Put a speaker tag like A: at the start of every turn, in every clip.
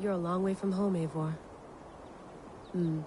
A: You're a long way from home, Eivor. Hmm.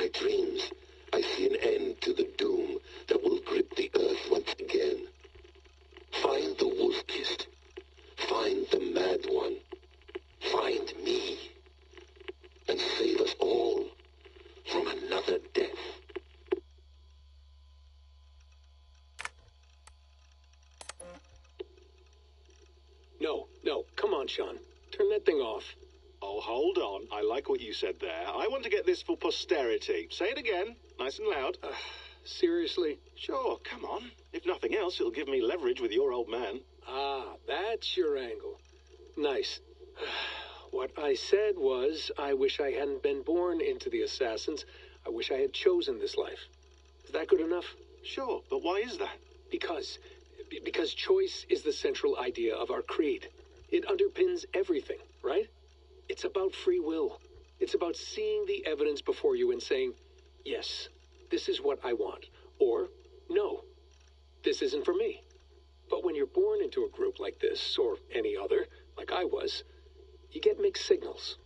B: my dreams, I see an end to the doom that will grip the earth once again. Find the wolf-kissed. Find the mad one. Find me. And save us all from another death.
C: No, come on, Sean. Turn that thing off.
D: Oh, hold on. I like what you said there. I want to get this for posterity. Say it again, nice and loud.
C: Seriously?
D: Sure, come on. If nothing else, it'll give me leverage with your old man.
C: Ah, that's your angle. Nice. What I said was, I wish I hadn't been born into the Assassins. I wish I had chosen this life. Is that good enough?
D: Sure, but why is that?
C: Because choice is the central idea of our creed. It underpins everything, right? It's about free will. It's about seeing the evidence before you and saying, yes, this is what I want. Or, no, this isn't for me. But when you're born into a group like this, or any other, like I was, you get mixed signals.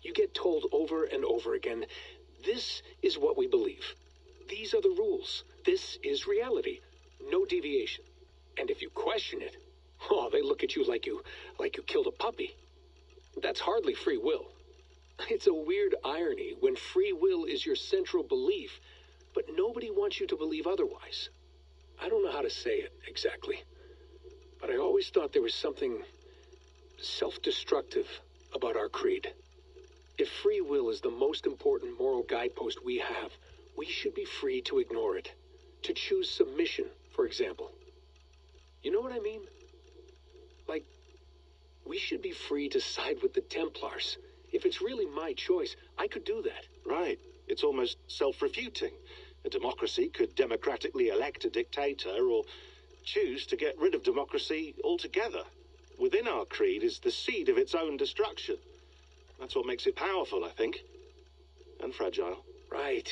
C: You get told over and over again, this is what we believe. These are the rules. This is reality. No deviation. And if you question it, oh, they look at you like you killed a puppy. That's hardly free will. It's a weird irony when free will is your central belief, but nobody wants you to believe otherwise. I don't know how to say it exactly, but I always thought there was something self-destructive about our creed. If free will is the most important moral guidepost we have, we should be free to ignore it. To choose submission, for example. You know what I mean? Like, we should be free to side with the Templars. If it's really my choice, I could do that.
D: Right. It's almost self-refuting. A democracy could democratically elect a dictator or choose to get rid of democracy altogether. Within our creed is the seed of its own destruction. That's what makes it powerful, I think. And fragile.
C: Right.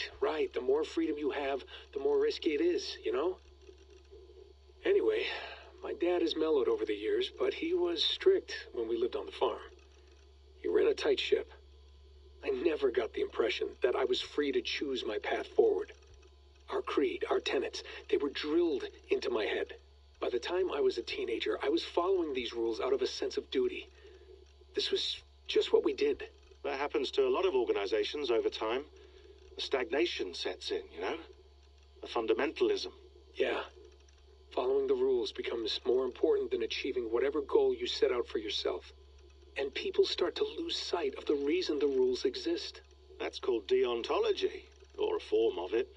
C: The more freedom you have, the more risky it is, you know? Anyway, my dad has mellowed over the years, but he was strict when we lived on the farm. He ran a tight ship. I never got the impression that I was free to choose my path forward. Our creed, our tenets, they were drilled into my head. By the time I was a teenager, I was following these rules out of a sense of duty. This was just what we did.
D: That happens to a lot of organizations over time. A stagnation sets in, you know? A fundamentalism.
C: Yeah. Following the rules becomes more important than achieving whatever goal you set out for yourself. And people start to lose sight of the reason the rules exist.
D: That's called deontology, or a form of it.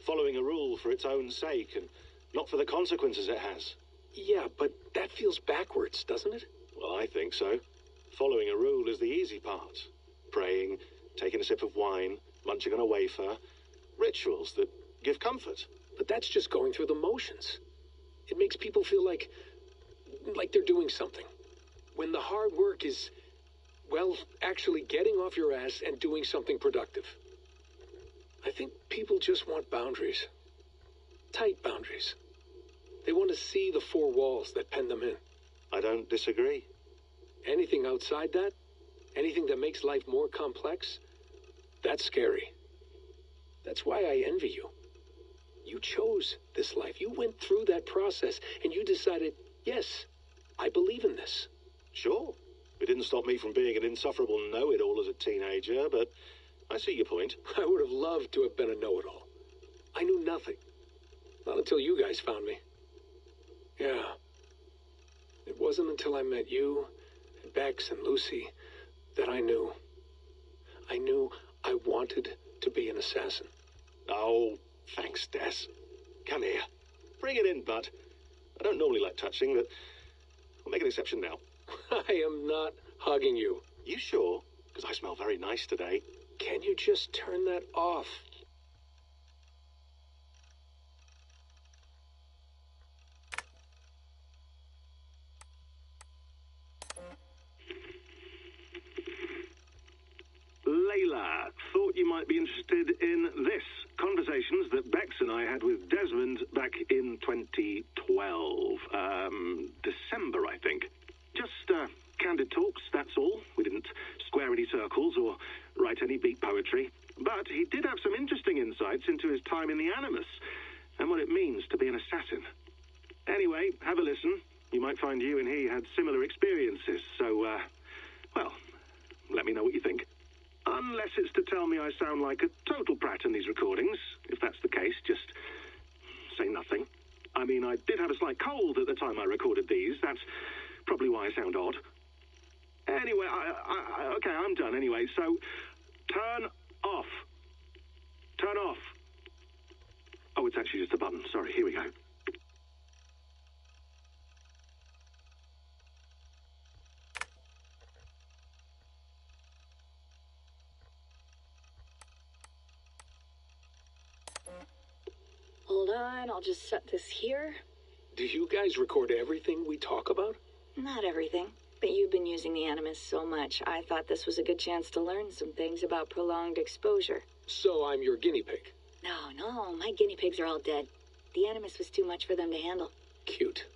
D: Following a rule for its own sake and not for the consequences it has.
C: Yeah, but that feels backwards, doesn't it?
D: Well, I think so. Following a rule is the easy part. Praying, taking a sip of wine, munching on a wafer. Rituals that give comfort.
C: But that's just going through the motions. It makes people feel like they're doing something. When the hard work is, well, actually getting off your ass and doing something productive. I think people just want boundaries. Tight boundaries. They want to see the four walls that pen them in.
D: I don't disagree.
C: Anything outside that, anything that makes life more complex, that's scary. That's why I envy you. You chose this life. You went through that process, and you decided, yes, I believe in this.
D: Sure. It didn't stop me from being an insufferable know-it-all as a teenager, but I see your point.
C: I would have loved to have been a know-it-all. I knew nothing. Not until you guys found me. Yeah. It wasn't until I met you, and Bex and Lucy, that I knew. I knew I wanted to be an assassin.
D: Oh, thanks, Des. Come here. Bring it in, bud. I don't normally like touching, but I'll make an exception now.
C: I am not hugging you.
D: You sure? Because I smell very nice today.
C: Can you just turn that off?
E: Layla, thought you might be interested in this. Conversations that Bex and I had with Desmond back in 2012. December, I think. Just candid talks, that's all. We didn't square any circles or write any beat poetry. but he did have some interesting insights into his time in the Animus and what it means to be an assassin. Anyway, have a listen. You might find you and he had similar experiences, so, well, let me know what you think. Unless it's to tell me I sound like a total brat in these recordings. If that's the case, just say nothing. I mean, I did have a slight cold at the time I recorded these. That's probably why I sound odd. Anyway, okay, I'm done anyway, so turn off. Turn off. Oh, it's actually just a button. Sorry, here we go.
F: Hold on, I'll just set this here.
C: Do you guys record everything we talk about?
F: Not everything, but you've been using the Animus so much, I thought this was a good chance to learn some things about prolonged exposure.
C: So I'm your guinea pig.
F: No, my guinea pigs are all dead. The Animus was too much for them to handle.
C: Cute.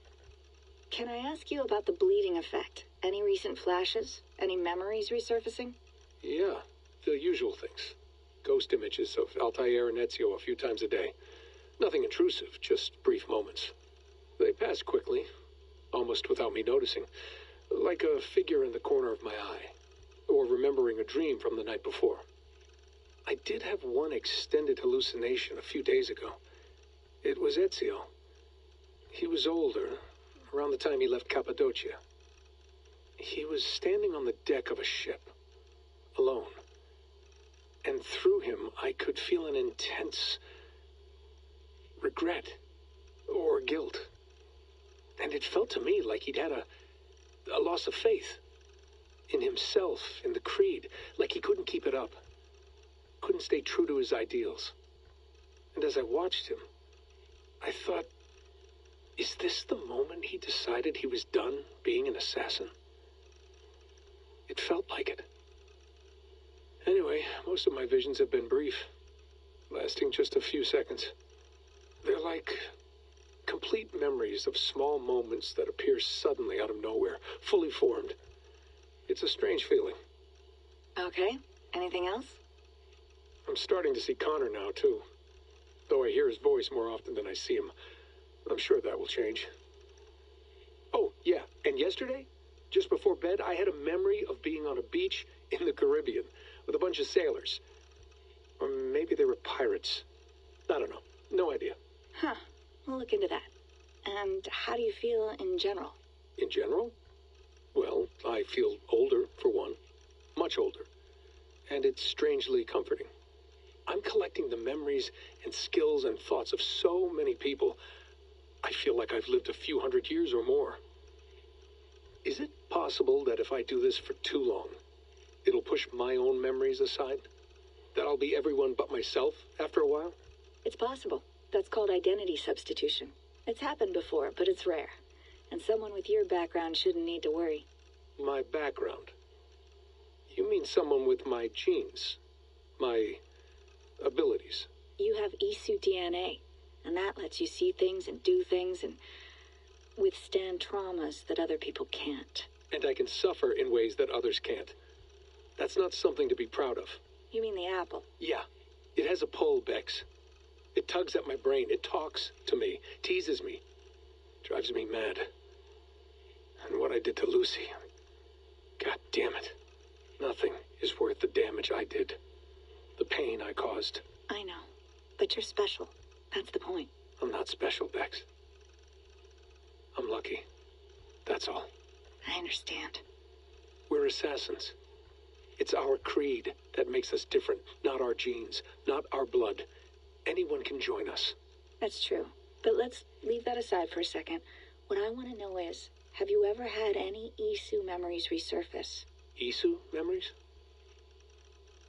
F: Can I ask you about the bleeding effect? Any recent flashes? Any memories resurfacing?
C: Yeah, the usual things. Ghost images of Altair and Ezio a few times a day. Nothing intrusive, just brief moments. They pass quickly, almost without me noticing, like a figure in the corner of my eye, or remembering a dream from the night before. I did have one extended hallucination a few days ago. It was Ezio. He was older, around the time he left Cappadocia. He was standing on the deck of a ship, alone. And through him, I could feel an intense regret or guilt. And it felt to me like he'd had a loss of faith in himself, in the creed, like he couldn't keep it up, couldn't stay true to his ideals. And as I watched him, I thought, is this the moment he decided he was done being an assassin? It felt like it. Anyway, most of my visions have been brief, lasting just a few seconds. They're like complete memories of small moments that appear suddenly out of nowhere, fully formed. It's a strange feeling.
F: Okay, anything else?
C: I'm starting to see Connor now, too. Though I hear his voice more often than I see him. I'm sure that will change. Oh, yeah, and yesterday, just before bed, I had a memory of being on a beach in the Caribbean with a bunch of sailors. Or maybe they were pirates. I don't know. No idea.
F: Huh, we'll look into that. And how do you feel in general?
C: In general? Well, I feel older, for one. Much older. And it's strangely comforting. I'm collecting the memories and skills and thoughts of so many people. I feel like I've lived a few hundred years or more. Is it possible that if I do this for too long, it'll push my own memories aside? That I'll be everyone but myself after a while?
F: It's possible. That's called identity substitution. It's happened before, but it's rare. And someone with your background shouldn't need to worry.
C: My background? You mean someone with my genes? My abilities?
F: You have Isu DNA, and that lets you see things and do things and withstand traumas that other people can't.
C: And I can suffer in ways that others can't. That's not something to be proud of.
F: You mean the apple?
C: Yeah. It has a pull, Bex. It tugs at my brain. It talks to me. Teases me. Drives me mad. And what I did to Lucy. God damn it. Nothing is worth the damage I did. The pain I caused.
F: I know. But you're special. That's the point.
C: I'm not special, Bex. I'm lucky. That's all.
F: I understand.
C: We're assassins. It's our creed that makes us different, not our genes, not our blood. Anyone can join us.
F: That's true. But let's leave that aside for a second. What I want to know is, have you ever had any Isu memories resurface?
C: Isu memories?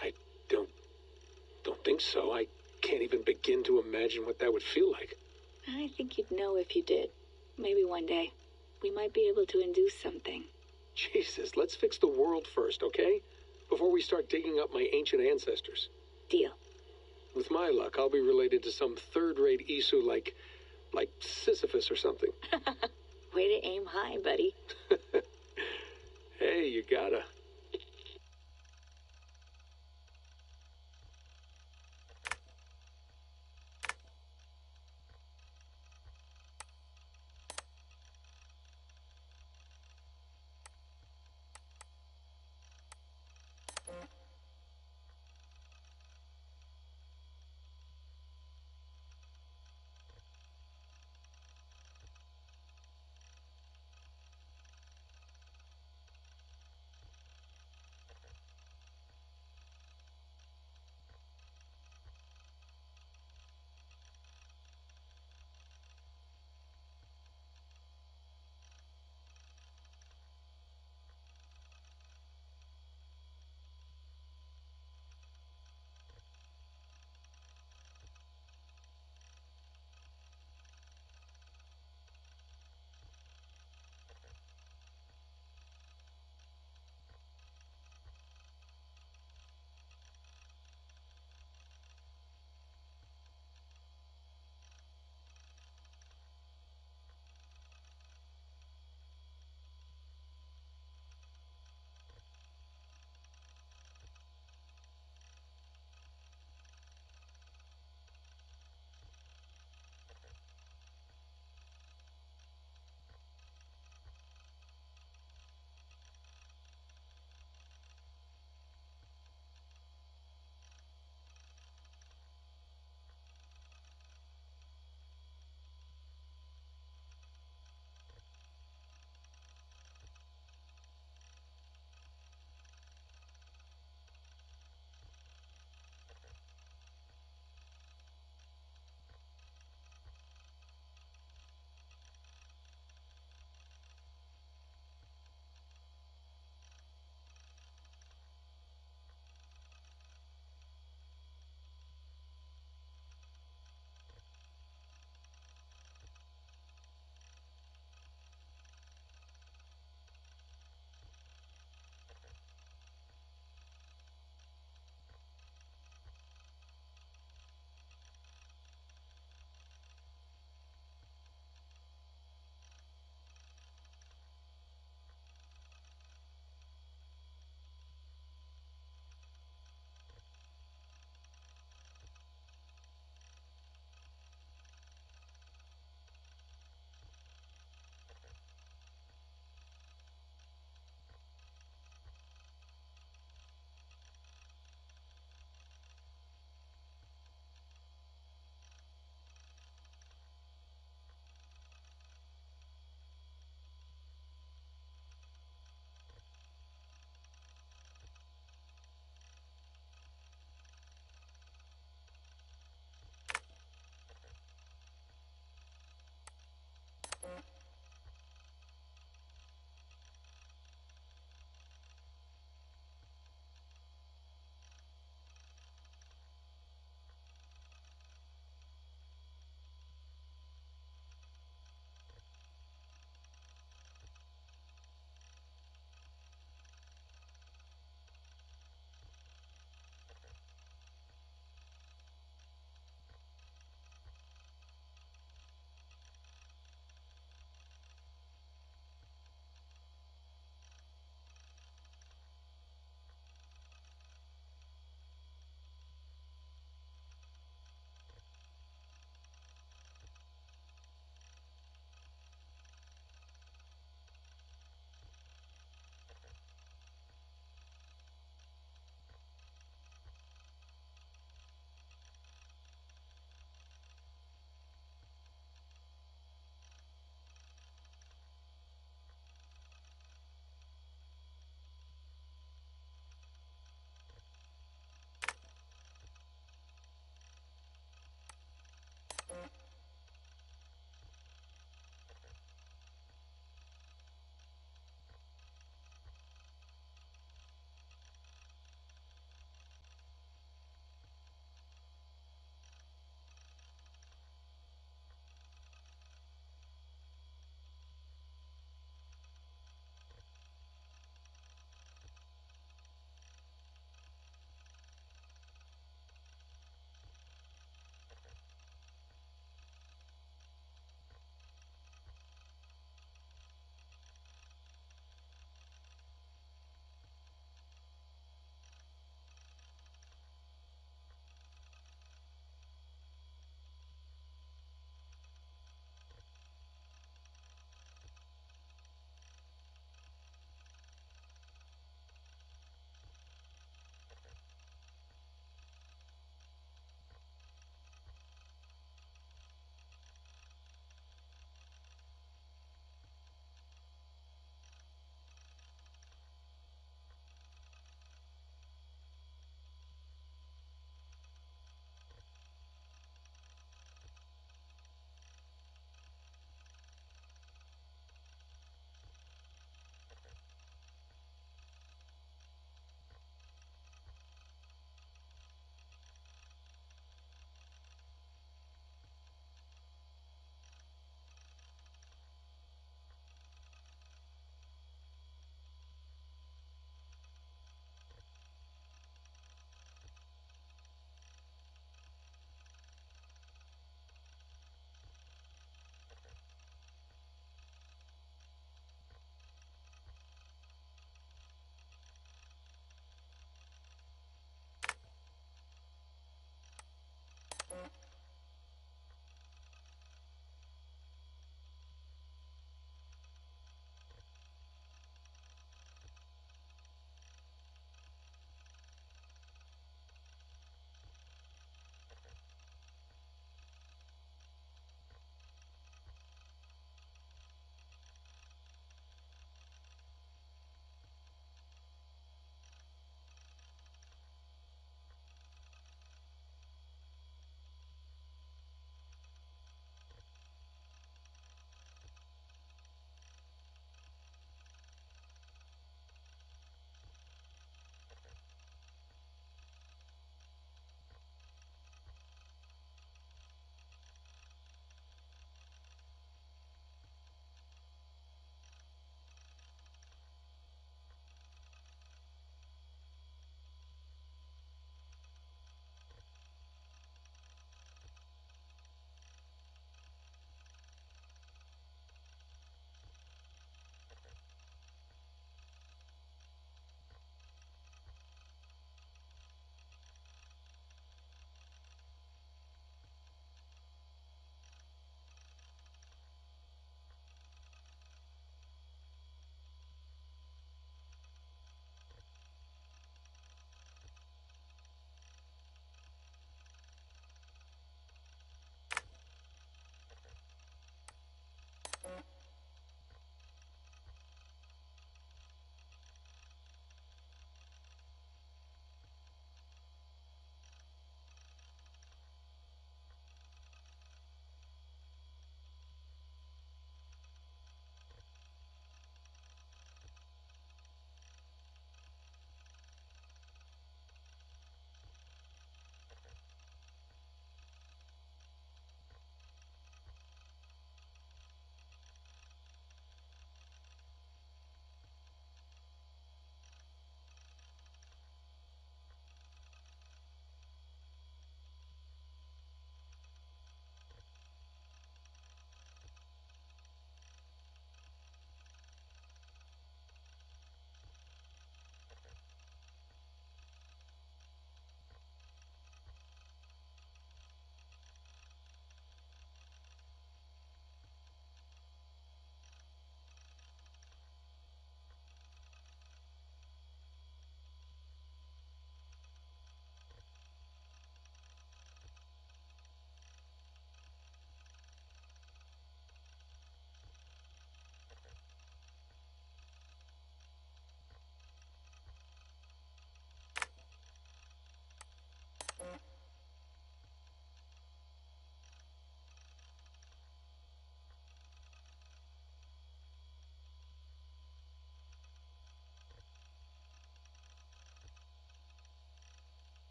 C: I don't think so. I can't even begin to imagine what that would feel like.
F: I think you'd know if you did. Maybe one day. We might be able to induce something.
C: Jesus, let's fix the world first, okay? Before we start digging up my ancient ancestors.
F: Deal.
C: With my luck, I'll be related to some third-rate Isu like Sisyphus or something.
F: Way to aim high, buddy.
C: Hey, you gotta.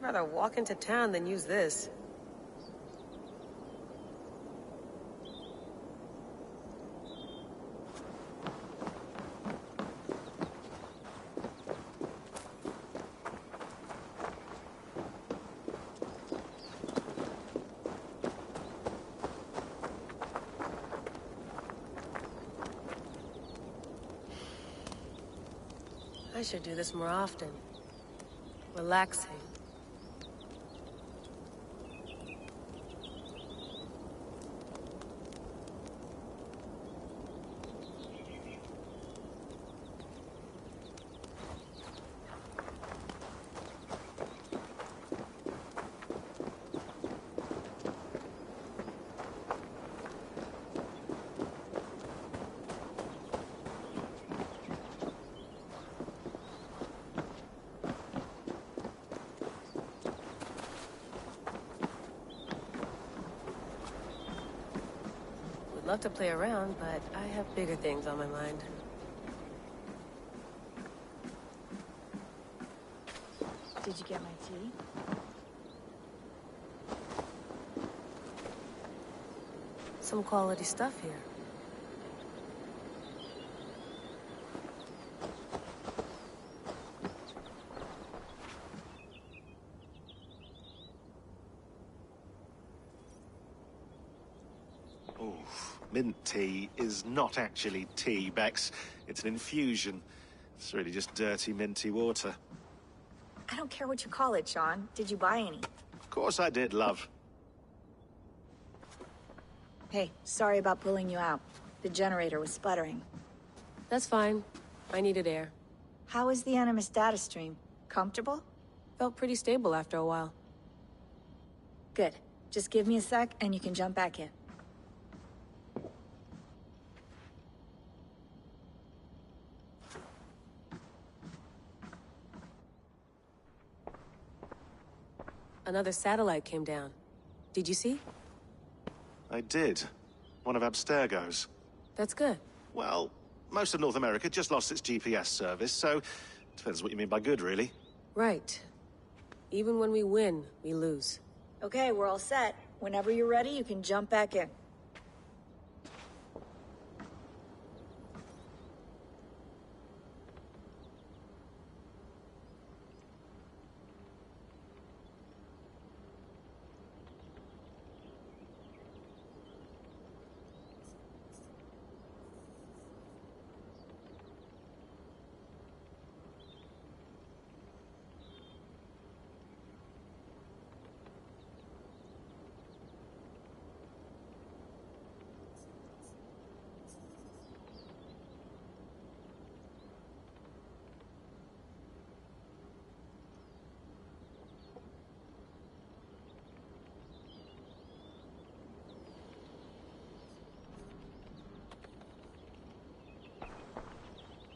A: rather walk into town than use this. I should do this more often. Relaxing. Love to play around, but I have bigger things on my mind.
F: Did you get my tea?
A: Some quality stuff here.
D: Mint tea is not actually tea, Bex. It's an infusion. It's really just dirty, minty water.
F: I don't care what you call it, Sean. Did you buy any?
D: Of course I did, love.
F: Hey, sorry about pulling you out. The generator was sputtering.
A: That's fine. I needed air.
F: How is the Animus data stream? Comfortable?
A: Felt pretty stable after a while.
F: Good. Just give me a sec and you can jump back in.
A: Another satellite came down. Did you see?
D: I did. One of Abstergo's.
A: That's good.
D: Well, most of North America just lost its GPS service, so depends what you mean by good, really.
A: Right. Even when we win, we lose.
F: Okay, we're all set. Whenever you're ready, you can jump back in.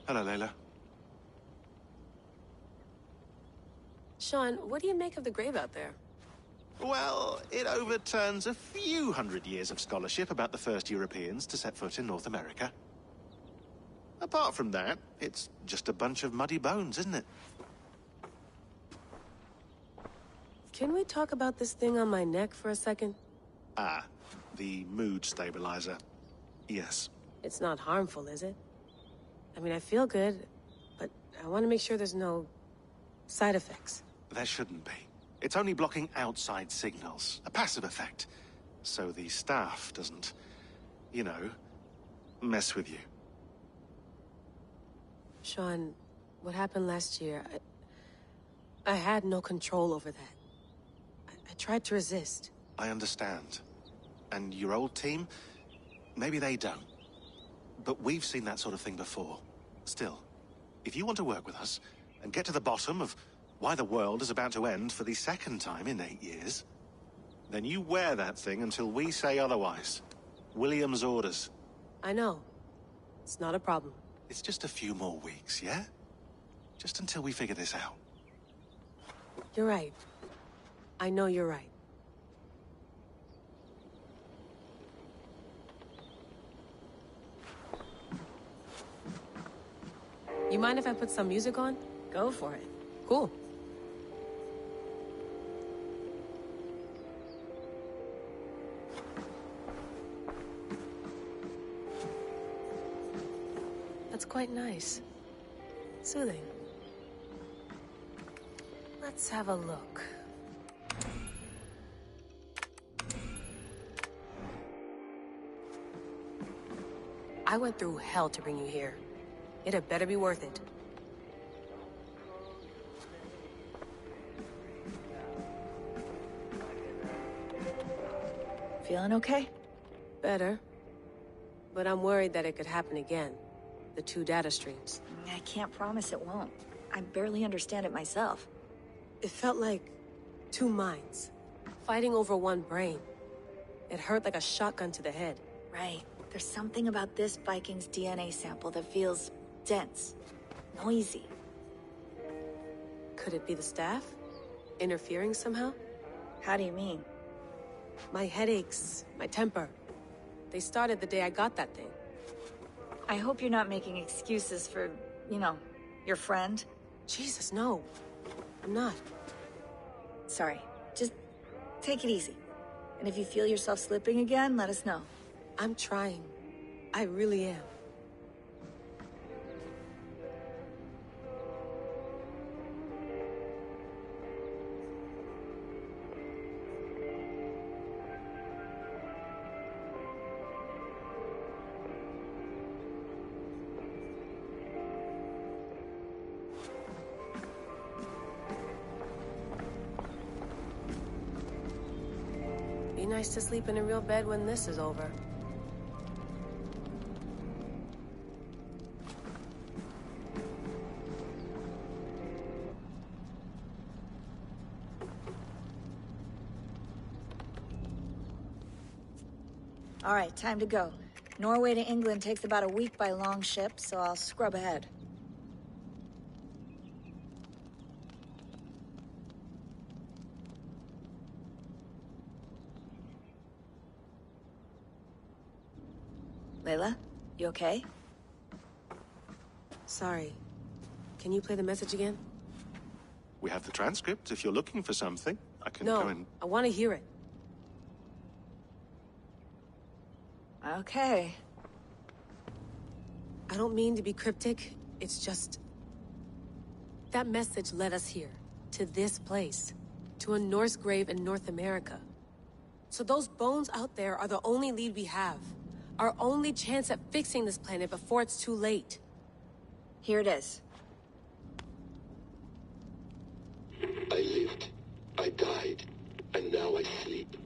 D: Hello, Layla.
A: Sean, what do you make of the grave out there?
D: Well, it overturns a few hundred years of scholarship about the first Europeans to set foot in North America. Apart from that, it's just a bunch of muddy bones, isn't it?
A: Can we talk about this thing on my neck for a second?
D: Ah, the mood stabilizer. Yes.
A: It's not harmful, is it? I mean, I feel good, but I want to make sure there's no side effects.
D: There shouldn't be. It's only blocking outside signals, a passive effect. So the staff doesn't, you know, mess with you.
A: Sean, what happened last year, I had no control over that. I tried to resist.
D: I understand. And your old team, maybe they don't. But we've seen that sort of thing before. Still, if you want to work with us and get to the bottom of why the world is about to end for the second time in 8 years, then you wear that thing until we say otherwise. William's orders.
A: I know. It's not a problem.
D: It's just a few more weeks, yeah? Just until we figure this out.
A: You're right. I know you're right. You mind if I put some music on?
F: Go for it.
A: Cool. quite nice. Soothing. Let's have a look. I went through hell to bring you here. It had better be worth it.
F: Feeling okay?
A: Better. But I'm worried that it could happen again. The two data streams.
F: I can't promise it won't. I barely understand it myself.
A: It felt like two minds, fighting over one brain. It hurt like a shotgun to the head.
F: Right. There's something about this Viking's DNA sample that feels dense, noisy.
A: Could it be the staff? Interfering somehow?
F: How do you mean?
A: My headaches, my temper. They started the day I got that thing.
F: I hope you're not making excuses for, your friend.
A: Jesus, no. I'm not.
F: Sorry. Just take it easy. And if you feel yourself slipping again, let us know.
A: I'm trying. I really am. Be nice to sleep in a real bed when this is over.
F: All right, time to go. Norway to England takes about a week by long ship, so I'll scrub ahead. Layla, you okay?
A: Sorry. Can you play the message again?
D: We have the transcript. If you're looking for something, I can
A: No,
D: go and...
A: I want to hear it.
F: Okay.
A: I don't mean to be cryptic. It's just... that message led us here. To this place. To a Norse grave in North America. So those bones out there are the only lead we have. Our only chance at fixing this planet before it's too late.
F: Here it is.
B: I lived, I died, and now I sleep.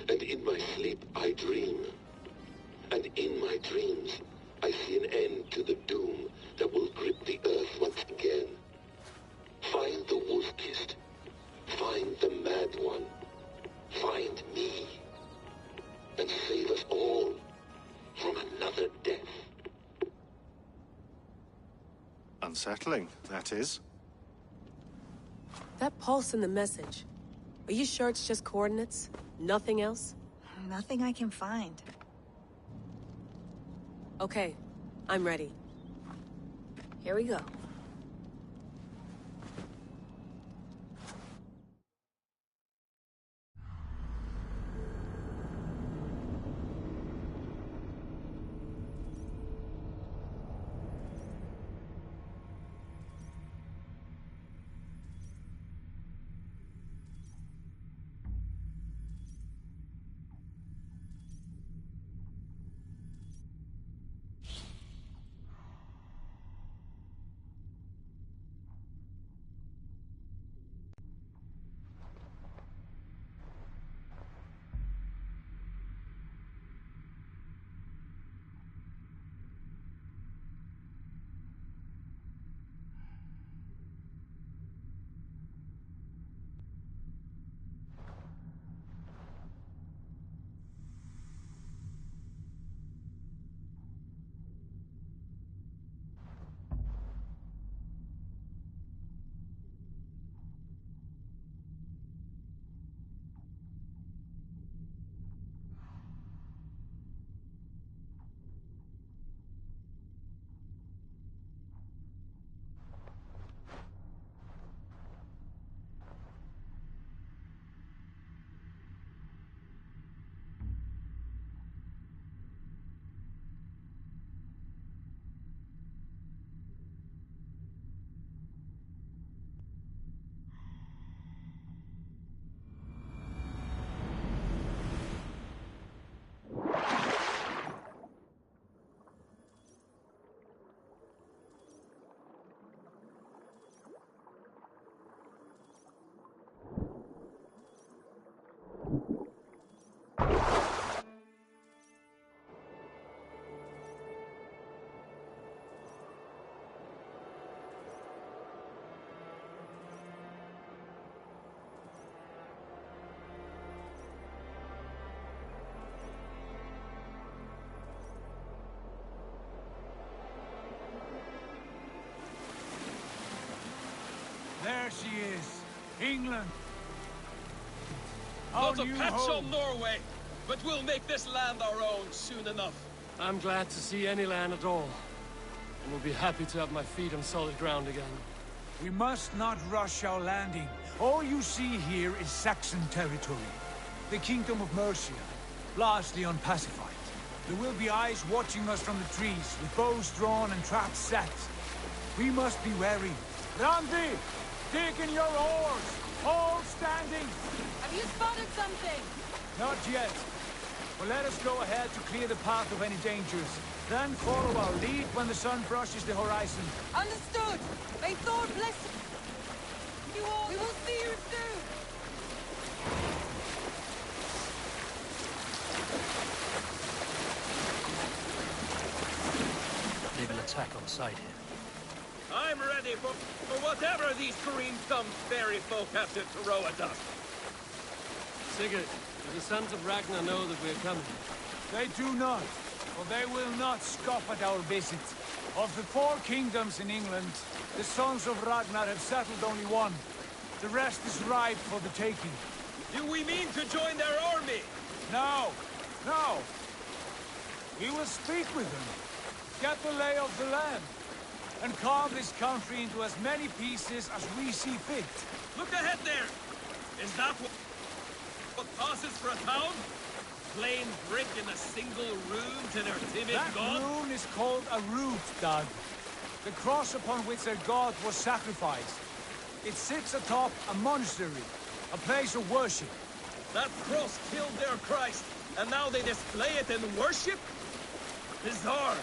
B: And in my sleep I dream. And in my dreams, I see an end to the doom that will grip the Earth once again. Find the wolf-kissed. Find the mad one. Find me. And save us all from another death.
D: Unsettling, that is.
A: That pulse in the message. Are you sure it's just coordinates? Nothing else?
F: Nothing I can find.
A: Okay, I'm ready.
F: Here we go.
G: There she is. England.
H: Not
G: Our
H: a
G: new
H: patch
G: home.
H: on Norway, but we'll make this land our own soon enough.
I: I'm glad to see any land at all. And will be happy to have my feet on solid ground again.
G: We must not rush our landing. All you see here is Saxon territory. The Kingdom of Mercia, largely unpacified. There will be eyes watching us from the trees, with bows drawn and traps set. We must be wary. Randi! Dig in your oars! All standing!
J: Have you spotted something?
G: Not yet. But let us go ahead to clear the path of any dangers. Then follow our lead when the sun brushes the horizon.
J: Understood. May Thor bless you all. We will see you soon.
I: They will attack on sight here.
H: I'm ready for whatever these green-thumbed fairy folk have to throw at us.
I: Sigurd, do the sons of Ragnar know that we are coming?
G: They do not, for they will not scoff at our visit. Of the 4 kingdoms in England, the sons of Ragnar have settled only one. The rest is ripe for the taking.
H: Do we mean to join their army?
G: No, no. We will speak with them, get the lay of the land, and carve this country into as many pieces as we see fit.
H: Look ahead there! Is that what passes for a town? Plain brick in a single room to their timid
G: That
H: god?
G: rune is called a root, Doug. The cross upon which their god was sacrificed. It sits atop a monastery, a place of worship.
H: That cross killed their Christ, and now they display it in worship? Bizarre.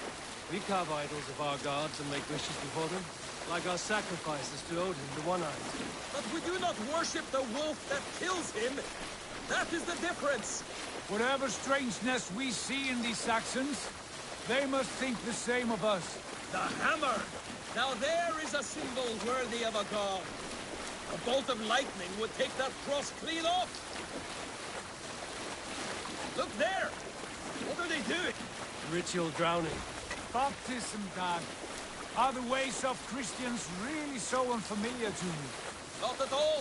I: We carve idols of our gods and make wishes before them, like our sacrifices to Odin, the One-Eyed.
H: But we do not worship the wolf that kills him. That is the difference.
G: Whatever strangeness we see in these Saxons, they must think the same of us.
H: The hammer! Now there is a symbol worthy of a god. A bolt of lightning would take that cross clean off. Look there! What are they doing?
I: Ritual drowning.
G: Baptism, Doug. Are the ways of Christians really so unfamiliar to you?
H: Not at all.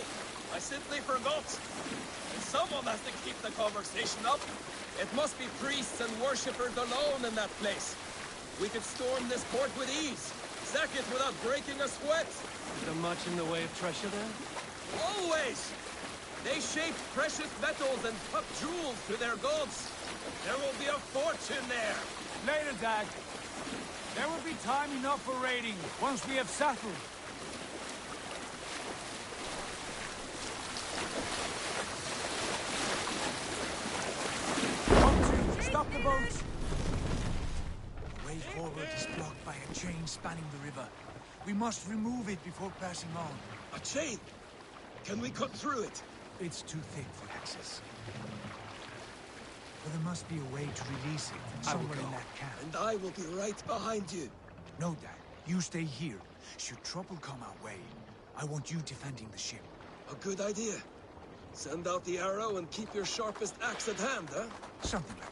H: I simply forgot. And someone has to keep the conversation up. It must be priests and worshippers alone in that place. We could storm this port with ease. Sack it without breaking a sweat.
I: Is there much in the way of treasure there?
H: Always! They shape precious metals and cut jewels to their gods. There will be a fortune there.
G: Later, Dag. There will be time enough for raiding, once we have settled. Stop the boats! The way forward is blocked by a chain spanning the river. We must remove it before passing on.
H: A chain? Can we cut through it?
G: It's too thick for access. But there must be a way to release it somewhere in that camp.
H: And I will be right behind you.
G: No, Dad. You stay here. Should trouble come our way, I want you defending the ship.
H: A good idea. Send out the arrow and keep your sharpest axe at hand, huh?
G: Something like that.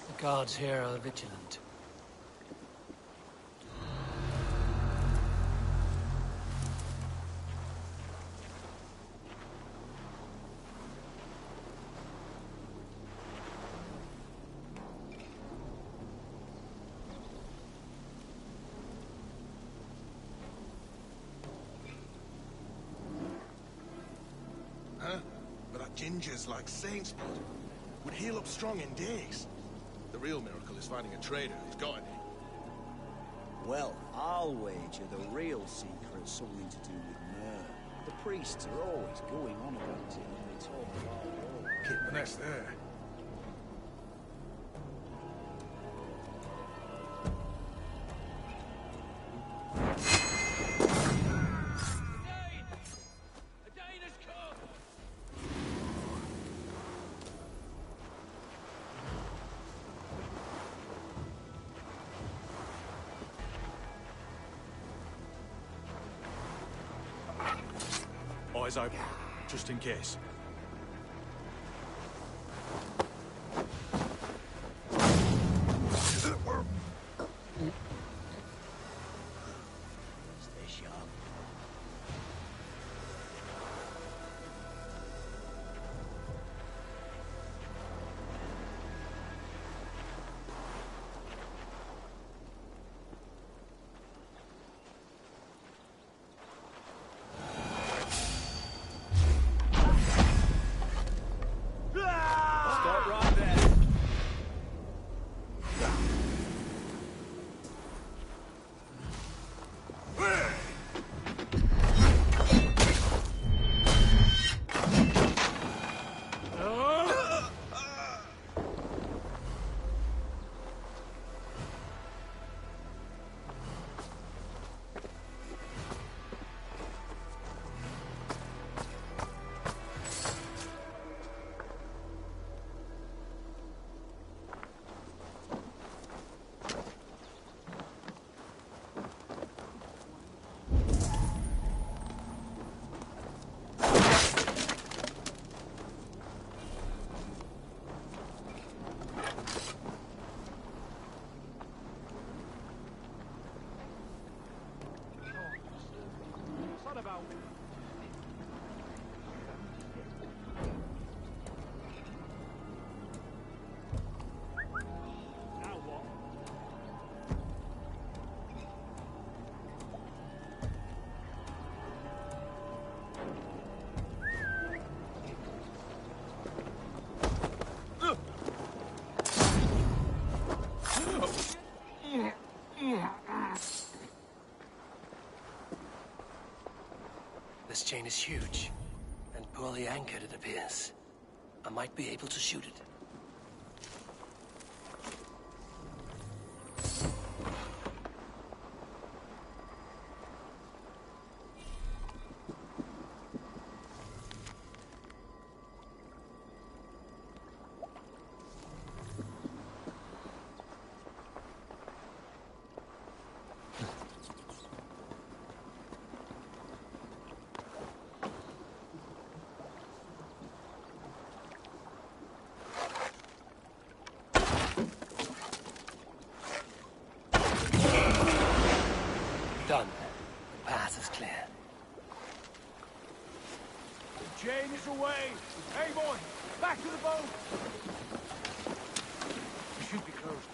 I: The guards here are vigilant.
K: Huh? But our gingers like Saints blood would heal up strong in days. The real miracle is finding a trader who's got any.
L: Well, I'll wager the real secret has something to do with myrrh. The priests are always going on about it when they talk about war.
K: Kit Vaness there.
G: eyes open, just in case.
L: Stay sharp.
I: Stop right there.
M: This chain is huge, and poorly anchored, it appears. I might be able to shoot it. Done. The path is clear.
G: The chain is away! Hey, boy! Back to the boat! We should be close.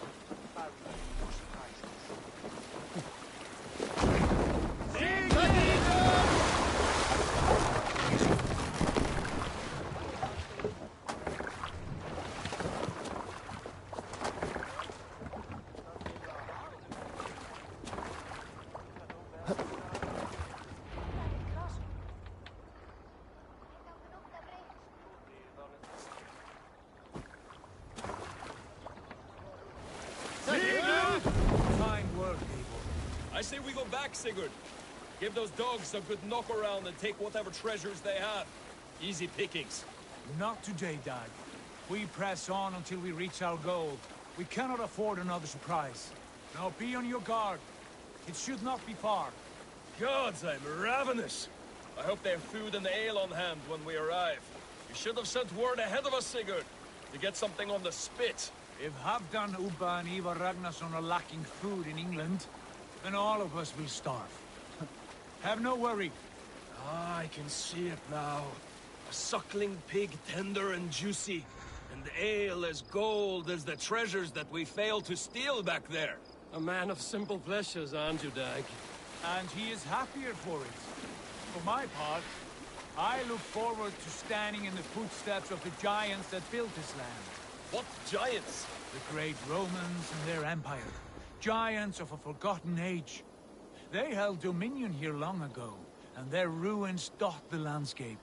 H: I say we go back, Sigurd. Give those dogs a good knock around and take whatever treasures they have. Easy pickings.
G: Not today, Dag. We press on until we reach our goal. We cannot afford another surprise. Now be on your guard. It should not be far.
H: Gods, I'm ravenous. I hope they have food and ale on hand when we arrive. You should have sent word ahead of us, Sigurd, to get something on the spit.
G: If Halfdan, Ubba and Ivar Ragnarsson are lacking food in England, then all of us will starve. Have no worry.
H: Ah, I can see it now. A suckling pig, tender and juicy, and ale as gold as the treasures that we failed to steal back there.
I: A man of simple pleasures, aren't you, Dag?
G: And he is happier for it. For my part, I look forward to standing in the footsteps of the giants that built this land.
H: What giants?
G: The great Romans and their empire. Giants of a forgotten age. They held dominion here long ago, and their ruins dot the landscape.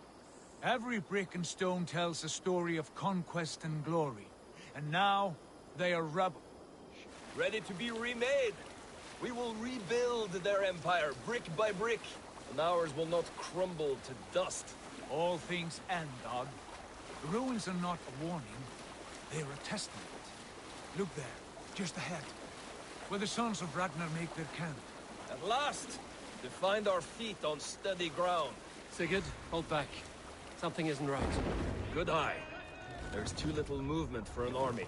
G: Every brick and stone tells a story of conquest and glory. And now, they are rubble.
H: Ready to be remade. We will rebuild their empire, brick by brick, and ours will not crumble to dust.
G: All things end, Dog. The ruins are not a warning, they are a testament. Look there, just ahead, where the sons of Ragnar make their camp.
H: At last, to find our feet on steady ground.
I: Sigurd, hold back. Something isn't right.
H: Good eye. There's too little movement for an army.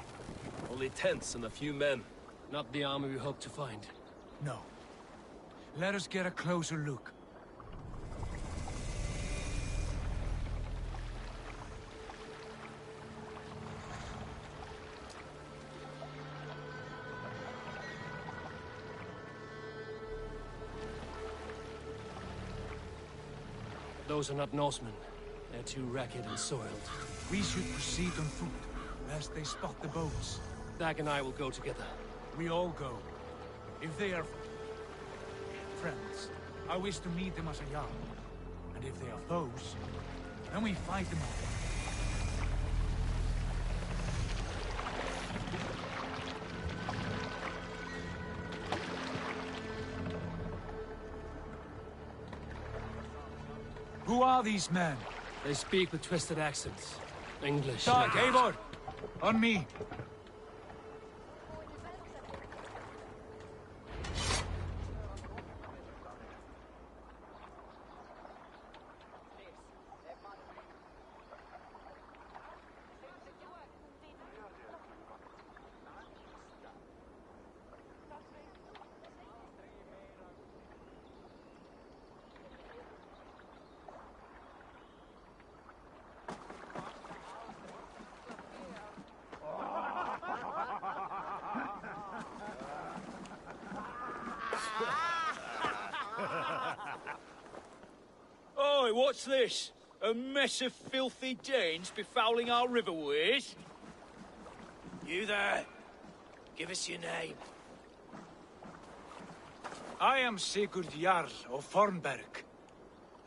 H: Only tents and a few men.
I: Not the army we hope to find.
G: No. Let us get a closer look.
I: Those are not Norsemen. They're too ragged and soiled.
G: We should proceed on foot, lest they spot the boats.
I: Dag and I will go together.
G: We all go. If they are friends, I wish to meet them as a Jarl. And if they are foes, then we fight them all. Who are these men?
I: They speak with twisted accents. English.
G: Dag, Eivor! On me!
N: Oi, what's this? A mess of filthy Danes befouling our riverways? You there? Give us your name.
G: I am Sigurd Jarl of Fornberg.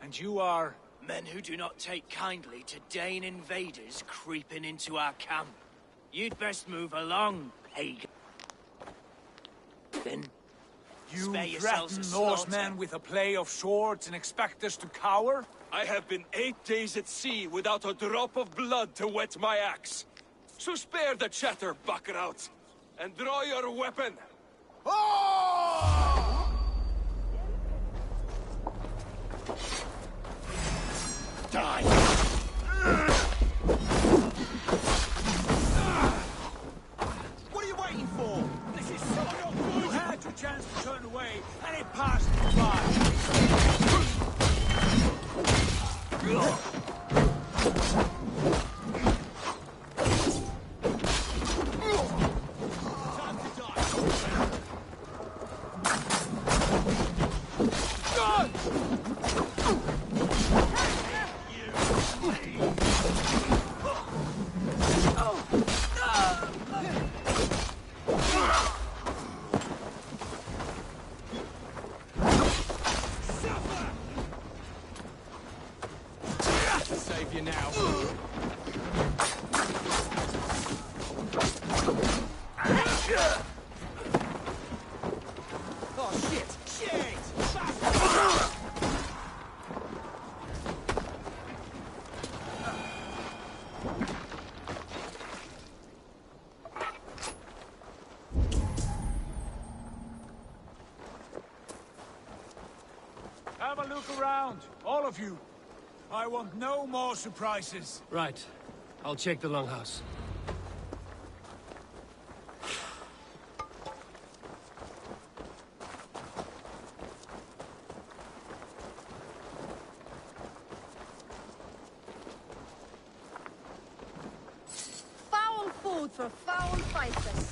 G: And you are...
N: Men who do not take kindly to Dane invaders creeping into our camp. You'd best move along, pagan. Then
G: You
N: spare yourselves
G: threaten
N: a slaughter.
G: Norsemen with a play of swords and expect us to cower?
H: I have been 8 days at sea without a drop of blood to wet my axe. So spare the chatter, buckerouts, and draw your weapon.
N: Die!
J: What are you waiting for?
G: This is so not good! You had your chance to turn away, and it passed you by!
J: Time to die.
I: Save you now.
J: Oh shit! Shit!
G: Have a look around, all of you. I want no more surprises.
I: Right. I'll check the longhouse.
J: Foul food for foul fighters.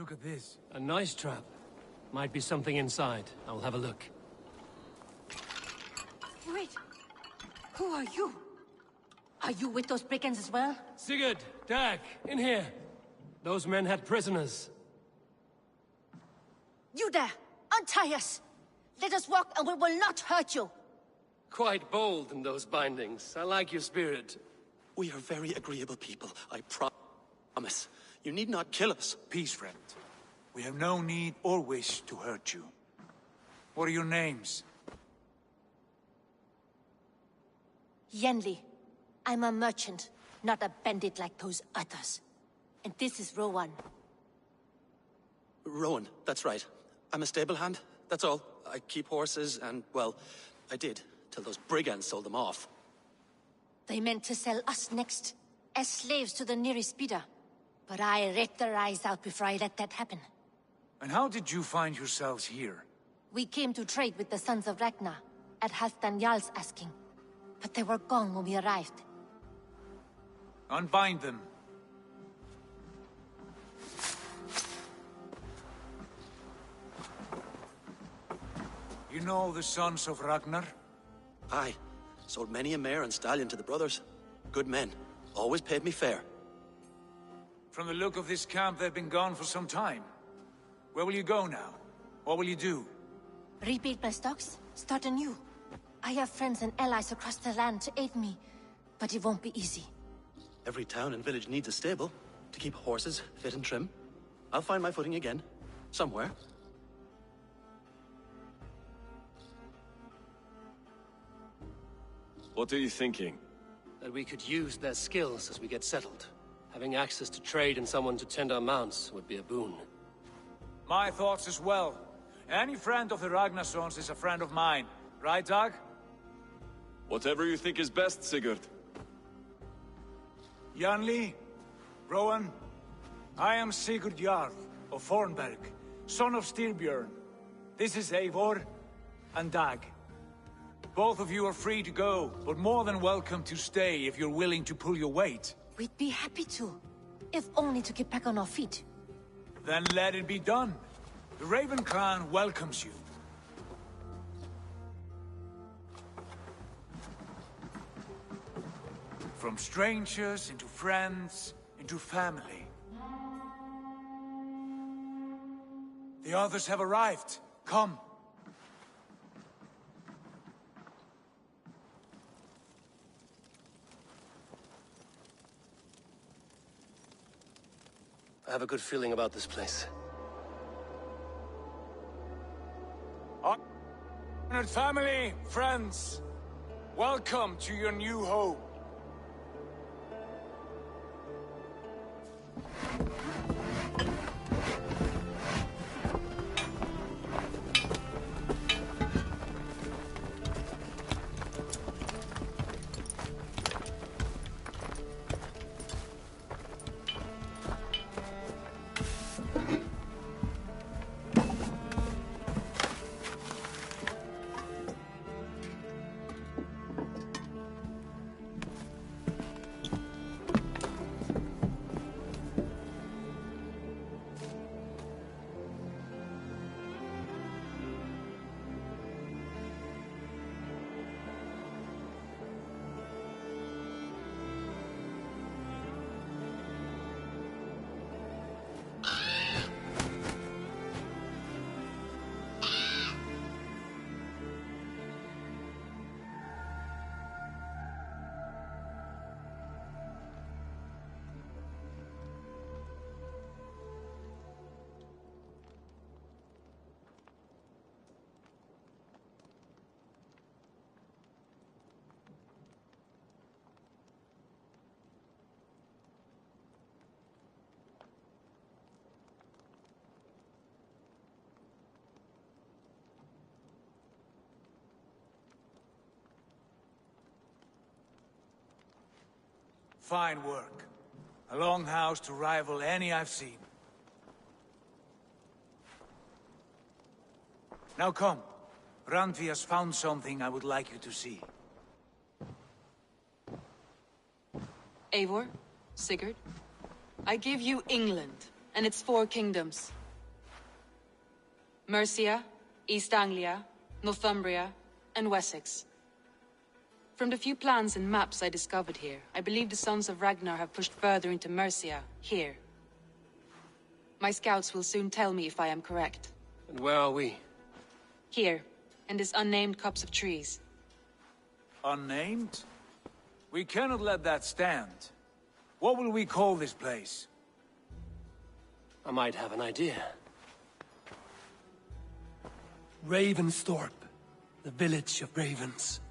G: Look at this.
M: A nice trap. Might be something inside. I'll have a look.
J: Wait! Who are you? Are you with those brigands as well?
M: Sigurd! Dag! In here! Those men had prisoners.
J: You there! Untie us! Let us walk and we will not hurt you!
M: Quite bold in those bindings. I like your spirit.
O: We are very agreeable people, I promise. You need not kill us.
G: Peace, friend. We have no need or wish to hurt you. What are your names?
J: Yenli. I'm a merchant, not a bandit like those others. And this is Rowan.
O: Rowan, that's right. I'm a stable hand, that's all. I keep horses and, well, I did, till those brigands sold them off.
J: They meant to sell us next, as slaves to the nearest bidder. But I ripped their eyes out before I let that happen.
G: And how did you find yourselves here?
J: We came to trade with the Sons of Ragnar, at Halfdan Jarl's asking. But they were gone when we arrived.
G: Unbind them. You know the Sons of Ragnar?
O: Aye. Sold many a mare and stallion to the brothers. Good men. Always paid me fair.
G: From the look of this camp, they've been gone for some time. Where will you go now? What will you do?
J: Rebuild my stocks, start anew. I have friends and allies across the land to aid me, but it won't be easy.
O: Every town and village needs a stable to keep horses fit and trim. I'll find my footing again. Somewhere.
P: What are you thinking?
M: That we could use their skills as we get settled. Having access to trade and someone to tend our mounts would be a boon.
G: My thoughts as well. Any friend of the Ragnarsons is a friend of mine. Right, Dag?
P: Whatever you think is best, Sigurd.
G: Janli, Rowan, I am Sigurd Jarl of Fornberg, son of Styrbjörn. This is Eivor and Dag. Both of you are free to go, but more than welcome to stay if you're willing to pull your weight.
J: We'd be happy to, if only to get back on our feet.
G: Then let it be done. The Raven clan welcomes you. From strangers into friends, into family. The others have arrived. Come.
M: I have a good feeling about this place.
G: Honored family, friends, welcome to your new home. Fine work. A longhouse to rival any I've seen. Now come. Randvi has found something I would like you to see.
Q: Eivor, Sigurd, I give you England and its 4 kingdoms. Mercia, East Anglia, Northumbria, and Wessex. From the few plans and maps I discovered here, I believe the Sons of Ragnar have pushed further into Mercia, here. My scouts will soon tell me if I am correct.
M: And where are we?
Q: Here, in this unnamed copse of trees.
G: Unnamed? We cannot let that stand. What will we call this place?
M: I might have an idea.
I: Ravensthorpe, the village of ravens.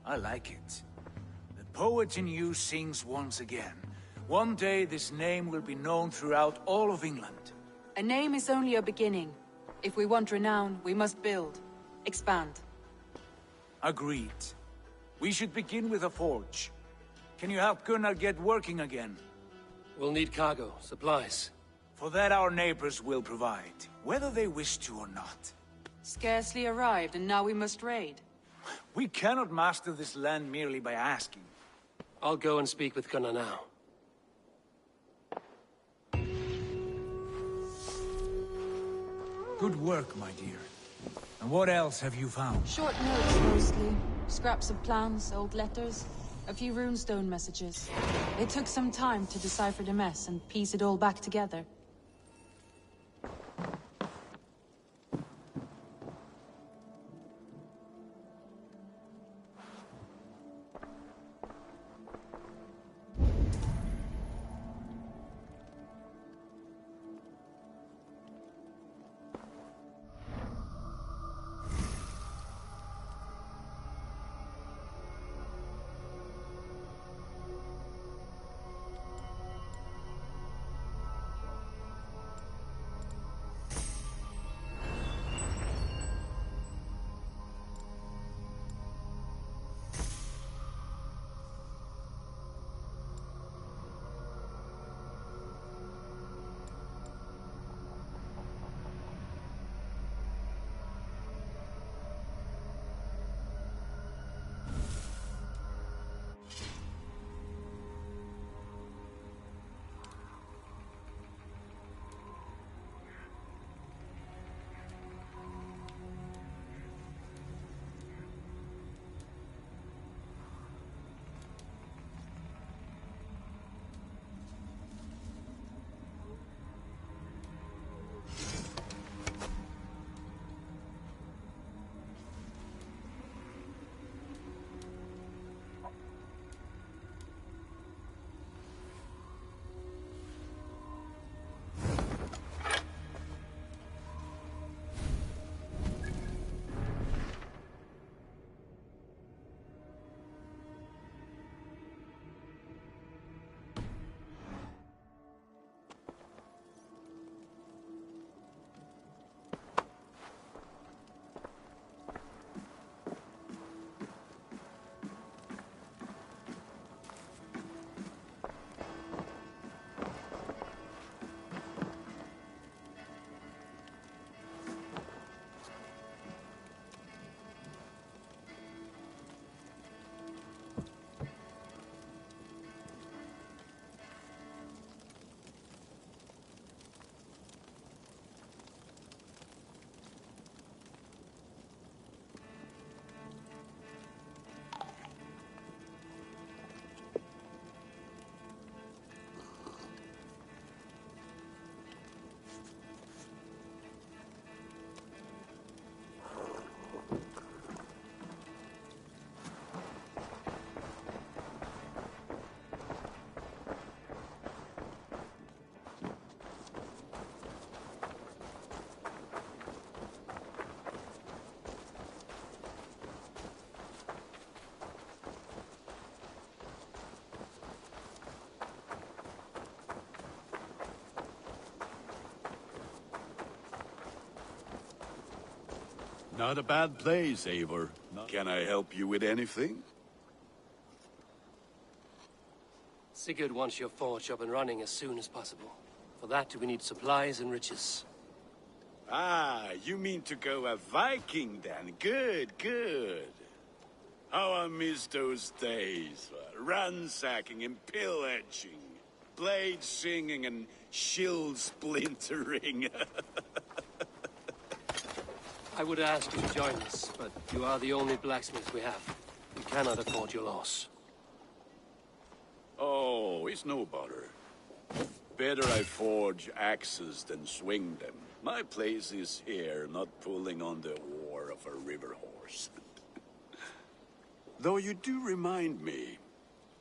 G: I like it. The poet in you sings once again. One day this name will be known throughout all of England.
Q: A name is only a beginning. If we want renown, we must build. Expand.
G: Agreed. We should begin with a forge. Can you help Gunnar get working again?
M: We'll need cargo, supplies.
G: For that our neighbors will provide, whether they wish to or not.
Q: Scarcely arrived, and now we must raid.
G: We cannot master this land merely by asking.
M: I'll go and speak with Gunnar now.
G: Good work, my dear. And what else have you found?
Q: Short notes, mostly. Scraps of plans, old letters, a few runestone messages. It took some time to decipher the mess and piece it all back together.
R: Not a bad place, Eivor. Can I help you with anything?
M: Sigurd wants your forge up and running as soon as possible. For that, we need supplies and riches.
R: Ah, you mean to go a Viking then? Good, good. How I miss those days. Ransacking and pillaging. Blade singing and shield splintering.
M: I would ask you to join us, but you are the only blacksmith we have. We cannot afford your loss.
R: Oh, it's no bother. Better I forge axes than swing them. My place is here, not pulling on the oar of a river horse. Though you do remind me,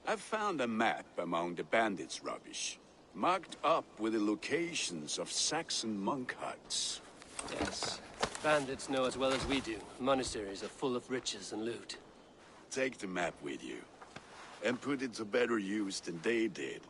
R: I've found a map among the bandits' rubbish, marked up with the locations of Saxon monk huts.
M: Yes. Bandits know as well as we do. Monasteries are full of riches and loot.
R: Take the map with you, and put it to better use than they did.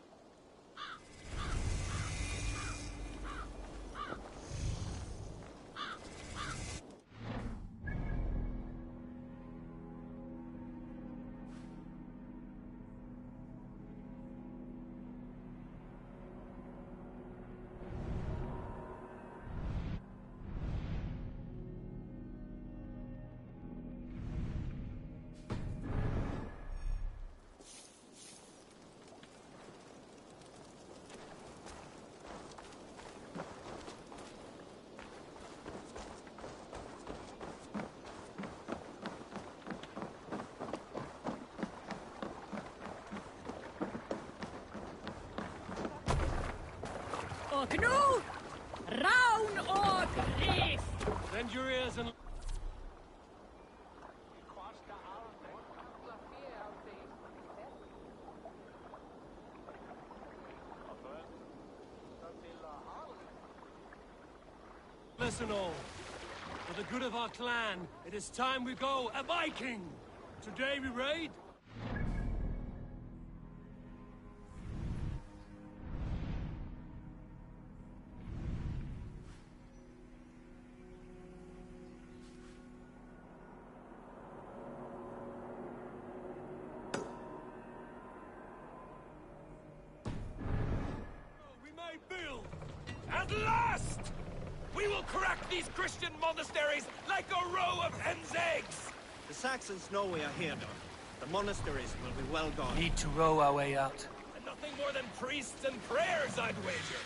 S: Och nu, raun och grif!
M: Bend your ears and... Listen all. For the good of our clan, it is time we go a Viking! Today we raid...
H: At last! We will crack these Christian monasteries like a row of hen's eggs!
T: The Saxons know we are here, Don. The monasteries will be well gone.
M: Need to row our way out.
H: And nothing more than priests and prayers, I'd wager.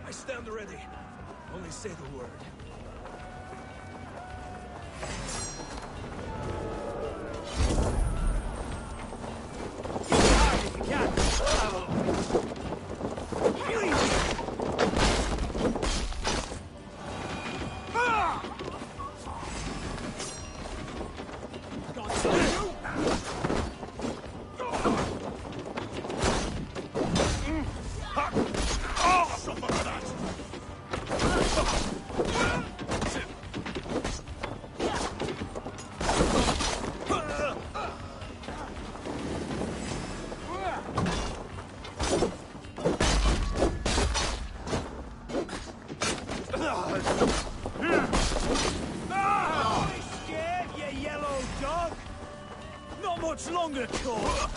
H: I stand ready. Only say the word.
N: Much longer, Cor.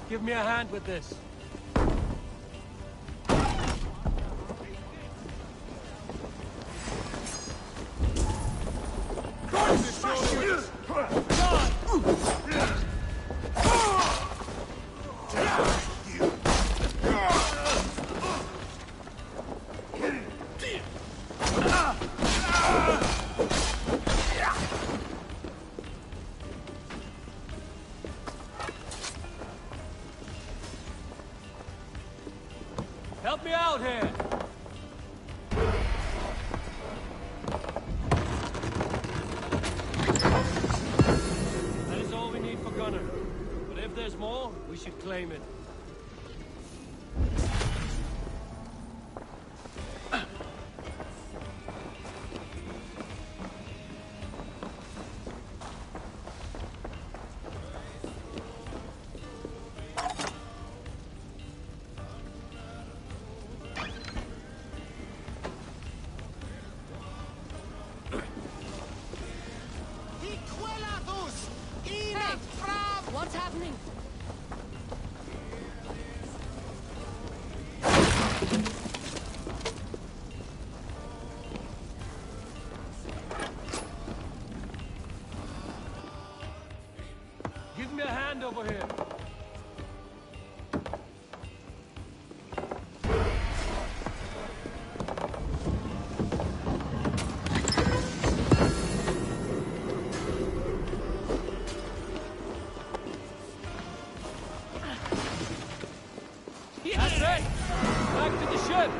M: Give me a hand with this. Help me out here! That is all we need for Gunner. But if there's more, we should claim it.
J: What's happening?
M: Give me a hand over here. That's it! Back to the ship!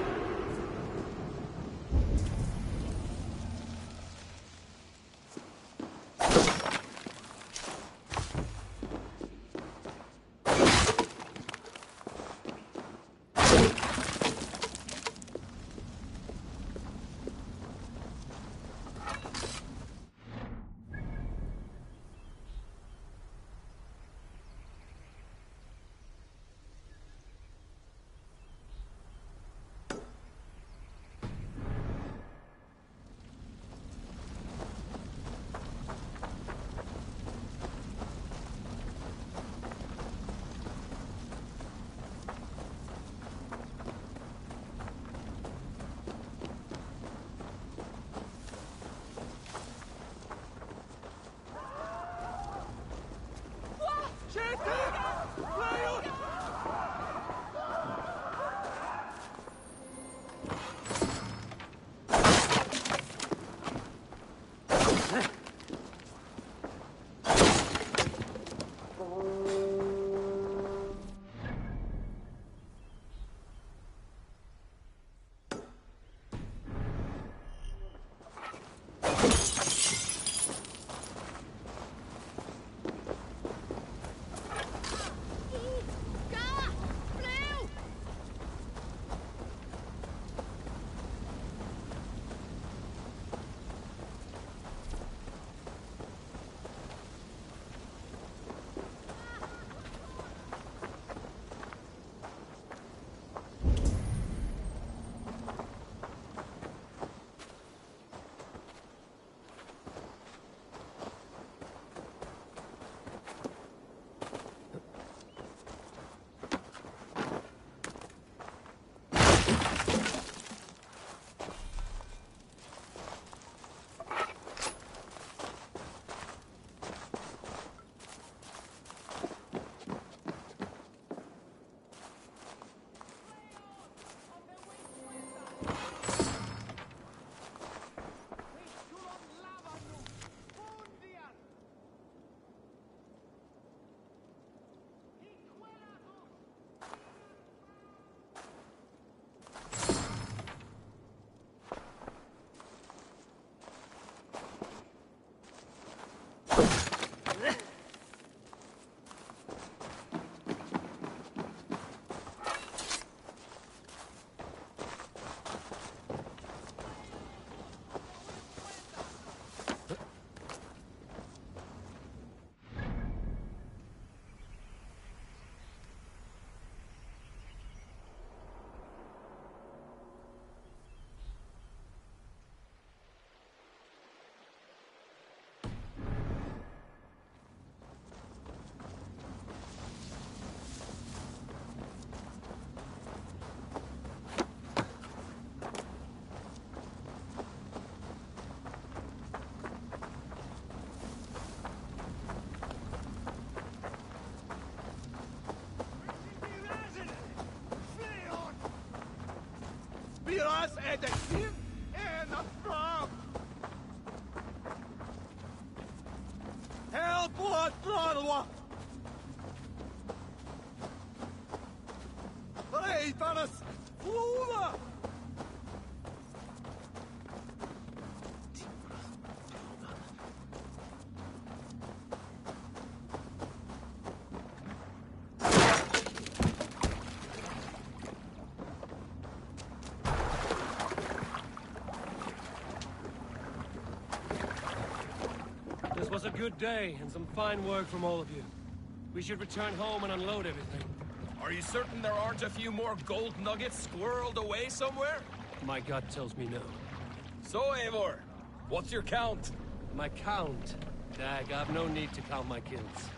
H: Biraz edeksin en atram. Help what Lorwa. Hey, Panas. Flula.
M: This was a good day, and some fine work from all of you. We should return home and unload everything.
H: Are you certain there aren't a few more gold nuggets squirreled away somewhere?
M: My gut tells me no.
H: So, Eivor, what's your count?
M: My count? Dag, I've no need to count my kills.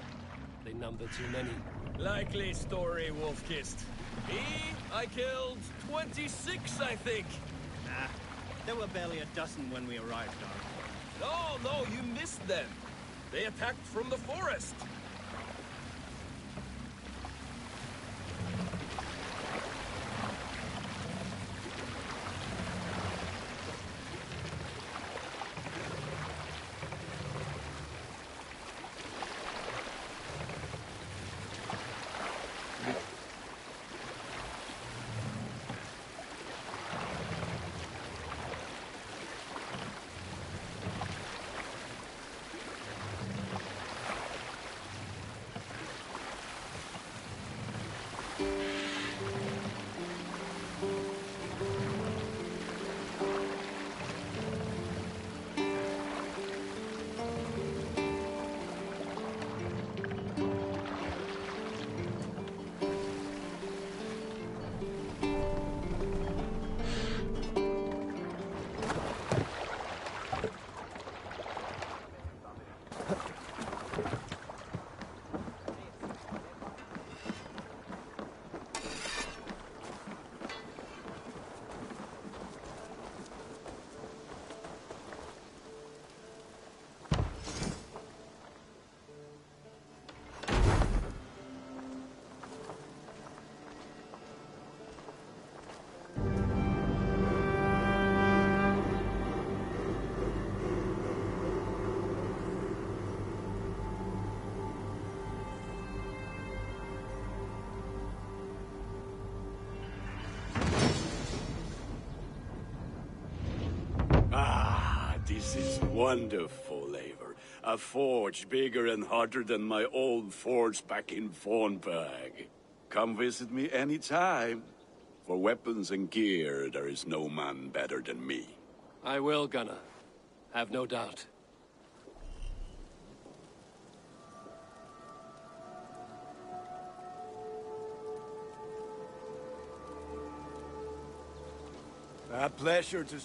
M: They number too many.
H: Likely story, Wolf-Kissed. I killed 26, I think.
T: Nah, there were barely a dozen when we arrived, Dar.
H: No, you missed them. They attacked from the forest.
R: This is wonderful, Eivor. A forge bigger and hotter than my old forge back in Fornberg. Come visit me anytime. For weapons and gear, there is no man better than me.
M: I will, Gunnar. Have no doubt.
R: A pleasure to...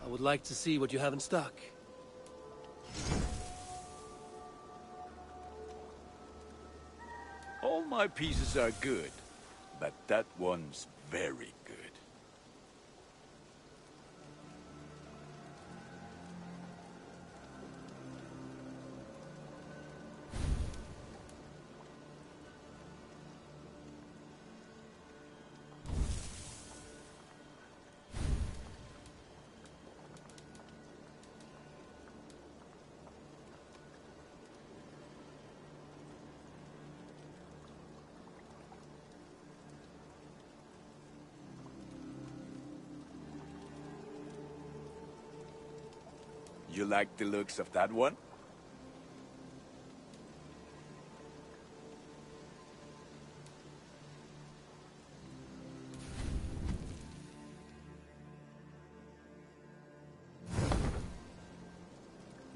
M: I would like to see what you have in stock.
R: All my pieces are good, but that one's very good. You like the looks of that one?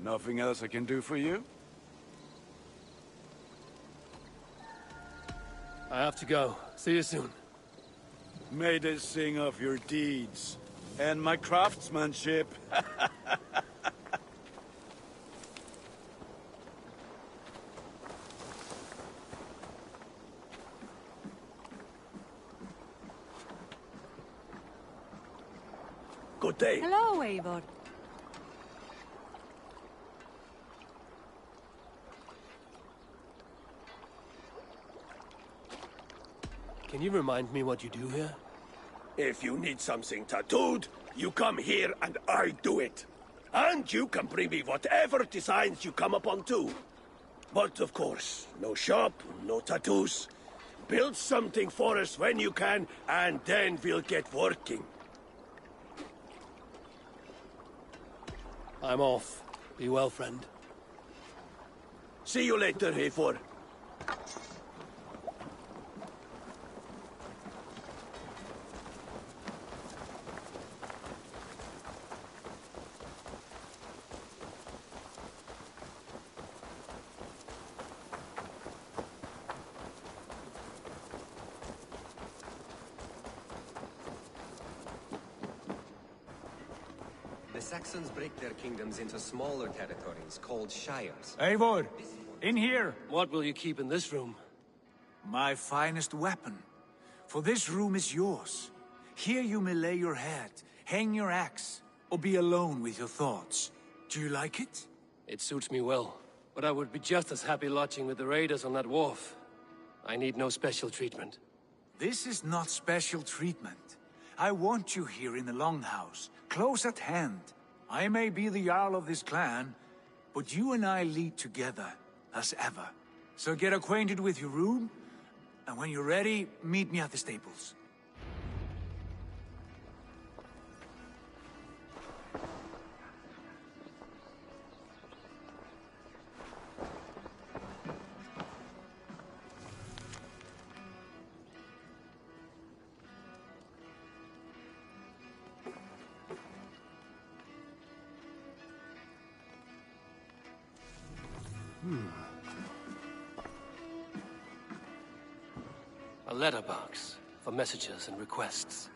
R: Nothing else I can do for you?
M: I have to go. See you soon.
R: May they sing of your deeds and my craftsmanship.
N: Good day.
S: Hello, Eivor.
M: Can you remind me what you do here?
N: If you need something tattooed, you come here and I do it. And you can bring me whatever designs you come upon too. But of course, no shop, no tattoos. Build something for us when you can, and then we'll get working.
M: I'm off. Be well, friend.
N: See you later, Eivor.
U: The Saxons break their kingdoms into smaller territories called shires.
G: Eivor, in here.
M: What will you keep in this room?
G: My finest weapon. For this room is yours. Here you may lay your head, hang your axe, or be alone with your thoughts. Do you like it?
M: It suits me well, but I would be just as happy lodging with the raiders on that wharf. I need no special treatment.
G: This is not special treatment. I want you here in the Longhouse, close at hand. I may be the Jarl of this clan, but you and I lead together, as ever. So get acquainted with your room, and when you're ready, meet me at the stables.
M: A letterbox for messages and requests.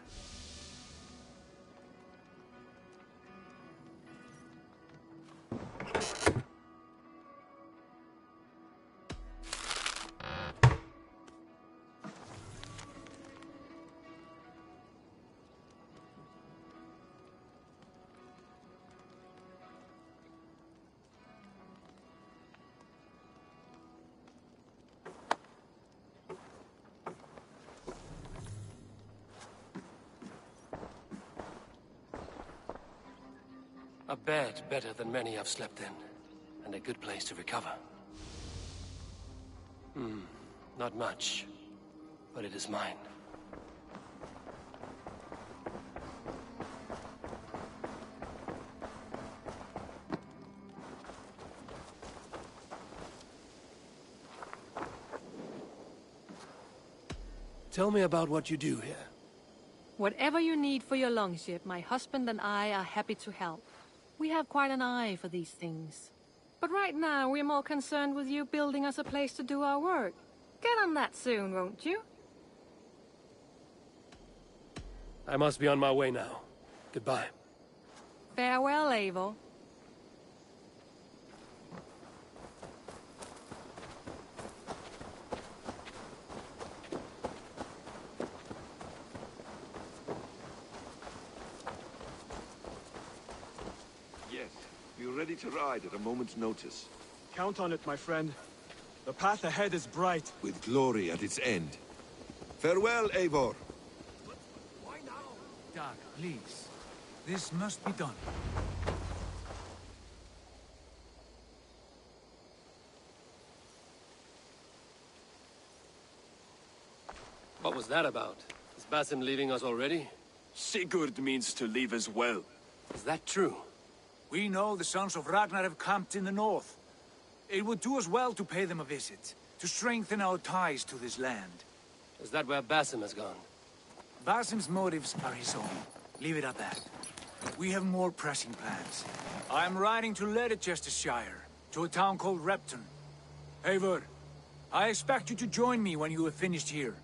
M: A bed better than many I've slept in, and a good place to recover. Not much, but it is mine. Tell me about what you do here.
S: Whatever you need for your longship, my husband and I are happy to help. We have quite an eye for these things. But right now, we're more concerned with you building us a place to do our work. Get on that soon, won't you?
M: I must be on my way now. Goodbye.
S: Farewell, Eivor.
V: Ready to ride at a moment's notice.
W: Count on it, my friend. The path ahead is bright.
V: With glory at its end. Farewell, Eivor.
G: Why now? Dag, please. This must be done.
M: What was that about? Is Basim leaving us already?
P: Sigurd means to leave as well.
M: Is that true?
G: We know the Sons of Ragnar have camped in the north. It would do us well to pay them a visit, to strengthen our ties to this land.
M: Is that where Basim has gone?
G: Basim's motives are his own. Leave it at that. We have more pressing plans. I am riding to Leicestershire, to a town called Repton. Eivor, I expect you to join me when you have finished here.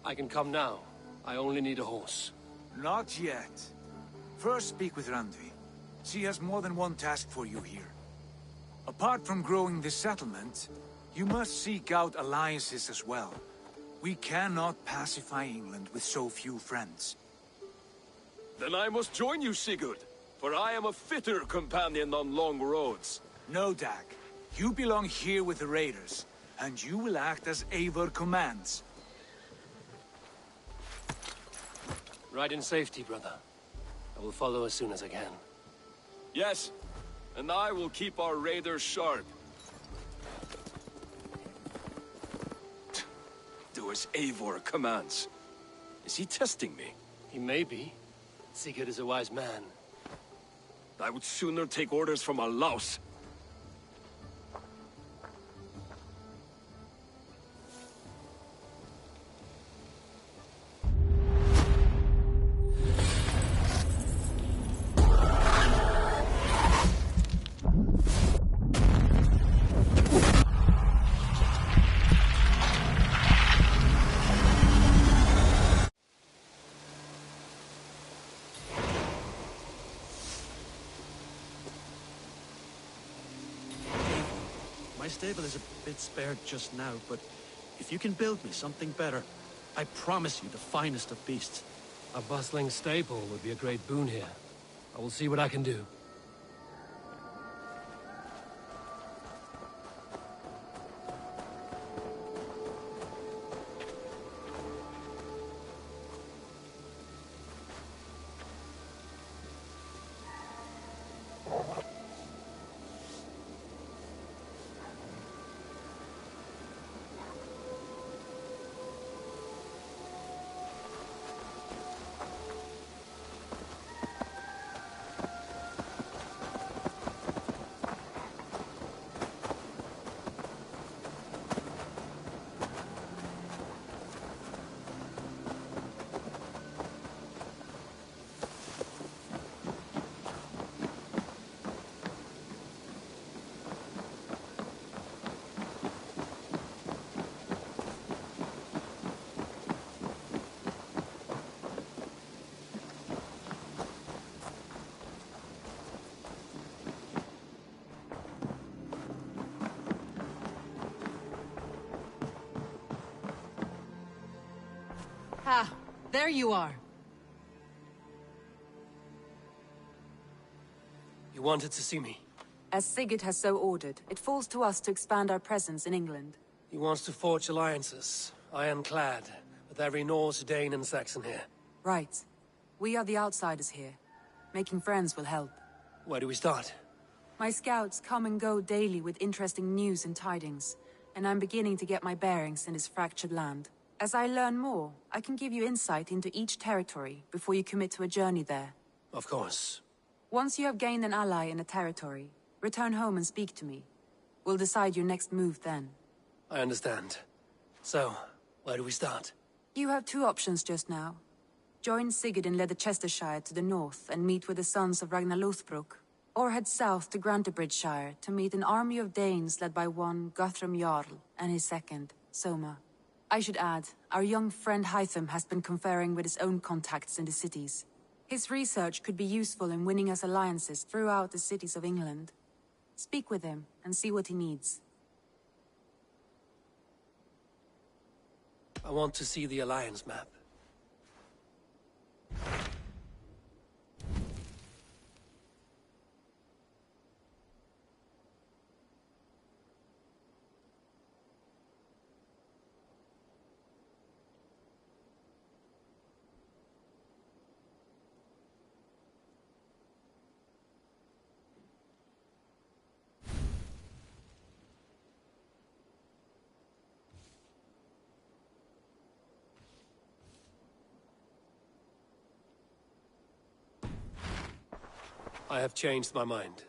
M: I can come now. I only need a horse.
G: Not yet. First speak with Randvi. She has more than one task for you here. Apart from growing this settlement, you must seek out alliances as well. We cannot pacify England with so few friends.
P: Then I must join you, Sigurd, for I am a fitter companion on long roads.
G: No, Dag. You belong here with the raiders, and you will act as Eivor commands.
M: Ride in safety, brother. I will follow as soon as I can.
P: Yes, and I will keep our raiders sharp. Do as Eivor commands. Is he testing me?
M: He may be. Sigurd is a wise man.
P: I would sooner take orders from a louse.
O: My stable is a bit spared just now, but if you can build me something better, I promise you the finest of beasts.
M: A bustling stable would be a great boon here. I will see what I can do.
Q: Ah, there you are.
M: You wanted to see me?
Q: As Sigurd has so ordered, it falls to us to expand our presence in England.
M: He wants to forge alliances, ironclad, with every Norse, Dane, and Saxon here.
Q: Right. We are the outsiders here. Making friends will help.
M: Where do we start?
Q: My scouts come and go daily with interesting news and tidings, and I'm beginning to get my bearings in this fractured land. As I learn more, I can give you insight into each territory before you commit to a journey there.
M: Of course.
Q: Once you have gained an ally in a territory, return home and speak to me. We'll decide your next move then.
M: I understand. So, where do we start?
Q: You have two options just now. Join Sigurd in Leicestershire to the north and meet with the sons of Ragnar Lothbrok, or head south to Grantebridgeshire to meet an army of Danes led by one Guthrum Jarl and his second, Soma. I should add, our young friend Hytham has been conferring with his own contacts in the cities. His research could be useful in winning us alliances throughout the cities of England. Speak with him and see what he needs.
M: I want to see the alliance map. I have changed my mind.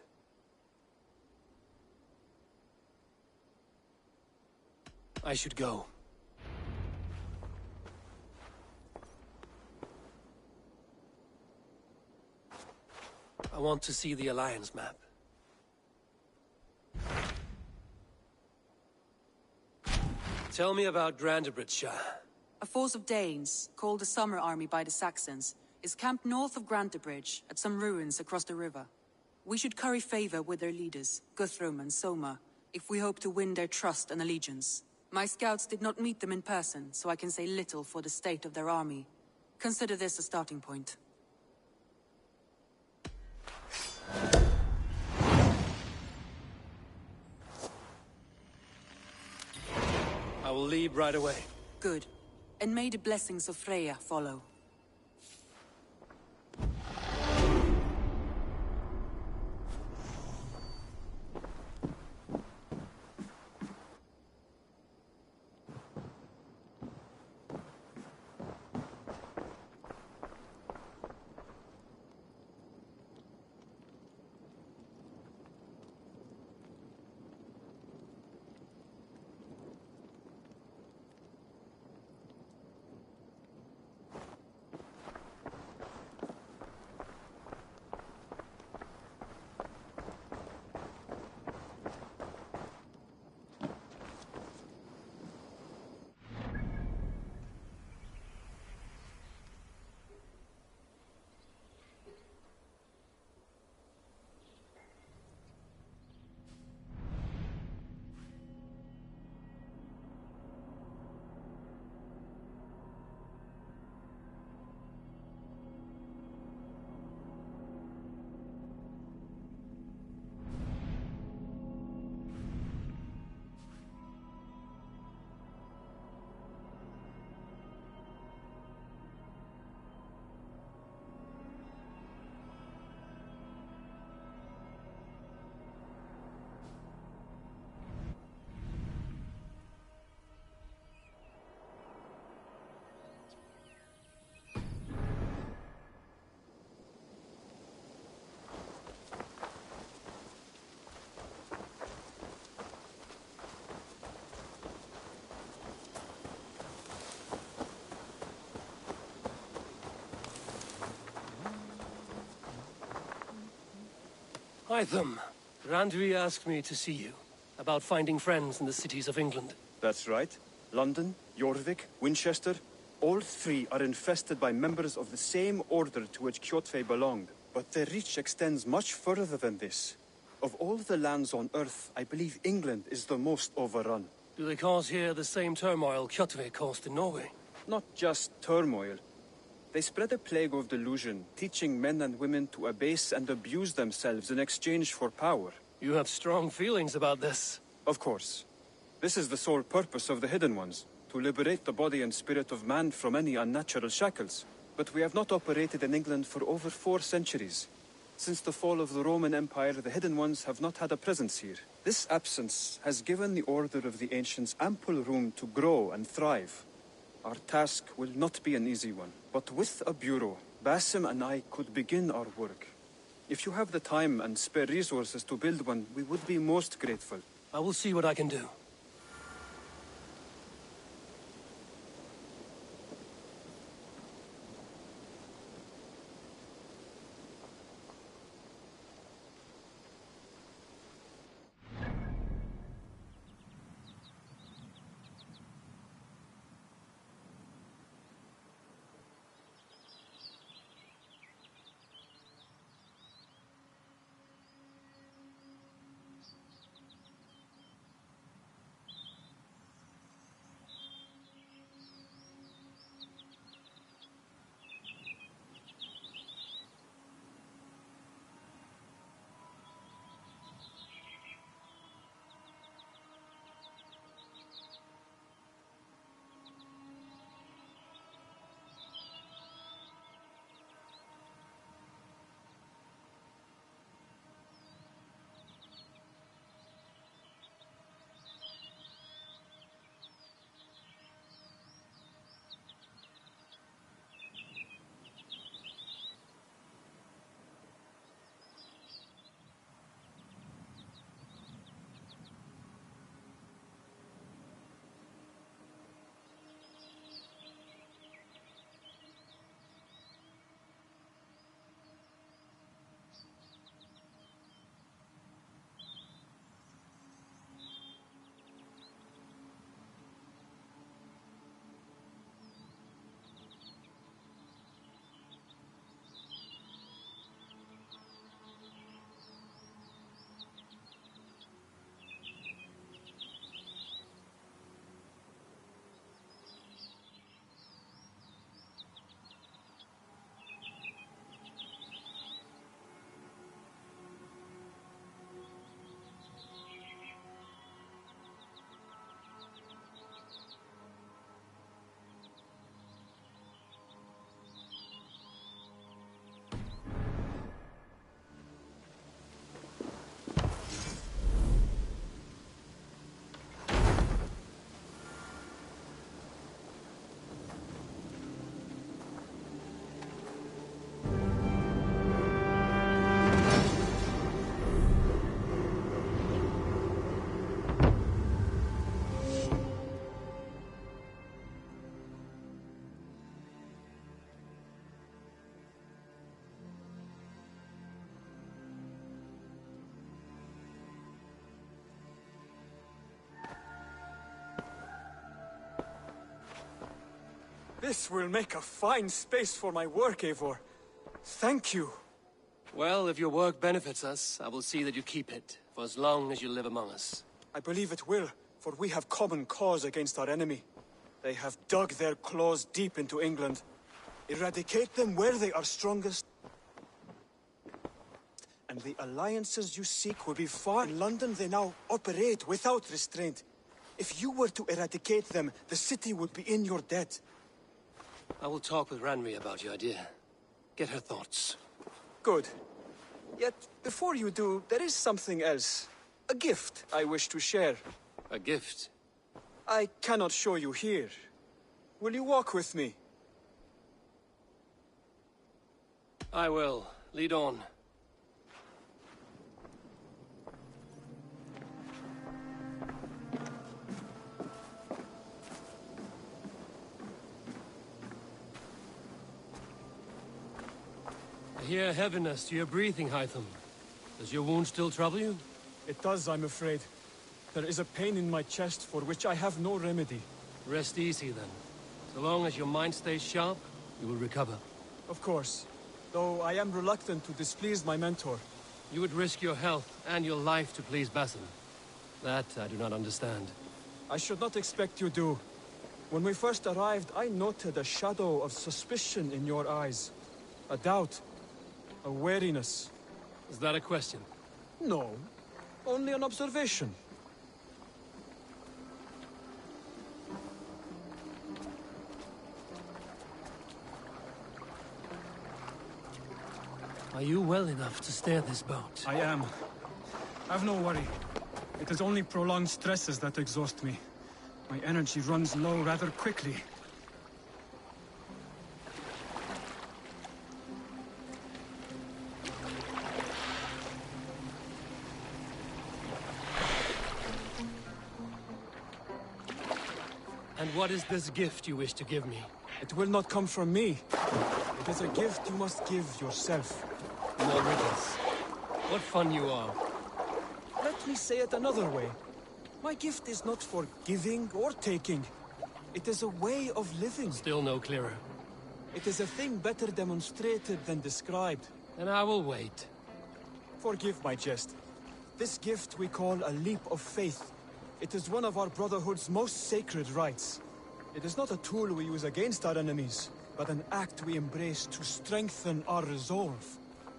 M: I should go. I want to see the Alliance map. Tell me about Grantebridge.
Q: A force of Danes, called the Summer Army by the Saxons, is camped north of Grantebridge at some ruins across the river. We should curry favor with their leaders, Guthrum and Soma, if we hope to win their trust and allegiance. My scouts did not meet them in person, so I can say little for the state of their army. Consider this a starting point.
M: I will leave right away.
Q: Good. And may the blessings of Freya follow.
M: Hytham, Randvi asked me to see you, about finding friends in the cities of England.
B: That's right. London, Jorvik, Winchester, all three are infested by members of the same order to which Kjotve belonged. But their reach extends much further than this. Of all the lands on Earth, I believe England is the most overrun.
M: Do they cause here the same turmoil Kjotve caused in Norway?
B: Not just turmoil. They spread a plague of delusion, teaching men and women to abase and abuse themselves in exchange for power.
M: You have strong feelings about this.
B: Of course. This is the sole purpose of the Hidden Ones, to liberate the body and spirit of man from any unnatural shackles. But we have not operated in England for over 4 centuries. Since the fall of the Roman Empire, the Hidden Ones have not had a presence here. This absence has given the Order of the Ancients ample room to grow and thrive. Our task will not be an easy one, but with a bureau, Basim and I could begin our work. If you have the time and spare resources to build one, we would be most grateful.
M: I will see what I can do.
B: This will make a fine space for my work, Eivor. Thank you.
M: Well, if your work benefits us, I will see that you keep it, for as long as you live among us.
B: I believe it will, for we have common cause against our enemy. They have dug their claws deep into England. Eradicate them where they are strongest, and the alliances you seek will be far. In London, they now operate without restraint. If you were to eradicate them, the city would be in your debt.
M: I will talk with Ranri about your idea. Get her thoughts.
B: Good. Yet, before you do, there is something else. A gift I wish to share.
M: A gift?
B: I cannot show you here. Will you walk with me?
M: I will. Lead on. I hear heaviness to your breathing, Hytham. Does your wound still trouble you?
B: It does, I'm afraid. There is a pain in my chest for which I have no remedy.
M: Rest easy, then. So long as your mind stays sharp, you will recover.
B: Of course. Though I am reluctant to displease my mentor.
M: You would risk your health and your life to please Basin. That I do not understand.
B: I should not expect you do. When we first arrived, I noted a shadow of suspicion in your eyes. A doubt. A wariness.
M: Is that a question?
B: No. Only an observation.
M: Are you well enough to steer this boat?
B: I am. Have no worry. It is only prolonged stresses that exhaust me. My energy runs low rather quickly.
M: And what is this gift you wish to give me?
B: It will not come from me. It is a gift you must give yourself.
M: More riddles. What fun you are.
B: Let me say it another way. My gift is not for giving or taking. It is a way of living.
M: Still no clearer.
B: It is a thing better demonstrated than described.
M: And I will wait.
B: Forgive my jest. This gift we call a leap of faith. It is one of our Brotherhood's most sacred rites. It is not a tool we use against our enemies, but an act we embrace to strengthen our resolve.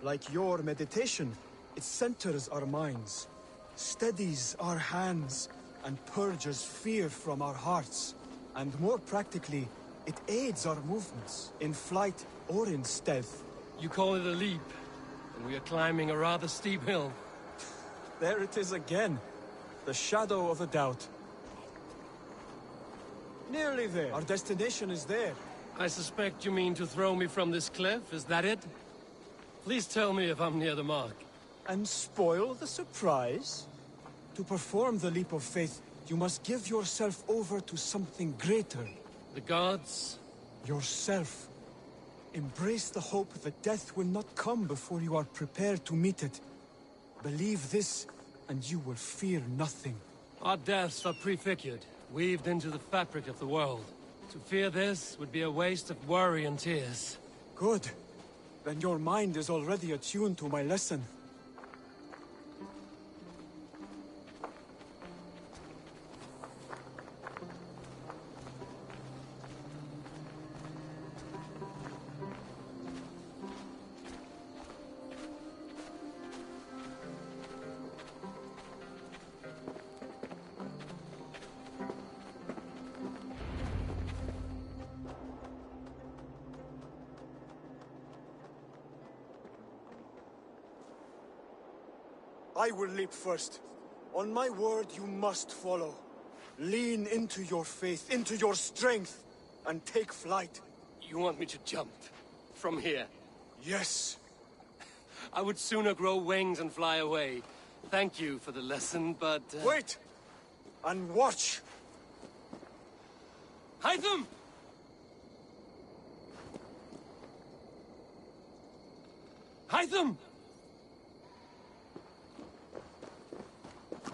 B: Like your meditation, it centers our minds, steadies our hands, and purges fear from our hearts. And more practically, it aids our movements, in flight or in stealth.
M: You call it a leap, and we are climbing a rather steep hill.
B: There it is again. The shadow of a doubt. Nearly there. Our destination is there.
M: I suspect you mean to throw me from this cliff, is that it? Please tell me if I'm near the mark.
B: And spoil the surprise? To perform the leap of faith, you must give yourself over to something greater.
M: The gods?
B: Yourself. Embrace the hope that death will not come before you are prepared to meet it. Believe this, and you will fear nothing.
M: Our deaths are prefigured, weaved into the fabric of the world. To fear this would be a waste of worry and tears.
B: Good. Then your mind is already attuned to my lesson. I will leap first. On my word, you must follow. Lean into your faith, into your strength, and take flight.
M: You want me to jump? From here?
B: Yes.
M: I would sooner grow wings and fly away. Thank you for the lesson, but...
B: Wait! And watch!
M: Hytham! Hytham!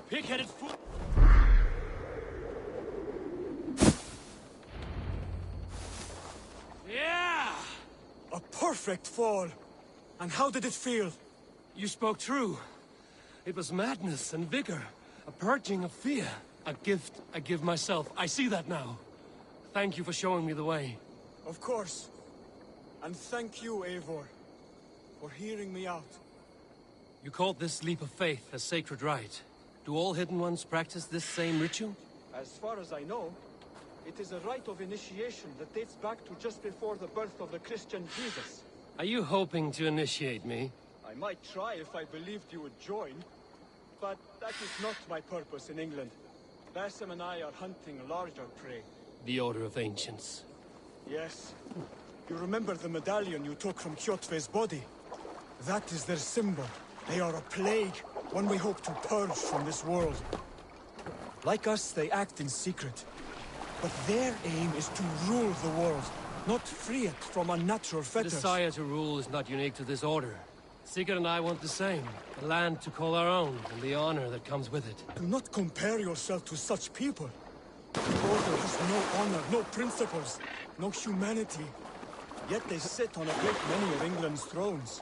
M: Pig-headed fool!
W: perfect fall! And how did it feel?
M: You spoke true. It was madness and vigor, a purging of fear. A gift I give myself. I see that now. Thank you for showing me the way.
W: Of course. And thank you, Eivor, for hearing me out.
M: You called this leap of faith a sacred rite. Do all Hidden Ones practice this same ritual?
W: As far as I know, it is a rite of initiation that dates back to just before the birth of the Christian Jesus.
M: Are you hoping to initiate me?
W: I might try if I believed you would join, but that is not my purpose in England. Basim and I are hunting larger prey.
M: The Order of Ancients.
W: Yes. You remember the medallion you took from Kjotve's body? That is their symbol. They are a plague, one we hope to purge from this world. Like us, they act in secret. But their aim is to rule the world, not free it from unnatural
M: The
W: fetters.
M: desire to rule is not unique to this order. Sigurd and I want the same. A land to call our own, and the honor that comes with it.
W: Do not compare yourself to such people. The Order has no honor, no principles, no humanity. Yet they sit on a great many of England's thrones.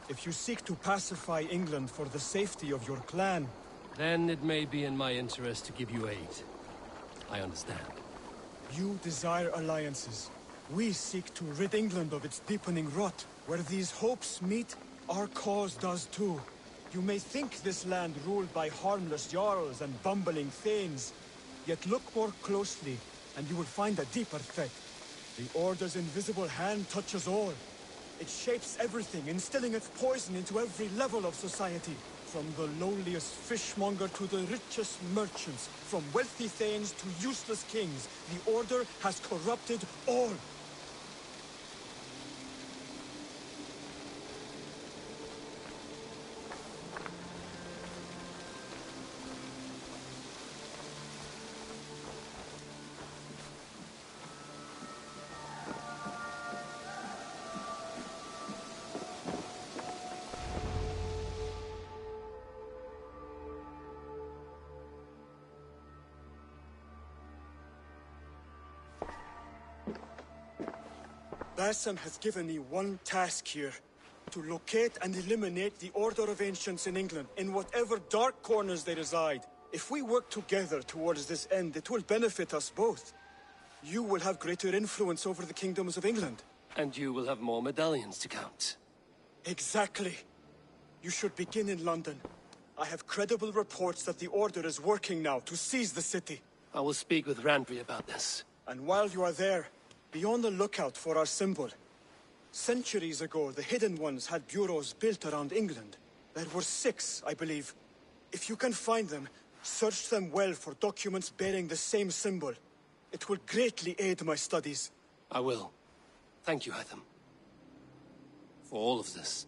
W: If you seek to pacify England for the safety of your clan...
M: Then it may be in my interest to give you aid. I understand.
W: You desire alliances. We seek to rid England of its deepening rot. Where these hopes meet, our cause does too. You may think this land ruled by harmless jarls and bumbling thanes. Yet look more closely, and you will find a deeper threat. The Order's invisible hand touches all. It shapes everything, instilling its poison into every level of society. From the lowliest fishmonger to the richest merchants, from wealthy thanes to useless kings, the Order has corrupted all. Basim has given me one task here. To locate and eliminate the Order of Ancients in England, in whatever dark corners they reside. If we work together towards this end, it will benefit us both. You will have greater influence over the kingdoms of England.
M: And you will have more medallions to count.
W: Exactly. You should begin in London. I have credible reports that the Order is working now to seize the city.
M: I will speak with Randvi about this.
W: And while you are there, be on the lookout for our symbol. Centuries ago, the Hidden Ones had bureaus built around England. There were 6, I believe. If you can find them, search them well for documents bearing the same symbol. It will greatly aid my studies.
M: I will. Thank you, Hytham. For all of this.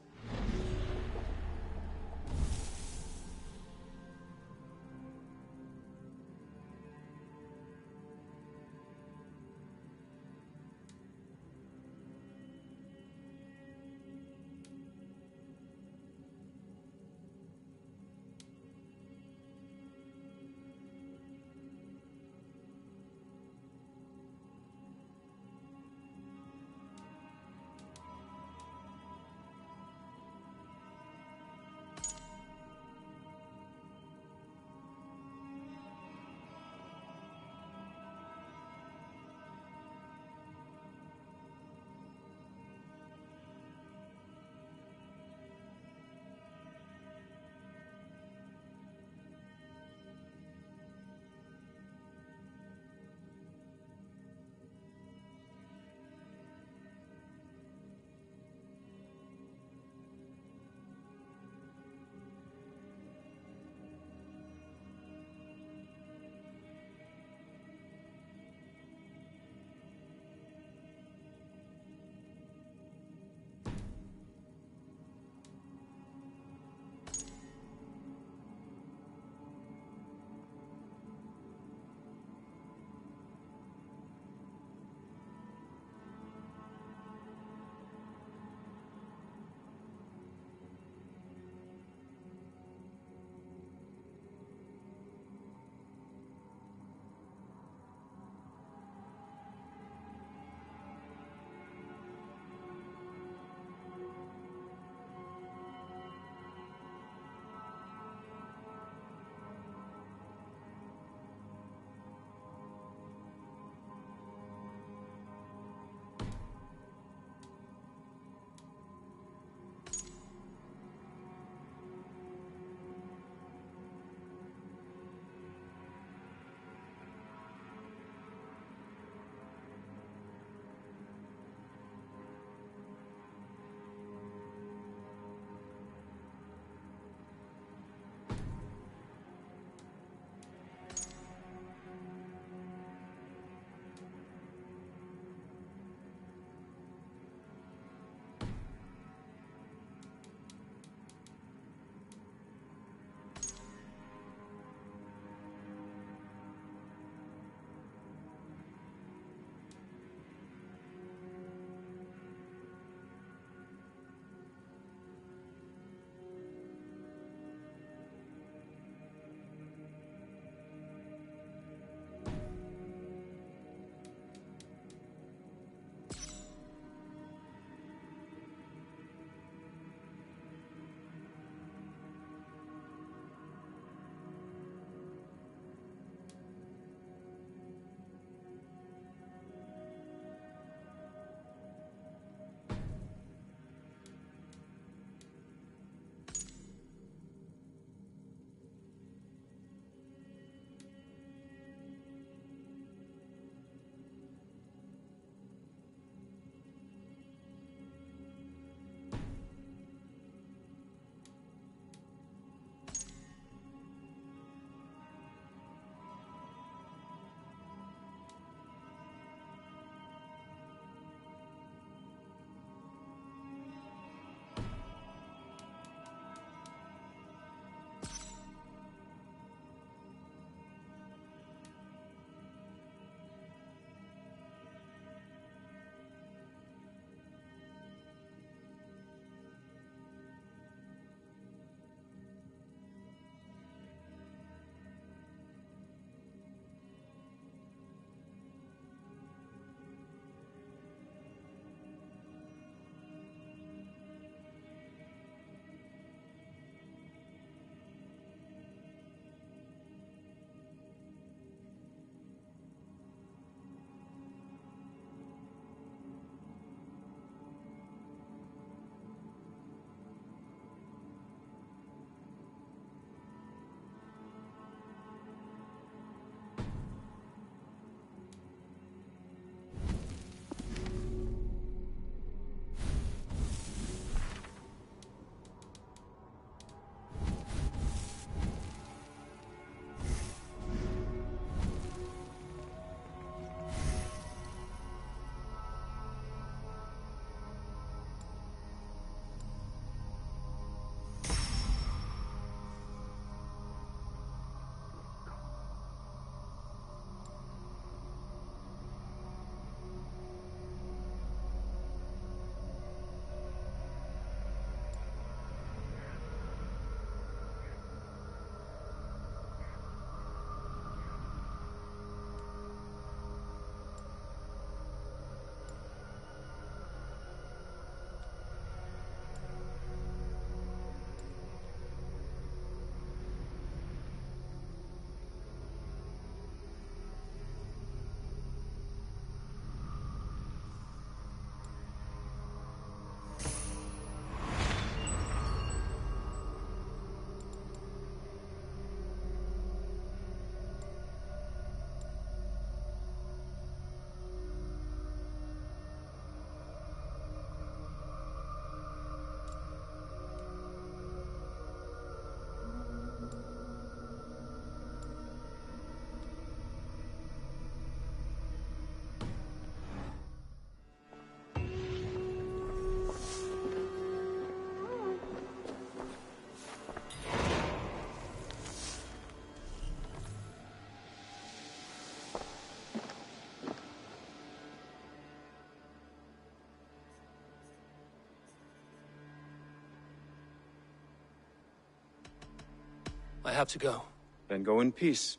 M: I have to go.
B: Then go in peace.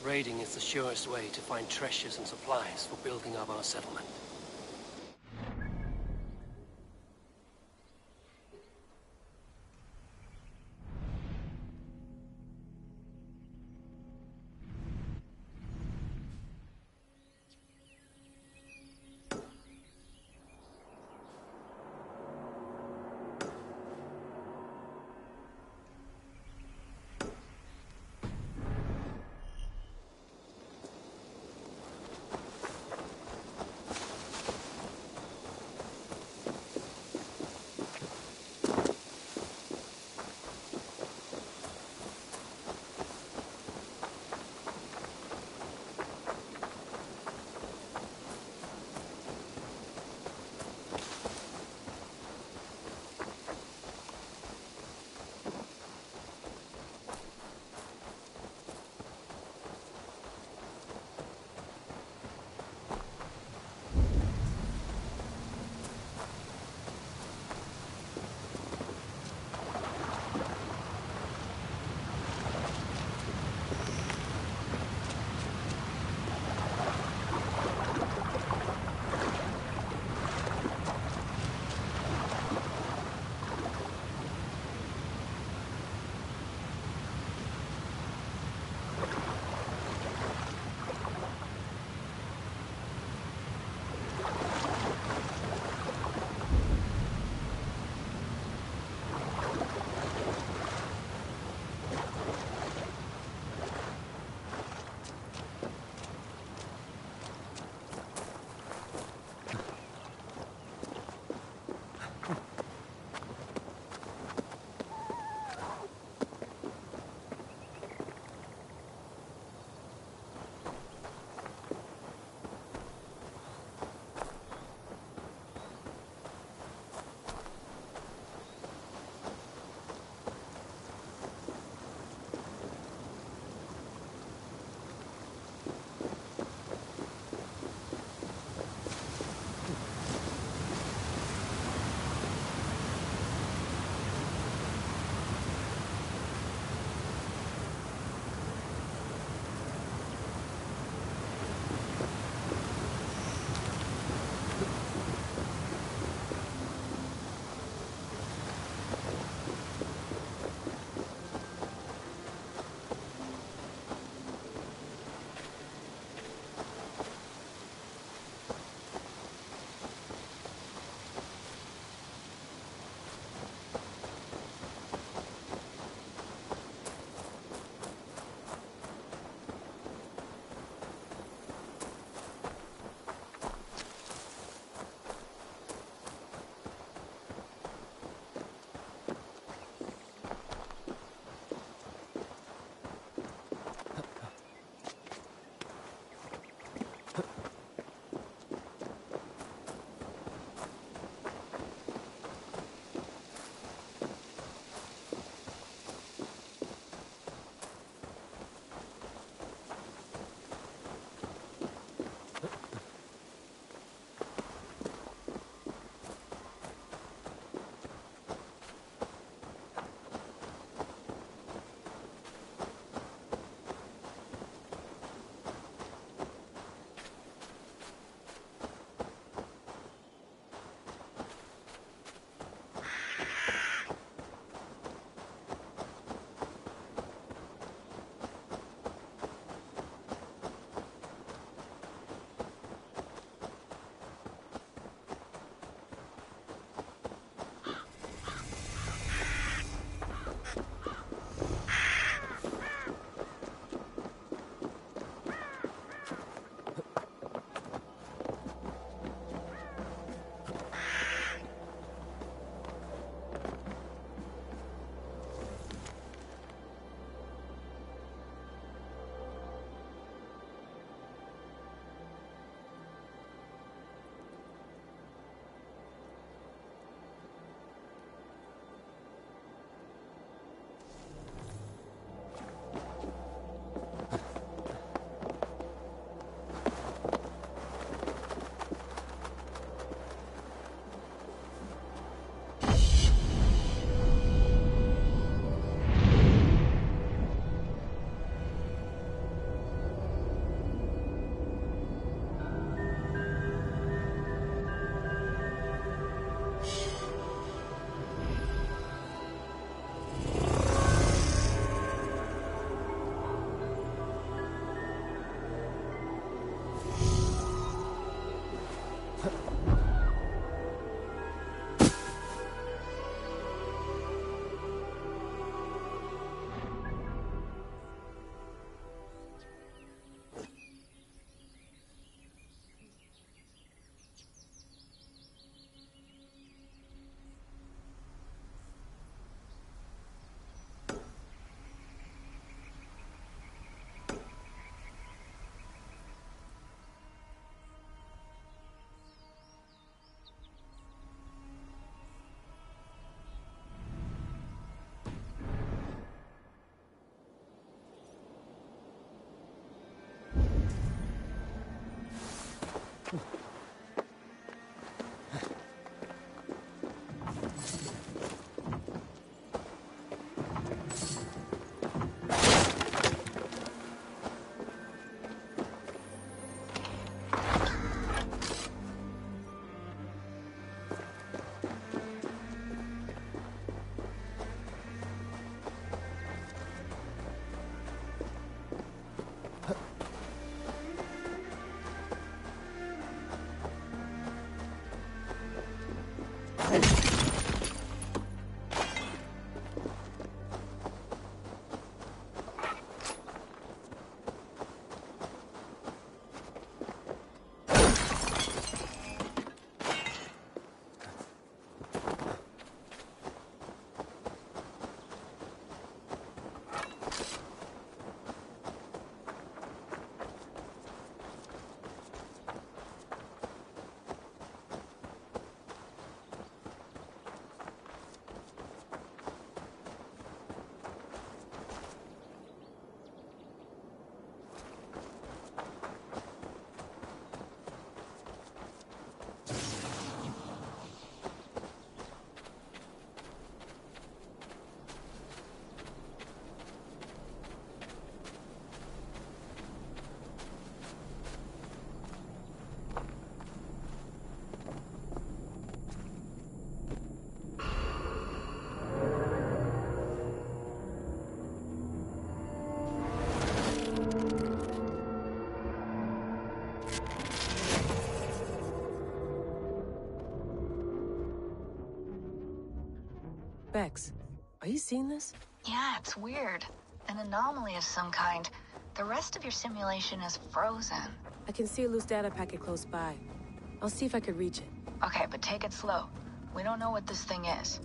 M: Raiding is the surest way to find treasures and supplies for building up our settlement.
A: Bex, are you seeing this?
F: Yeah, it's weird. An anomaly of some kind. The rest of your simulation is frozen.
A: I can see a loose data packet close by. I'll see if I could reach it.
F: Okay, but take it slow. We don't know what this thing is.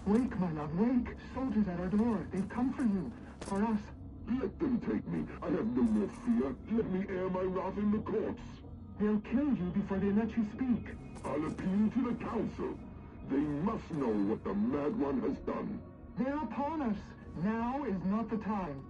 C: Wake, my love, wake! Soldiers at our door. They've come for you. For us.
D: Let them take me. I have no more fear. Let me air my wrath in the courts.
C: They'll kill you before they let you speak.
D: I'll appeal to the council. They must know what the Mad One has done.
C: They're upon us. Now is not the time.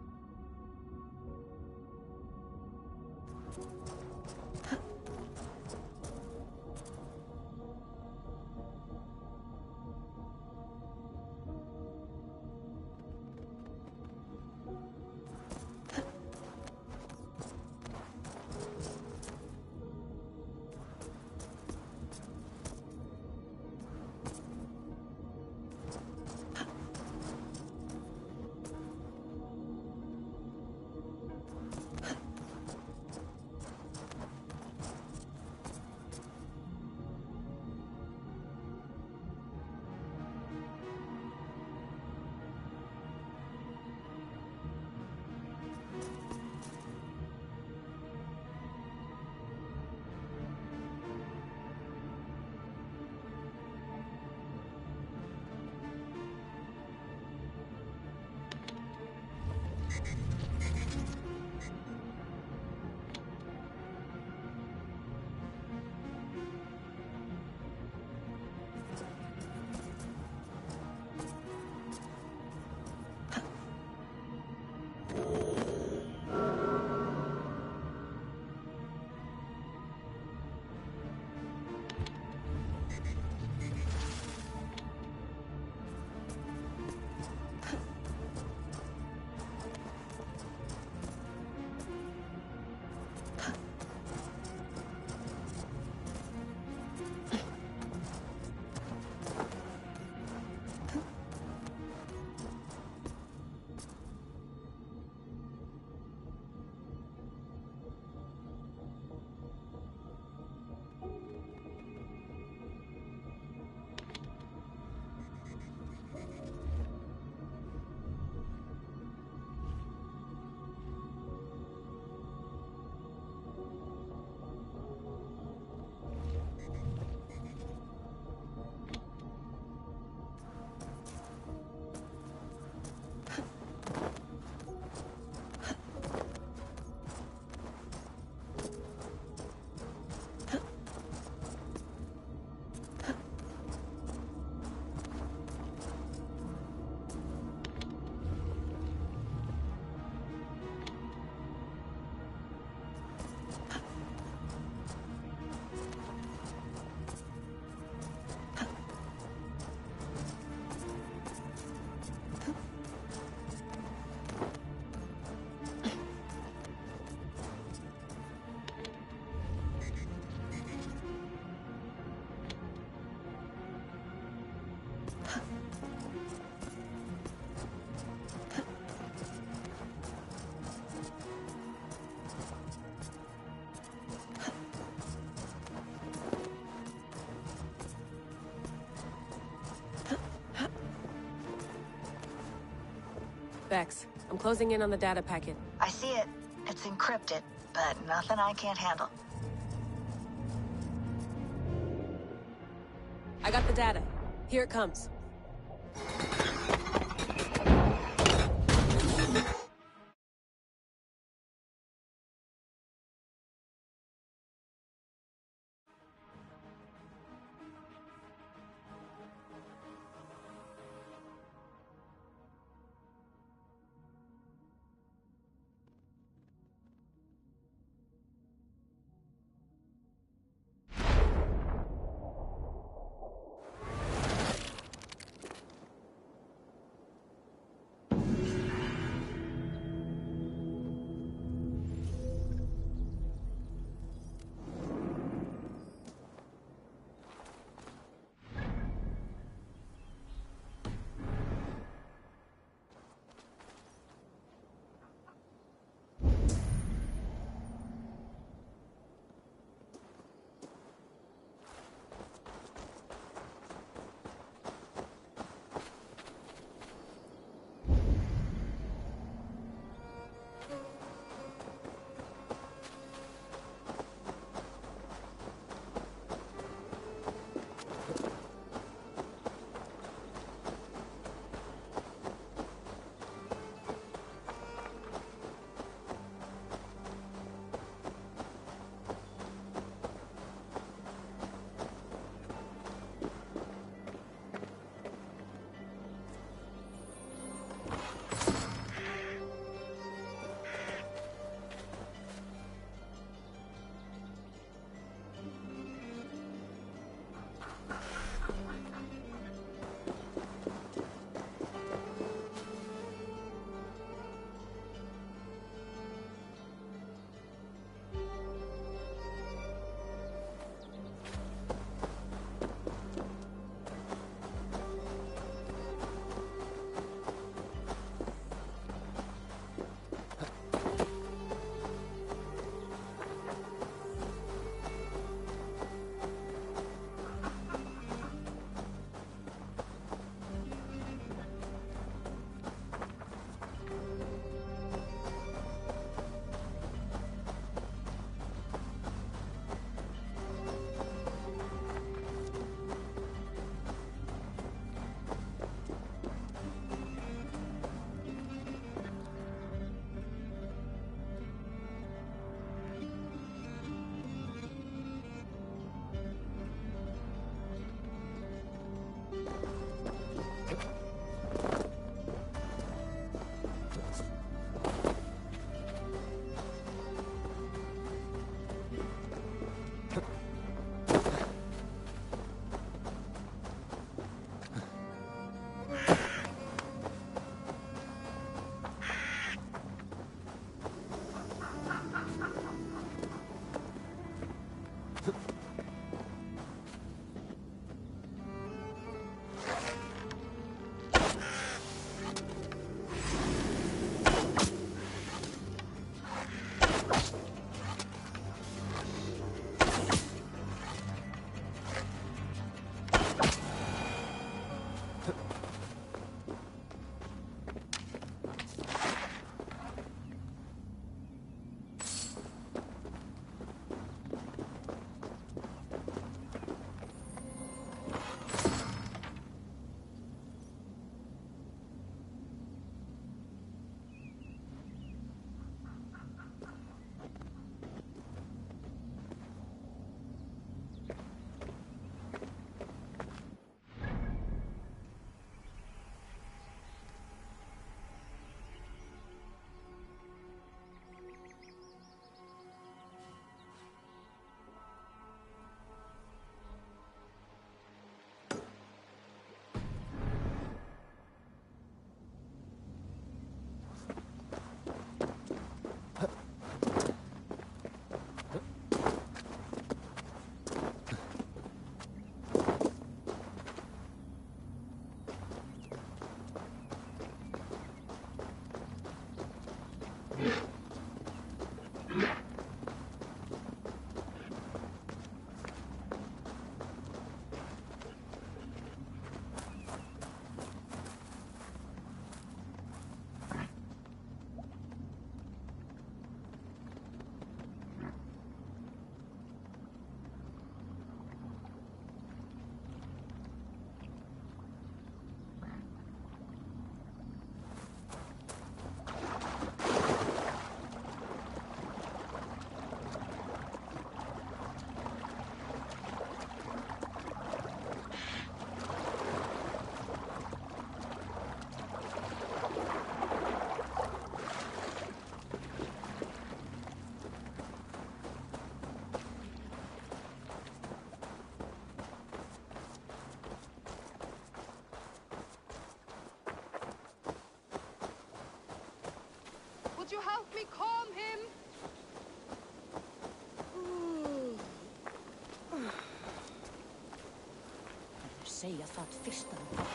A: Vex. I'm closing in on the data packet.
F: I see it. It's encrypted, but nothing I can't handle.
A: I got the data. Here it comes.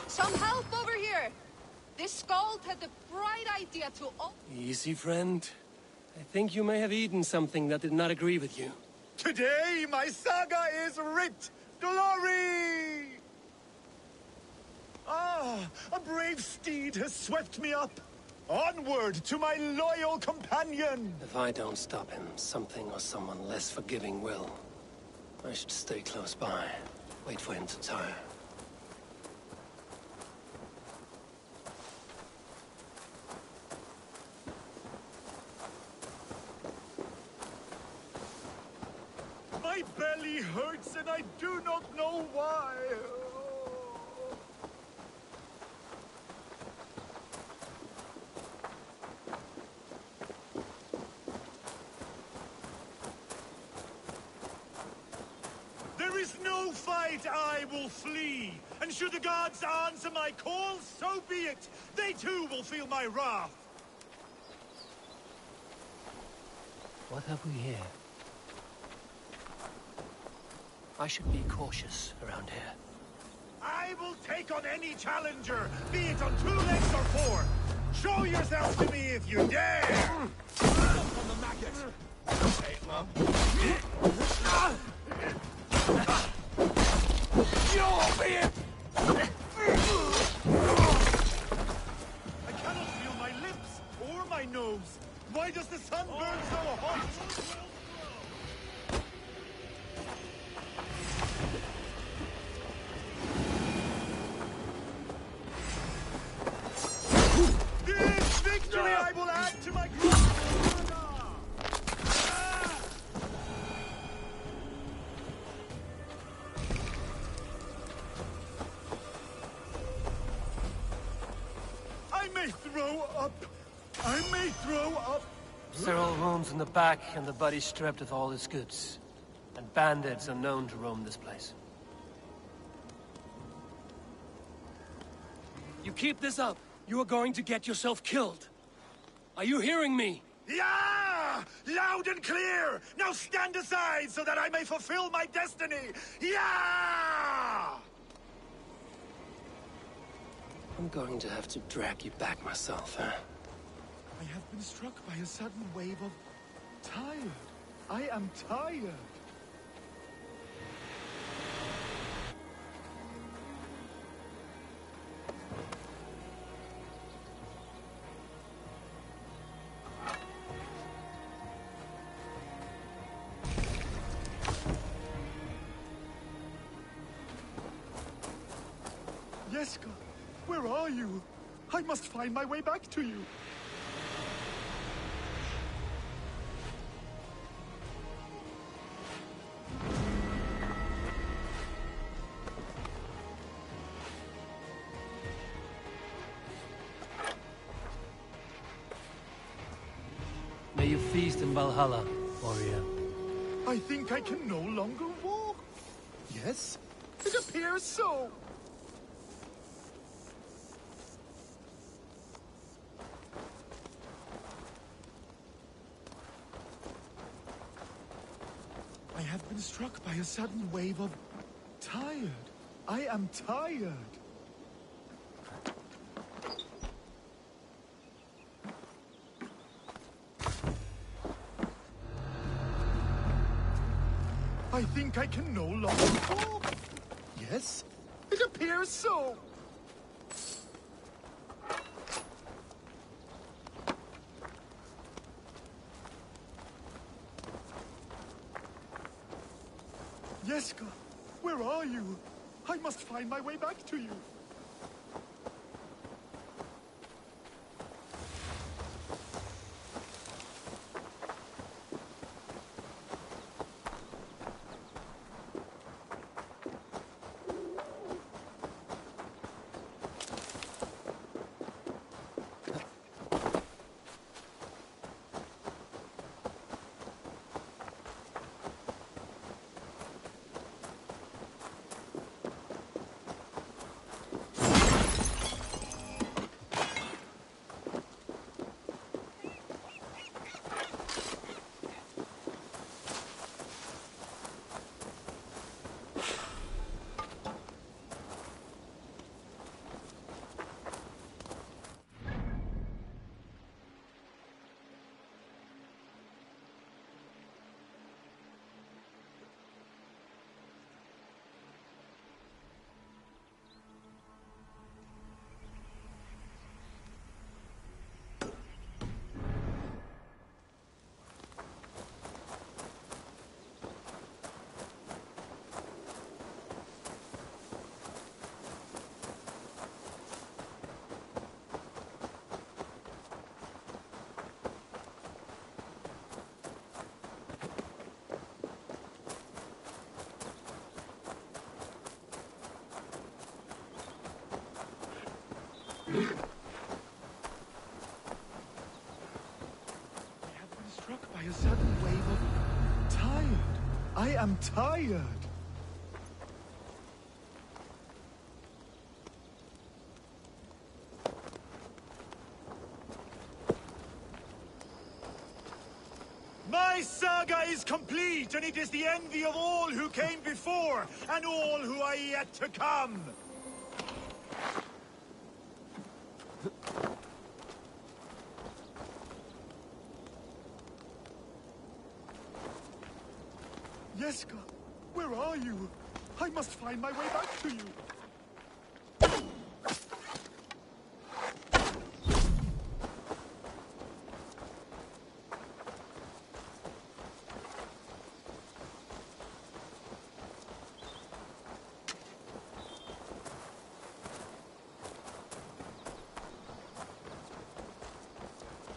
E: Some help over here! This Skald had the bright idea to
M: Easy, friend. I think you may have eaten something that did not agree with you.
K: Today, my saga is writ! Glory! Ah, a brave steed has swept me up. Onward to my loyal companion!
M: If I don't stop him, something or someone less forgiving will. I should stay close by. Wait for him to tire.
K: My belly hurts and I do not know why. There is no fight, I will flee. And should the gods answer my call, so be it. They too will feel my wrath.
M: What have we here? I should be cautious around here.
K: I will take on any challenger, be it on 2 legs or 4. Show yourself to me if you dare!
H: On the maggot! Hey,
K: You'll be it! I cannot feel my lips or my nose. Why does the sun burn so hot? This victory I will add to my I may throw up. I may throw up.
M: Several wounds in the back and the body stripped of all its goods. And bandits are known to roam this place. You keep this up, you are going to get yourself killed. Are you hearing me?
K: Yeah! Loud and clear! Now stand aside so that I may fulfill my destiny! Yeah!
M: I'm going to have to drag you back myself, huh?
K: I have been struck by a sudden wave of tired. I am tired. Yeska, where are you? I must find my way back to you.
M: May you feast in Valhalla, warrior.
K: I think I can no longer walk. Yes, it appears so. I have been struck by a sudden wave of tired. I am tired. I think I can no longer walk. Yes, it appears so. Yeska, where are you? I must find my way back to you. struck by a sudden wave of tired. I am tired. My saga is complete, and it is the envy of all who came before, and all who are yet to come. Yeska, where are you? I must find my way back to you.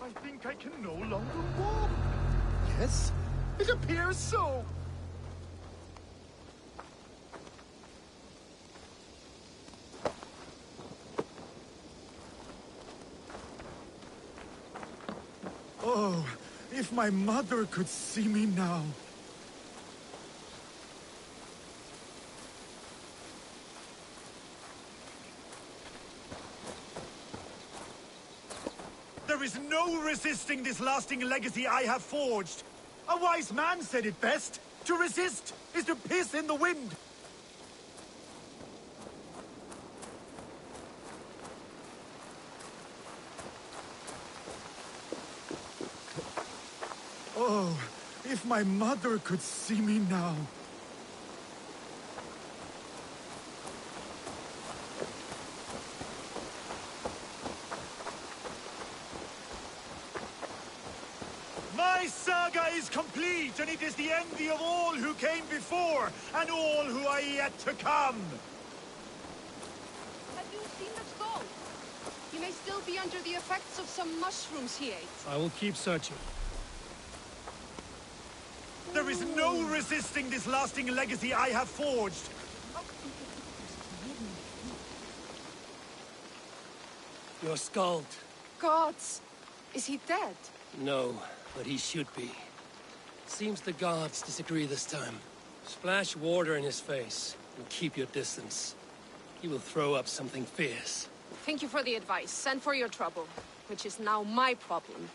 K: I think I can no longer walk. Yes, it appears so. Oh, if my mother could see me now. There is no resisting this lasting legacy I have forged. A wise man said it best. To resist is to piss in the wind. Oh, if my mother could see me now. My saga is complete, and it is the envy of all who came before, and all who are yet to come.
E: Have you seen the skull? You may still be under the effects of some mushrooms he ate.
M: I will keep searching.
K: There is no resisting this lasting legacy I have forged.
M: You're scald.
E: Gods! Is he dead?
M: No, but he should be. Seems the gods disagree this time. Splash water in his face and keep your distance. He will throw up something fierce.
E: Thank you for the advice and for your trouble, which is now my problem.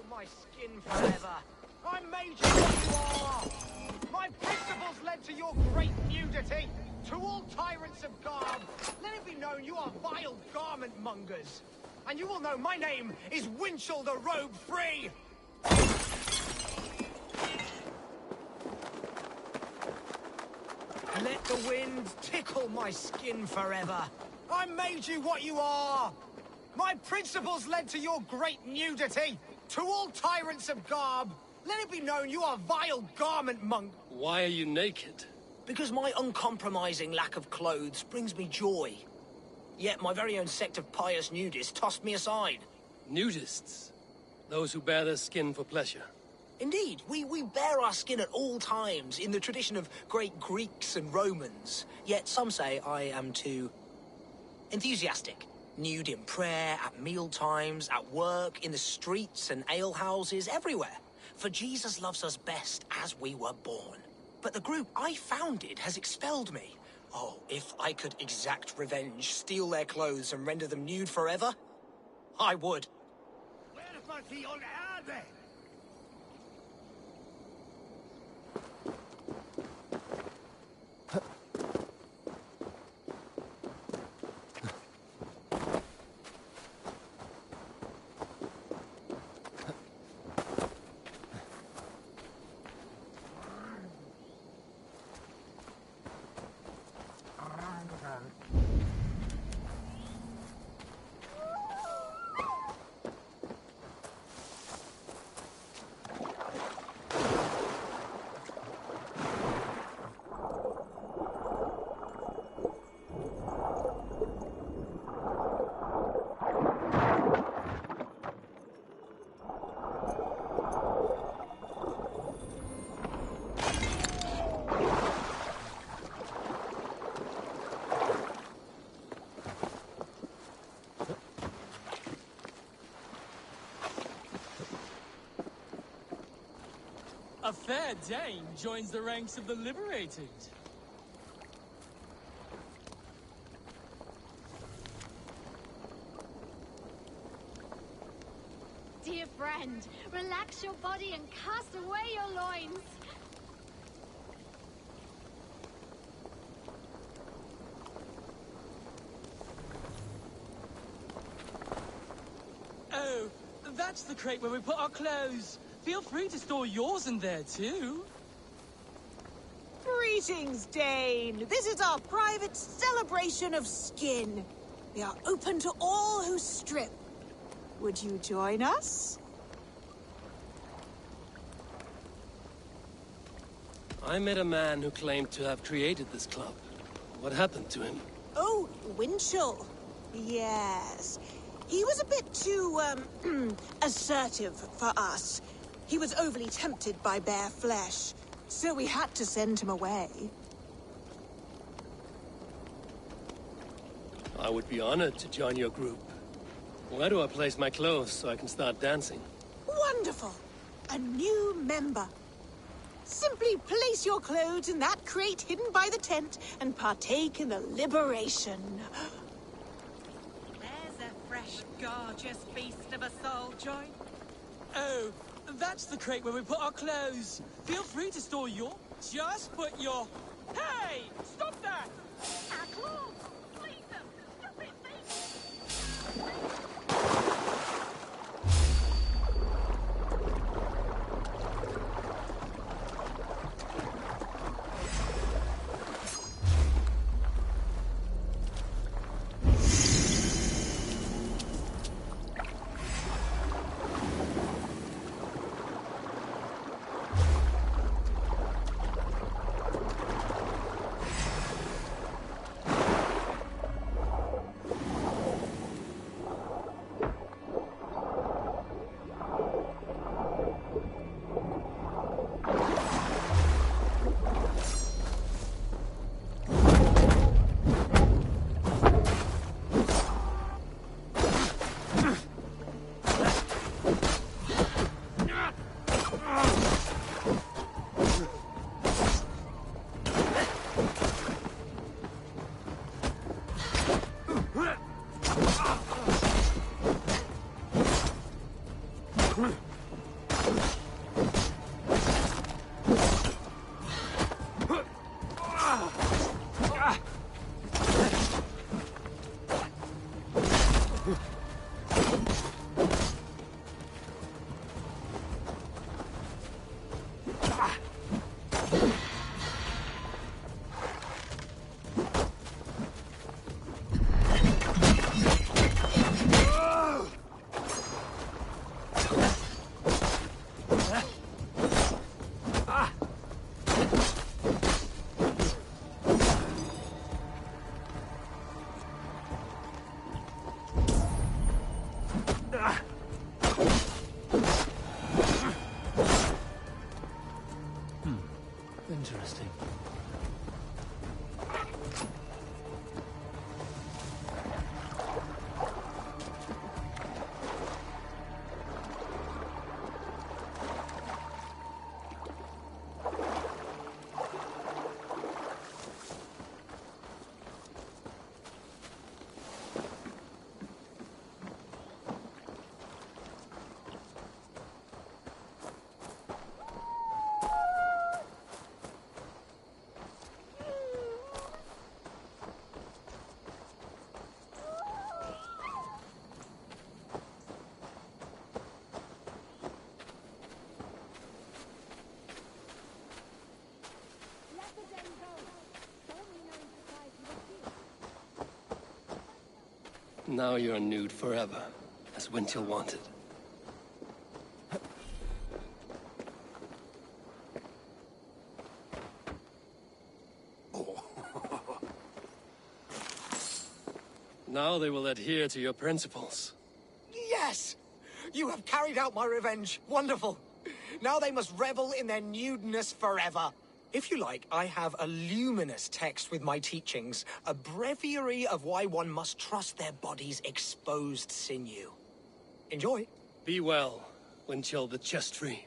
I: My skin forever. I made you what you are. My principles led to your great nudity. To all tyrants of garb, let it be known you are vile garment mongers. And you will know my name is Winchell the Robe Free. Let the wind tickle my skin forever. I made you what you are. My principles led to your great nudity. To all tyrants of garb, let it be known you are vile garment monk.
M: Why are you naked?
I: Because my uncompromising lack of clothes brings me joy. Yet my very own sect of pious nudists tossed me aside.
M: Nudists? Those who bare their skin for pleasure?
I: Indeed, we bare our skin at all times in the tradition of great Greeks and Romans. Yet some say I am too enthusiastic. Nude in prayer, at meal times, at work, in the streets and alehouses, everywhere. For Jesus loves us best as we were born. But the group I founded has expelled me. Oh, if I could exact revenge, steal their clothes and render them nude forever, I would.
J: A fair Dane joins the ranks of the liberated.
L: Dear friend, relax your body and cast away your loins.
J: Oh, that's the crate where we put our clothes. Feel free to store yours in there, too.
X: Greetings, Dane. This is our private celebration of skin. We are open to all who strip. Would you join us?
M: I met a man who claimed to have created this club. What happened to him?
X: Oh, Winchell. Yes. He was a bit too, assertive for us. He was overly tempted by bare flesh, so we had to send him away.
M: I would be honored to join your group. Where do I place my clothes so I can start dancing?
X: Wonderful! A new member. Simply place your clothes in that crate hidden by the tent and partake in the liberation.
S: There's a fresh, gorgeous beast of a soul, Joy.
J: Oh, that's the crate where we put our clothes. Feel free to store your... Just put your... Hey! Stop that!
L: Our clothes! Leave them! Stupid thing!
M: Interesting. Now you're nude forever, as Winchell wanted. Now they will adhere to your principles.
I: Yes! You have carried out my revenge. Wonderful. Now they must revel in their nudeness forever. If you like, I have a luminous text with my teachings, a breviary of why one must trust their body's exposed sinew. Enjoy.
M: Be well, Winchell the Chest-Free.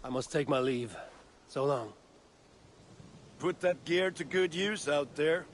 M: I must take my leave. So long.
K: Put that gear to good use out there.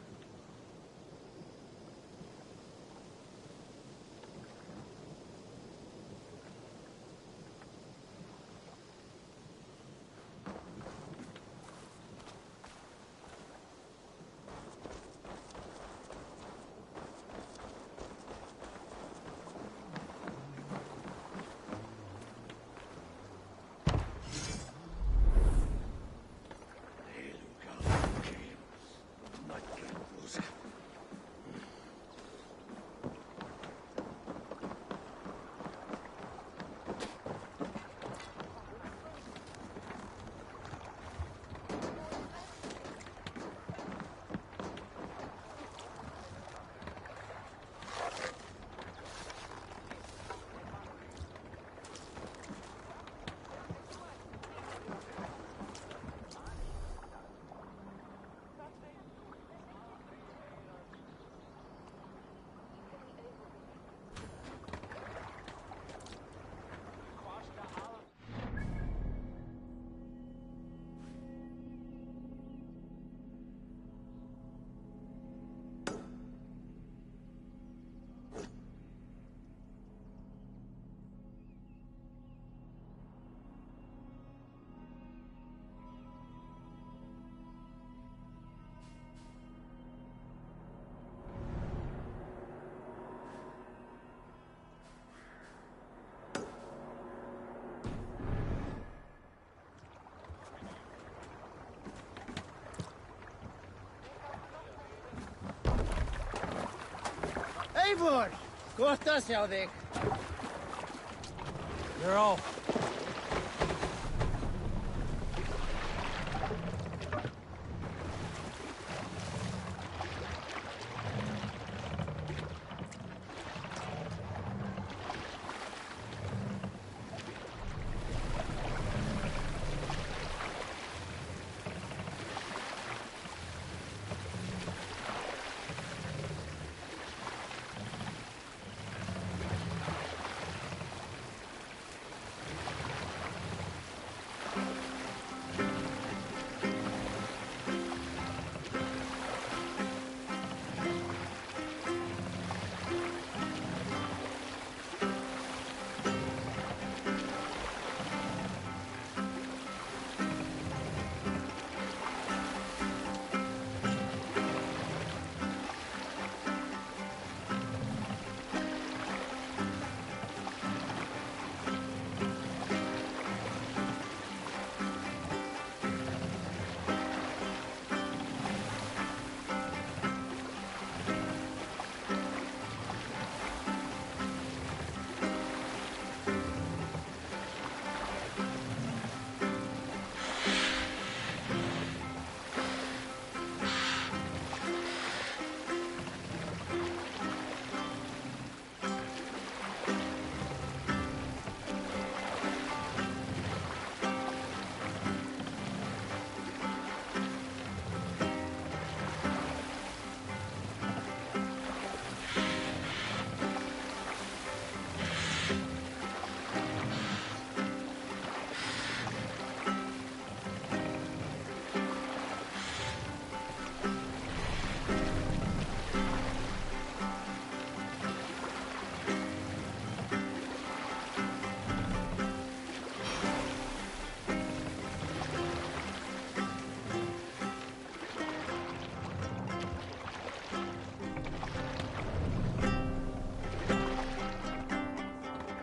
J: Eivor! Kohta sjá þig.
G: You're off.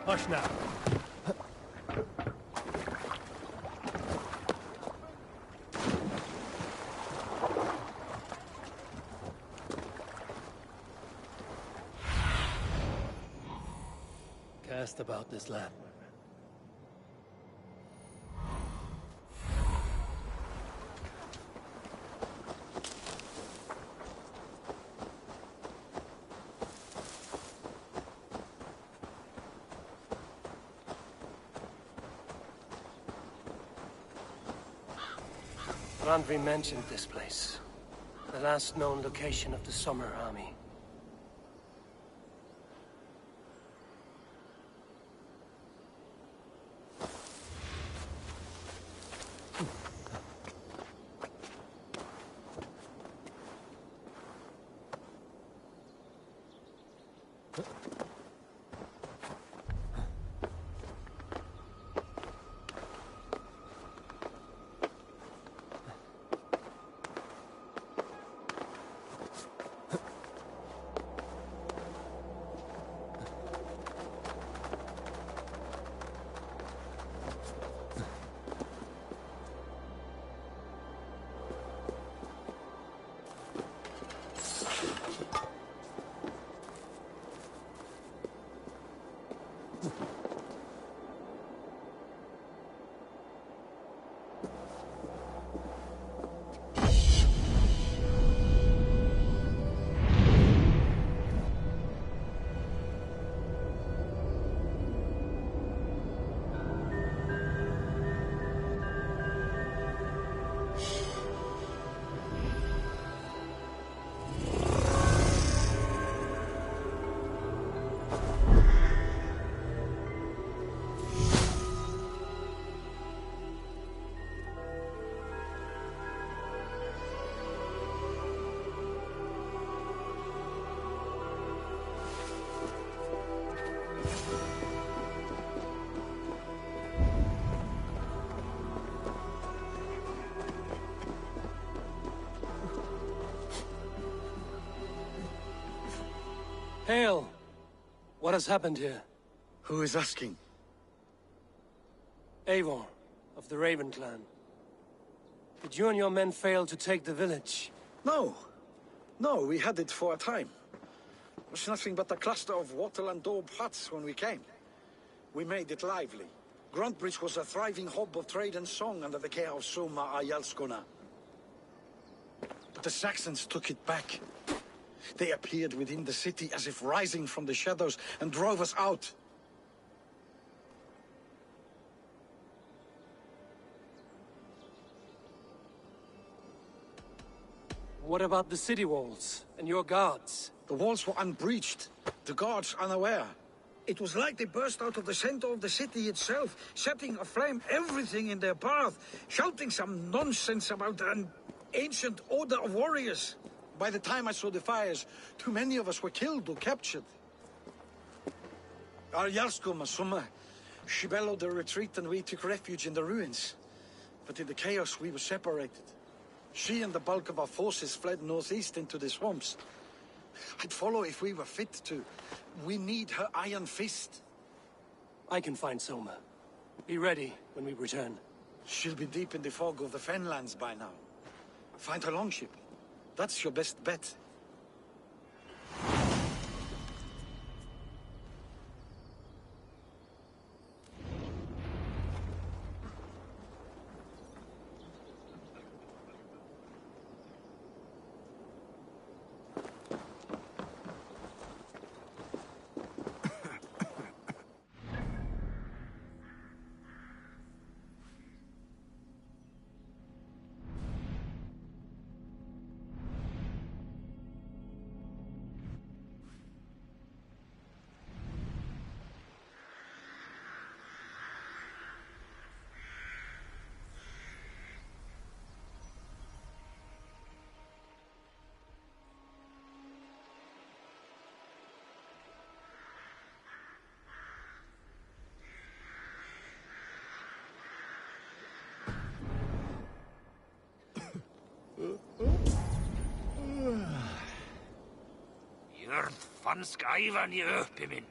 M: Hush now. Cast about this land. Randvi mentioned this place. The last known location of the Summer Army. Hail! What has happened here?
N: Who is asking?
M: Eivor, of the Raven clan. Did you and your men fail to take the village?
N: No. No, we had it for a time. It was nothing but a cluster of wattle and daub huts when we came. We made it lively. Gruntbridge was a thriving hub of trade and song under the care of Soma Ayalskona. But the Saxons took it back. They appeared within the city as if rising from the shadows and drove us out.
M: What about the city walls and your guards?
N: The walls were unbreached, the guards unaware. It was like they burst out of the center of the city itself, setting aflame everything in their path, shouting some nonsense about an ancient order of warriors. By the time I saw the fires, too many of us were killed or captured. Our Yarsko Masuma, she bellowed a retreat and we took refuge in the ruins. But in the chaos we were separated. She and the bulk of our forces fled northeast into the swamps. I'd follow if we were fit to. We need her iron fist.
M: I can find Soma. Be ready when we return.
N: She'll be deep in the fog of the Fenlands by now. Find her longship. That's your best bet.
R: You're fun skivan you pimin.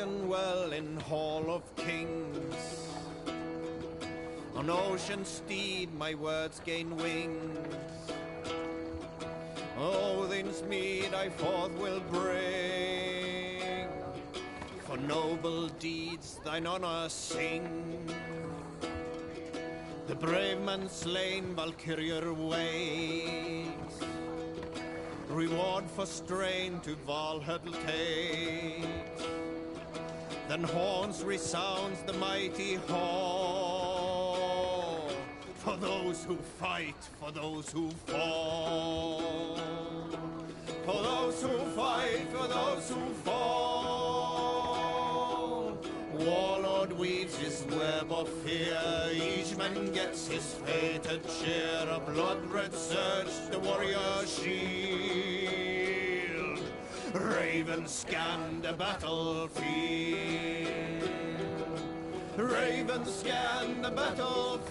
P: and well in Hall of Kings. On ocean steed my words gain wings. Odin's mead I forth will bring. For noble deeds thine honor sing. The brave man slain Valkyrier waits. Reward for strain to Valhall takes. Then horns resounds the mighty hall. For those who fight, for those who fall. For those who fight, for those who fall. Warlord weaves his web of fear. Each man gets his fated share. A blood-red surge, the warrior shield. Ravens scan the battlefield. Ravens scan the battlefield.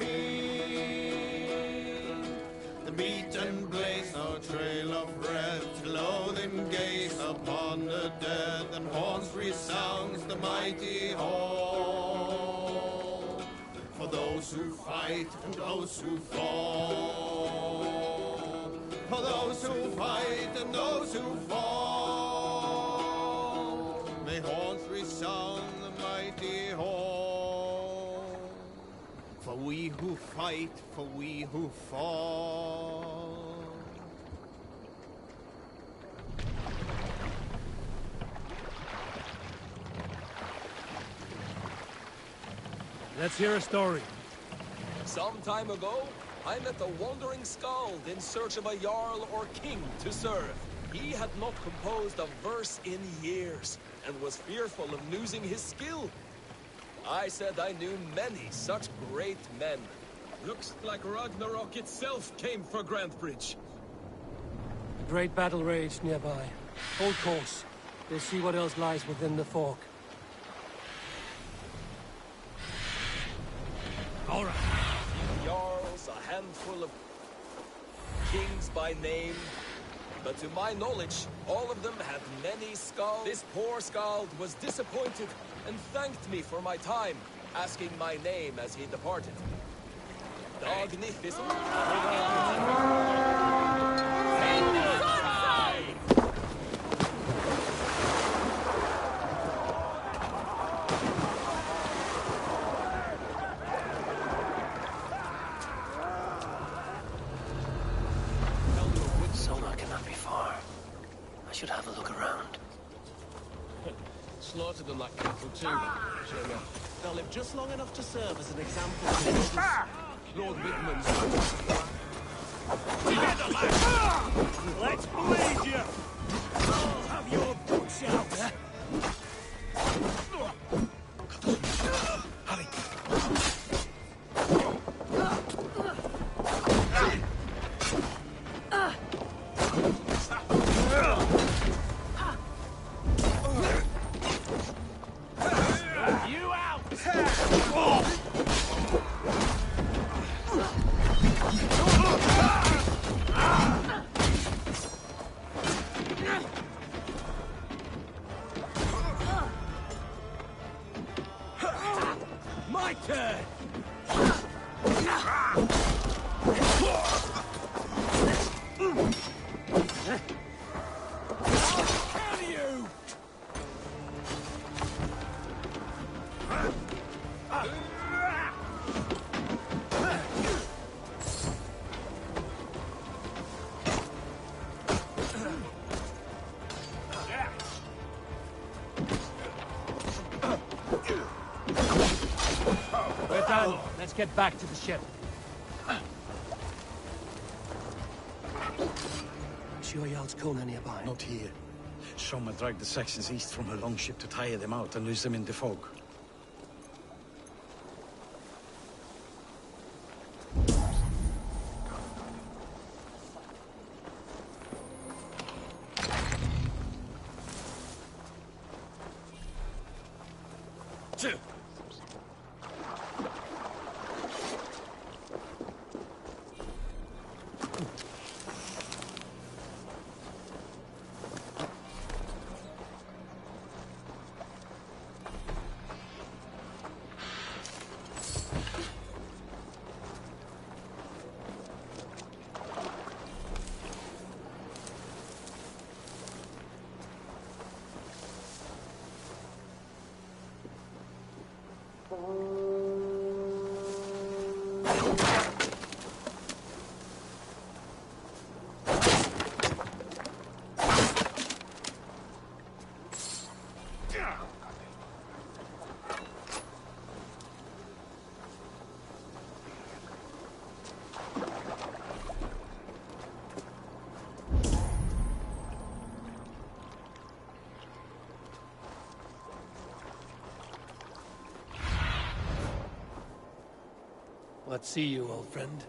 P: The beaten blaze, no trail of red. Loathing gaze upon the dead. And horns resounds the mighty hall. For those who fight and those who fall. For those who fight and those who fall. May horns resound the mighty hall. For we who fight, for we who fall.
M: Let's hear a story.
H: Some time ago, I met a wandering skald in search of a jarl or king to serve. He had not composed a verse in years, and was fearful of losing his skill. I said I knew many such great men.
J: Looks like Ragnarok itself came for Grantbridge.
M: A great battle raged nearby. Hold course. We'll see what else lies within the fork.
H: All right. Jarls, a handful of kings by name. But to my knowledge, all of them had many skalds. This poor skald was disappointed and thanked me for my time, asking my name as he departed. Dagnificent.
M: Sonar cannot be far. I should have a look around.
J: Slaughtered them like cattle too. Sure enough.
T: They'll live just long enough to serve as an example to
J: Lord Whitman's.
K: Together, lads! Let's bleed you! I'll have your butch out!
T: Hurry!
K: You out!
J: My turn! Can you?
M: We're done. Let's get back to the ship. Sure Jarl's Kona nearby?
N: Not here. Soma dragged the Saxons east from her longship to tire them out and lose them in the fog.
M: What see you, old friend?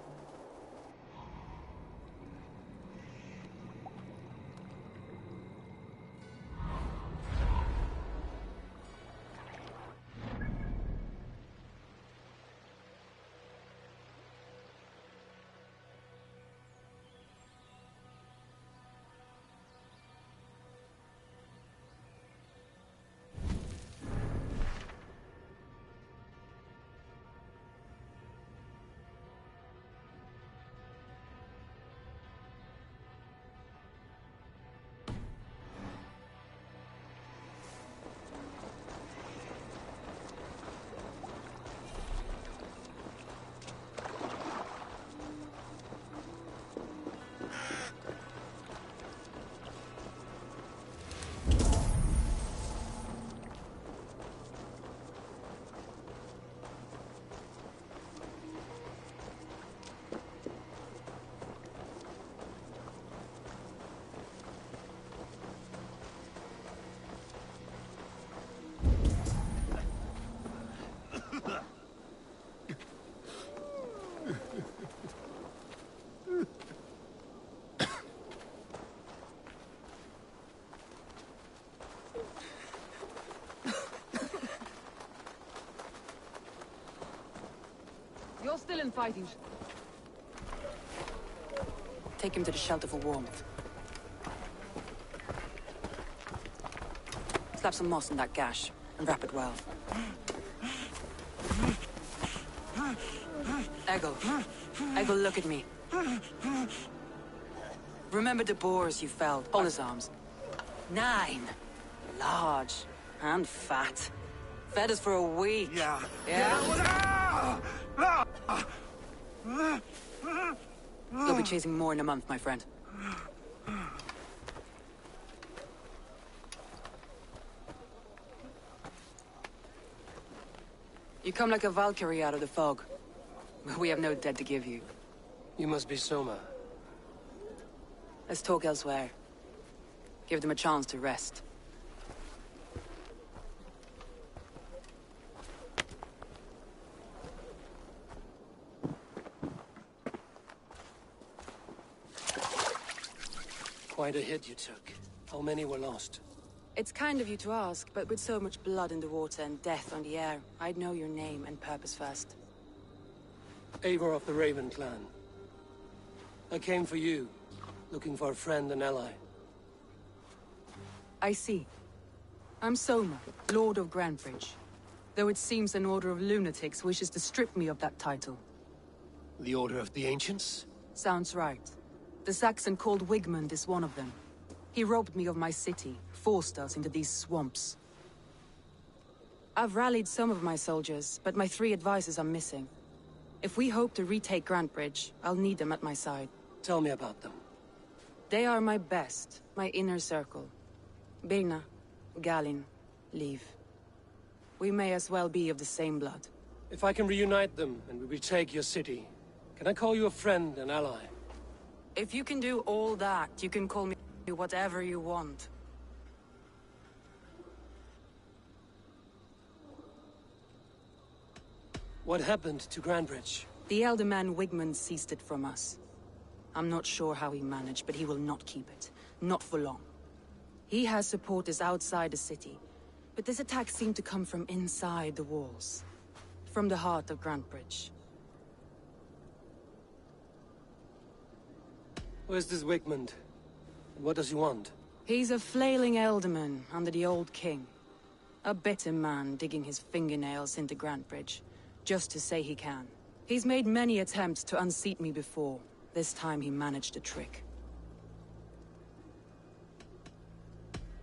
O: You're still in fighting.
Q: Take him to the shelter for warmth. Slap some moss in that gash, and wrap it well. Eggle. Eggle, look at me. Remember the boars you felled? Hold his arms. 9. Large. And fat. Fed us for a week. Yeah. You'll be chasing more in a month, my friend. You come like a Valkyrie out of the fog. We have no dead to give you.
M: You must be Soma.
Q: Let's talk elsewhere. Give them a chance to rest.
M: Quite a hit you took. How many were lost?
Q: It's kind of you to ask, but with so much blood in the water and death on the air, I'd know your name and purpose first.
M: Eivor of the Raven clan. I came for you, looking for a friend and ally.
Q: I see. I'm Soma, Lord of Grandbridge. Though it seems an order of lunatics wishes to strip me of that title.
M: The Order of the Ancients?
Q: Sounds right. The Saxon called Wigmund is one of them. He robbed me of my city, forced us into these swamps. I've rallied some of my soldiers, but my 3 advisors are missing. If we hope to retake Grantbridge, I'll need them at my side.
M: Tell me about them.
Q: They are my best, my inner circle. Birna, Galin, Liv. We may as well be of the same blood.
M: If I can reunite them and we retake your city, can I call you a friend and ally?
Q: If you can do all that, you can call me whatever you want.
M: What happened to Grantbridge?
Q: The elder man Wigmund seized it from us. I'm not sure how he managed, but he will not keep it. Not for long. He has supporters outside the city, but this attack seemed to come from inside the walls. From the heart of Grantbridge.
M: Where's this Wigmund? And what does he want?
Q: He's a flailing elderman under the old king. A bitter man digging his fingernails into Grantbridge, just to say he can. He's made many attempts to unseat me before. This time he managed a trick.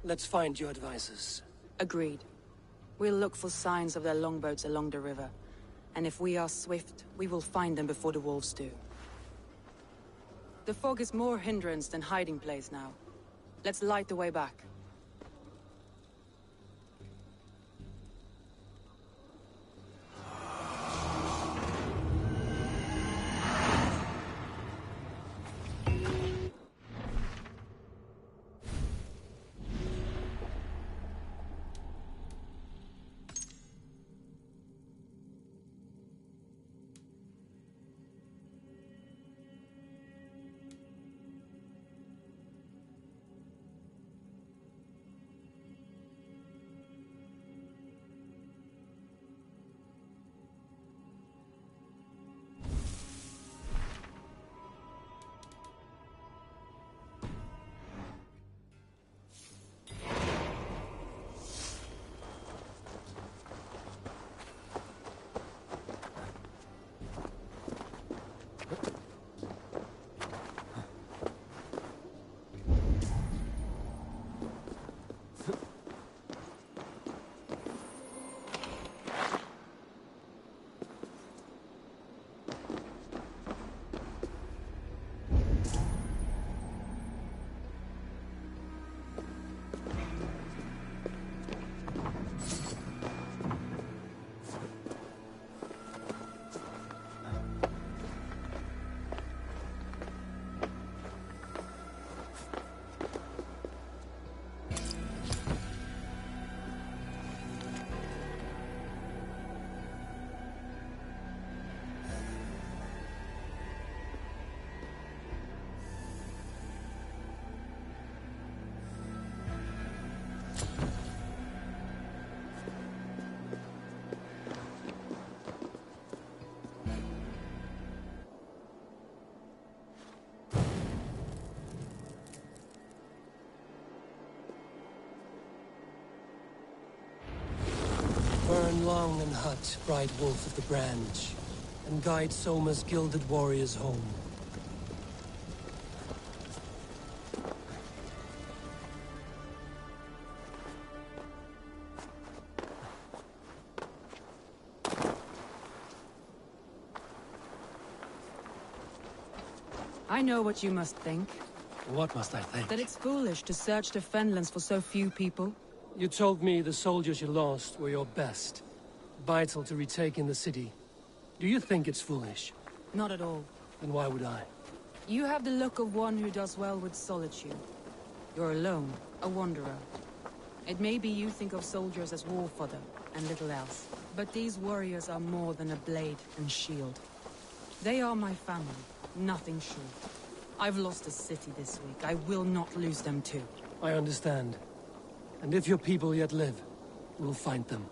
M: Let's find your advisors.
Q: Agreed. We'll look for signs of their longboats along the river, And if we are swift, we will find them before the wolves do. The fog is more hindrance than hiding place now. Let's light the way back.
M: Burn long and hot, bright wolf of the branch, and guide Soma's gilded warriors home.
Q: I know what you must think.
M: What must I think?
Q: That it's foolish to search the Fenlands for so few people.
M: You told me the soldiers you lost were your best. Vital to retaking the city. Do you think it's foolish?
Q: Not at all.
M: Then why would I?
Q: You have the look of one who does well with solitude. You're alone, a wanderer. It may be you think of soldiers as war fodder, and little else. But these warriors are more than a blade and shield. They are my family, nothing short. I've lost a city this week. I will not lose them too.
M: I understand. And if your people yet live, we'll find them.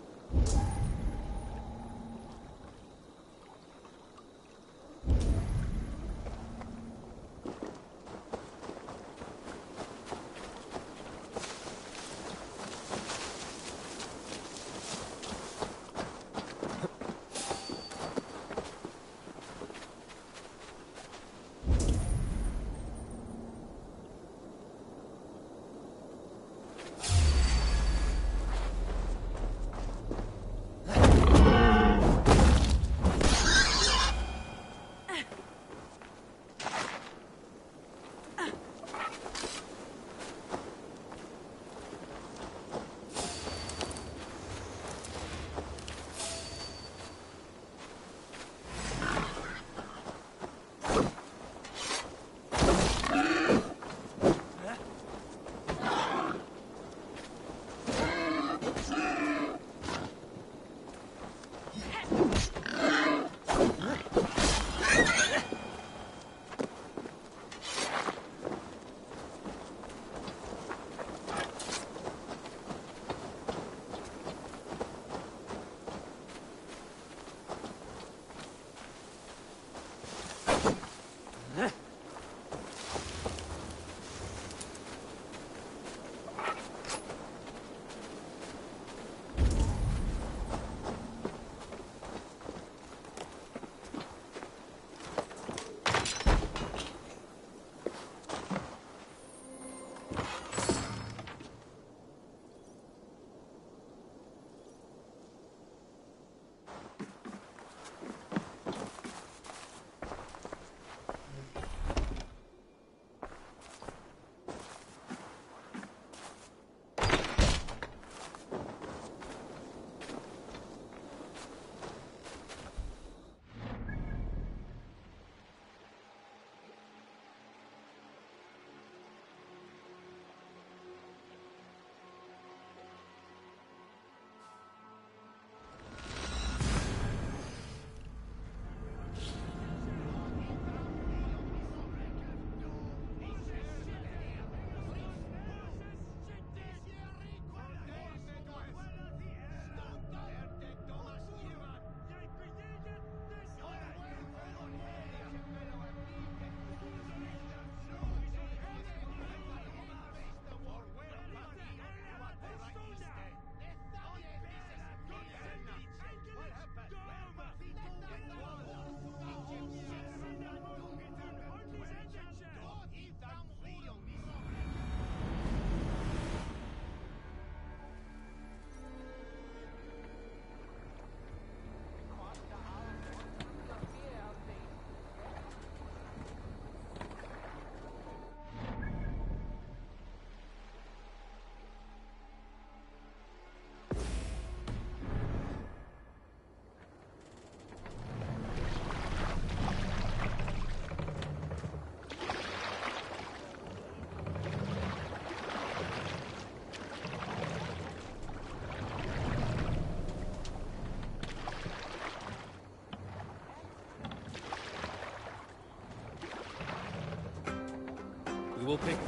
M: We'll pick...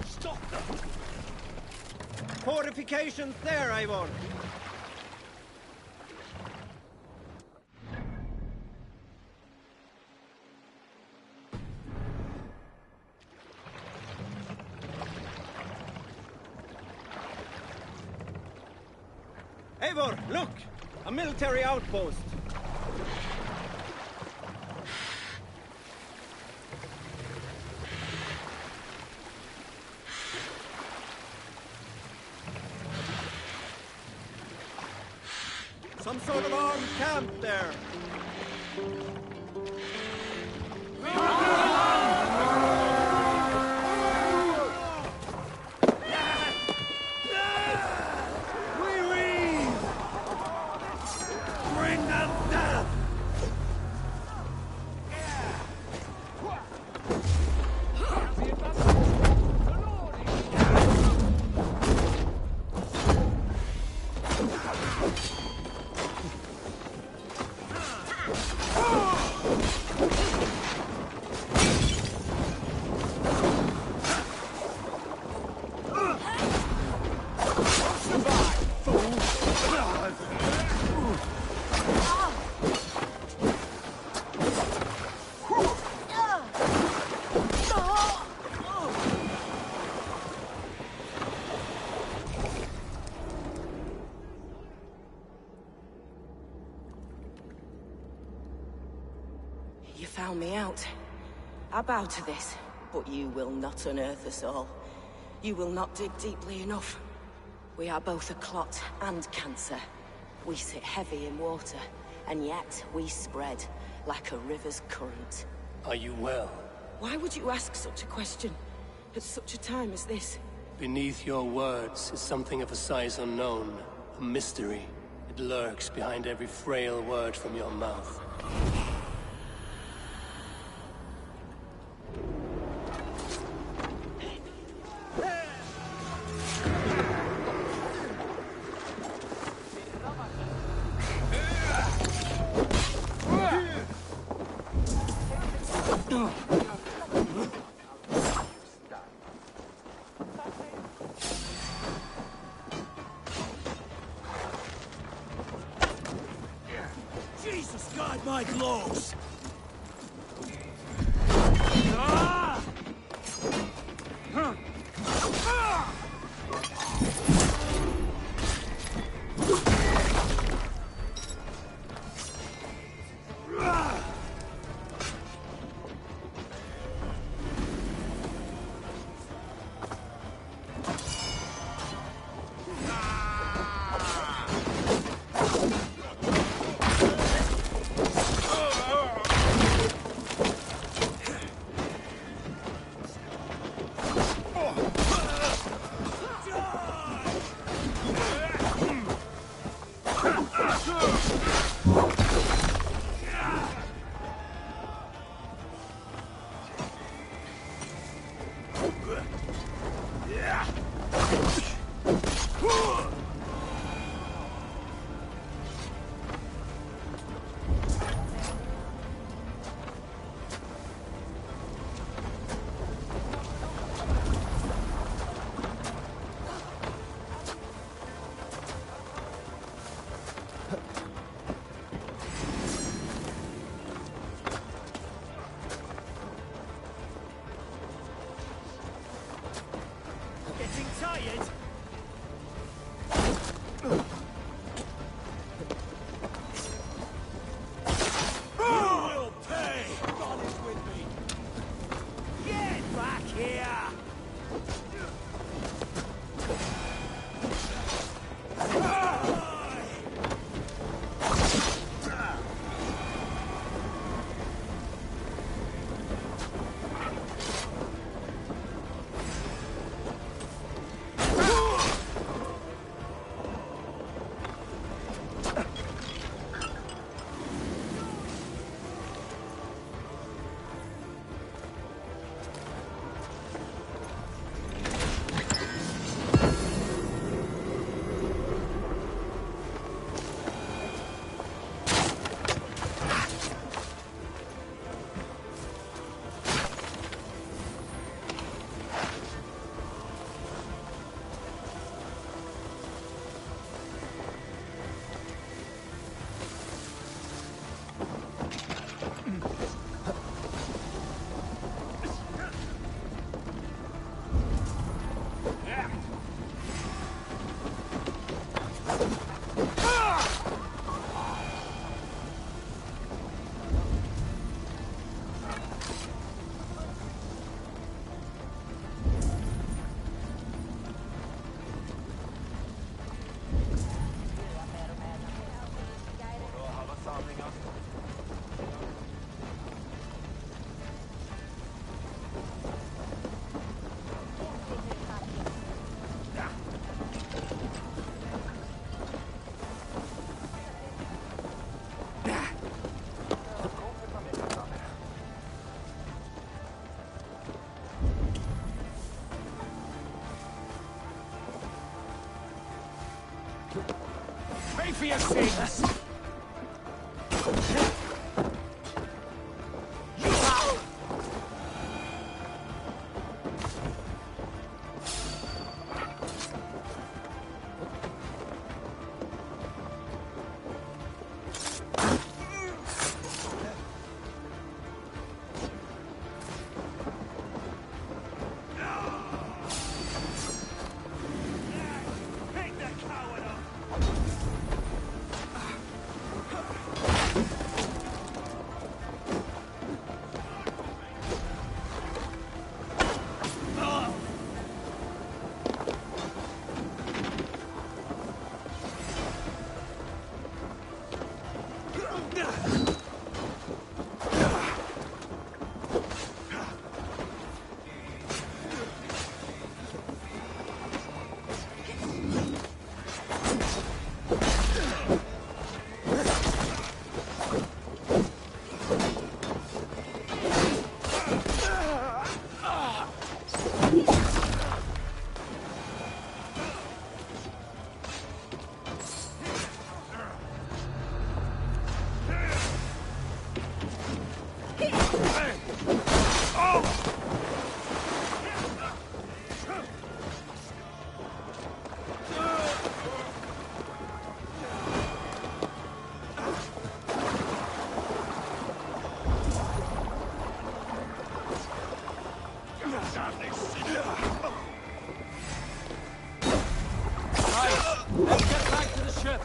H: Stop them! Fortifications there, Eivor! Eivor, look! A military outpost! Some sort of armed camp there.
K: Bring them down!
O: You found me out. I bow to this, but you will not unearth us all. You will not dig deeply enough. We are both a clot and cancer. We sit heavy in water, and yet we spread like a river's current.
M: Are you well?
O: Why would you ask such a question at such a time as this?
M: Beneath your words is something of a size unknown, a mystery. It lurks behind every frail word from your mouth.
K: Jesus, guide my gloves!
G: for your sins!
J: Let's get back to the ship.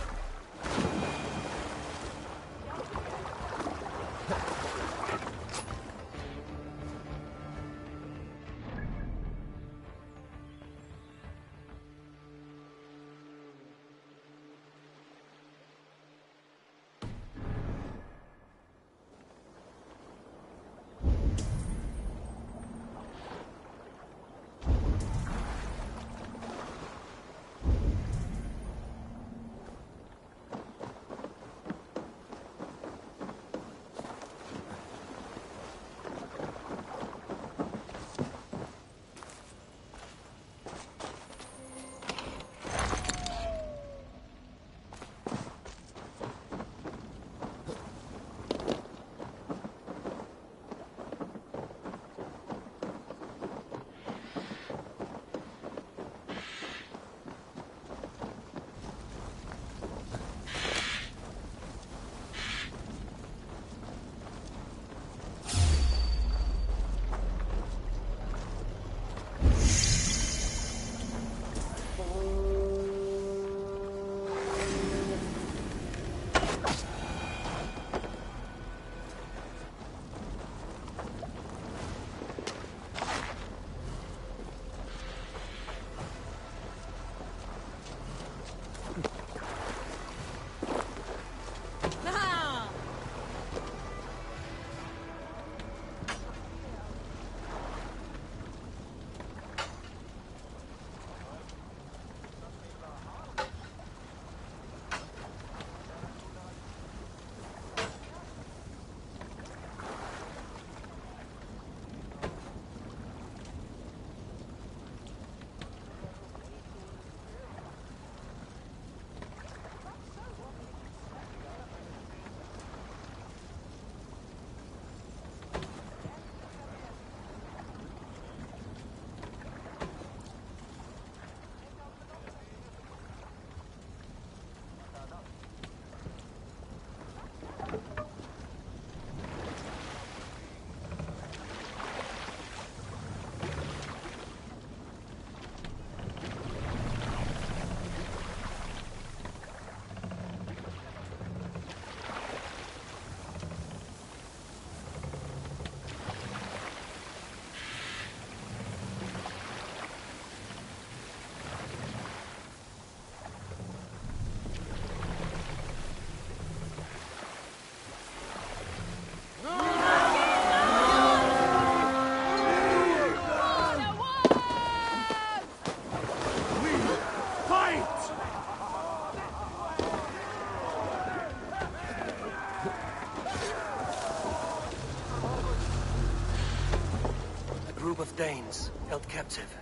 M: Of Danes held captive.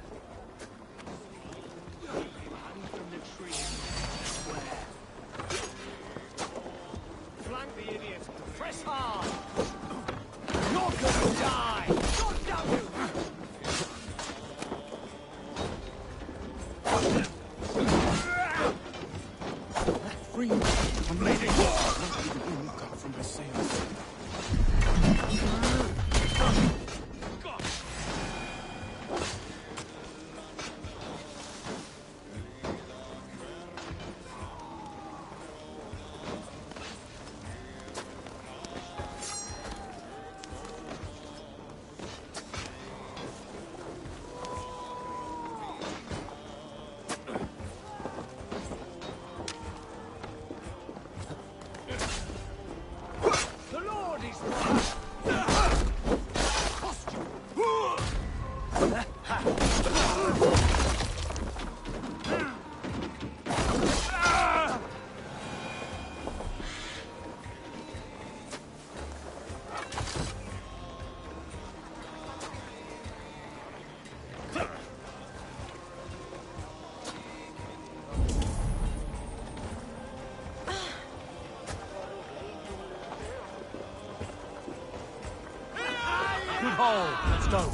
K: Hang from the tree, I swear.
J: You'll die! Don't down you!
K: Free me. I'm bleeding. Not even any cut from my sails.
J: The Lord is
G: Good haul. Let's go.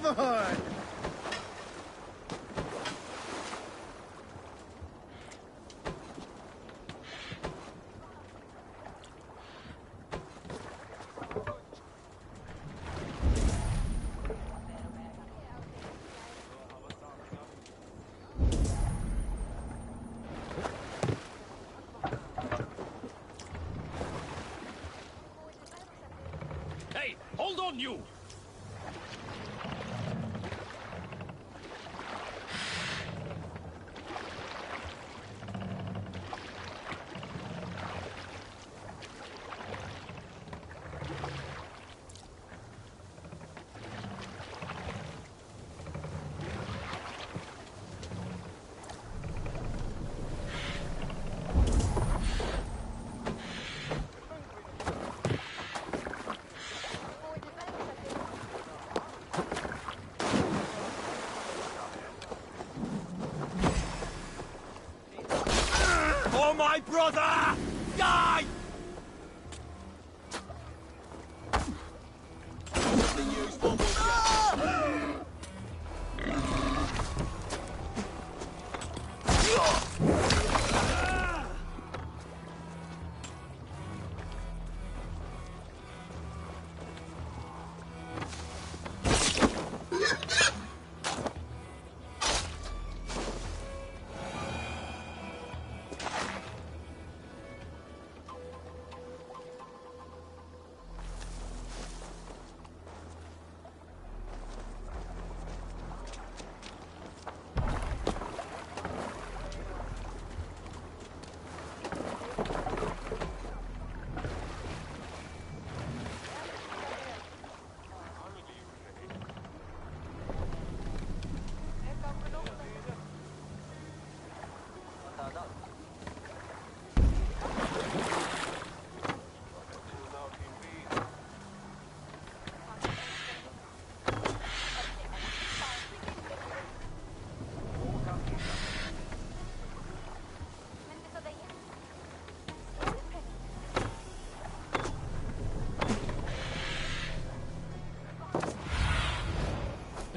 B: Eivor!
J: Hey, hold on, you! For my brother! Die!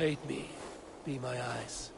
M: Aid me. Be my eyes.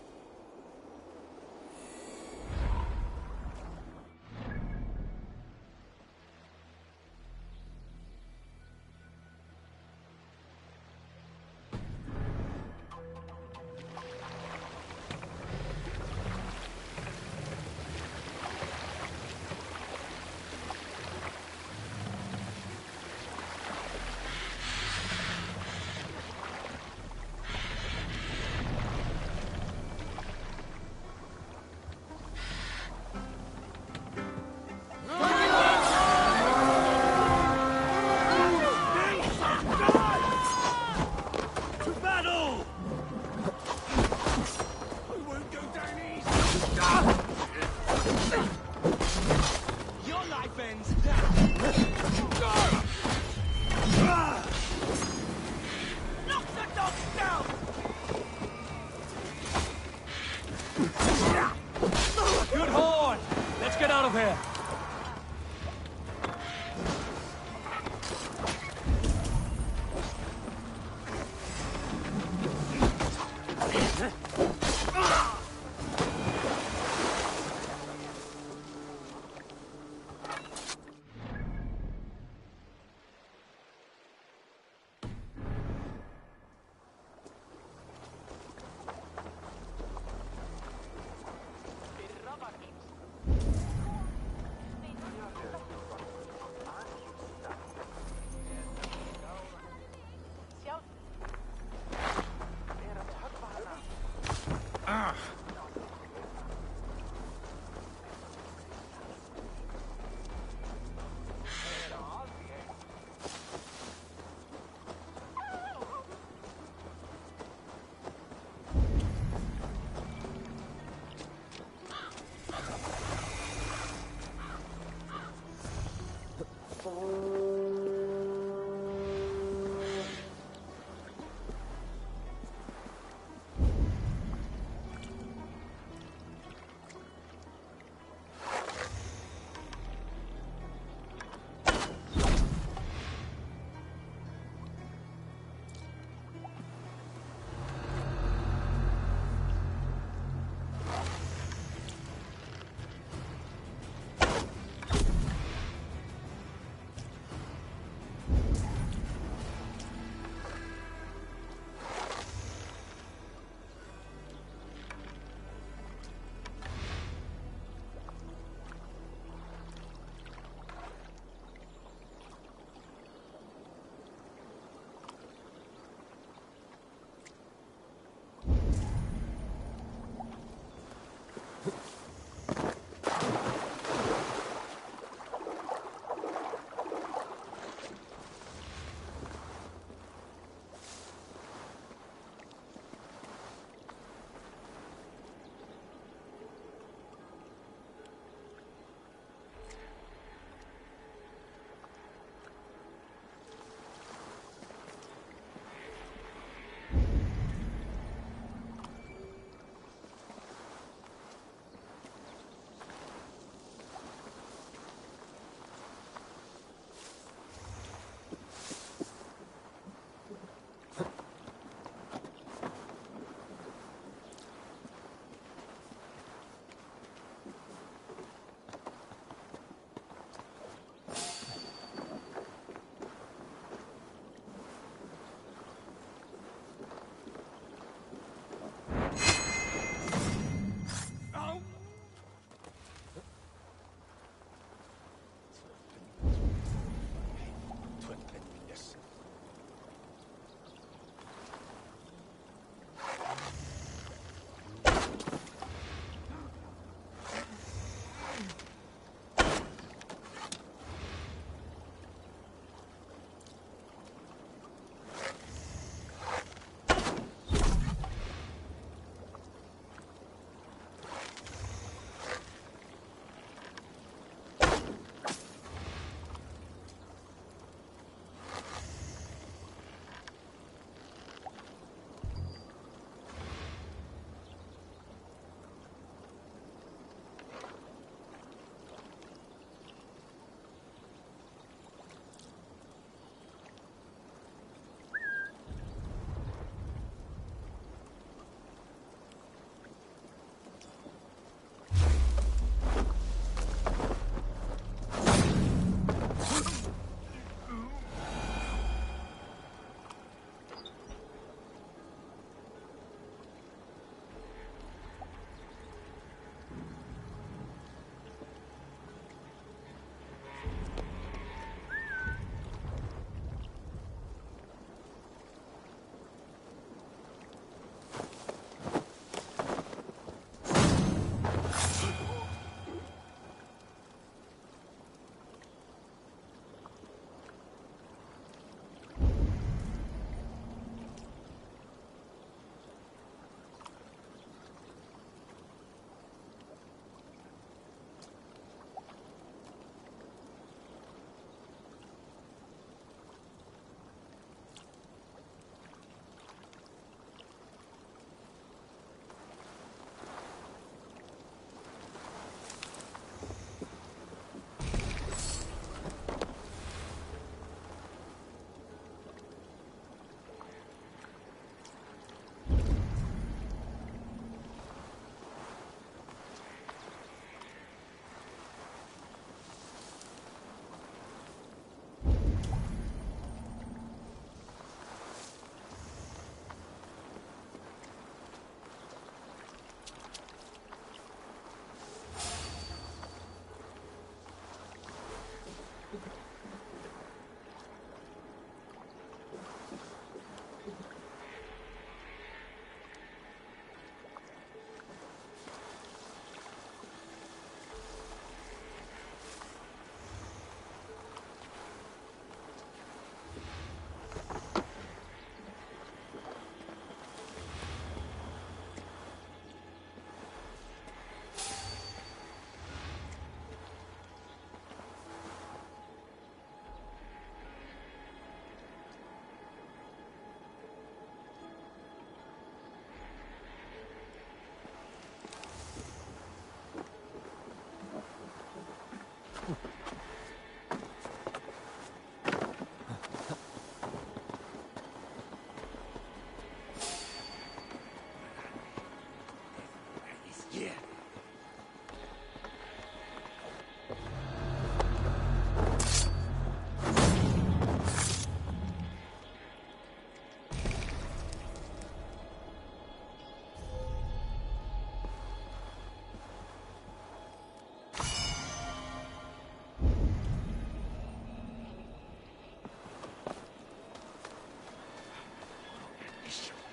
G: Good horn! Let's get out of here!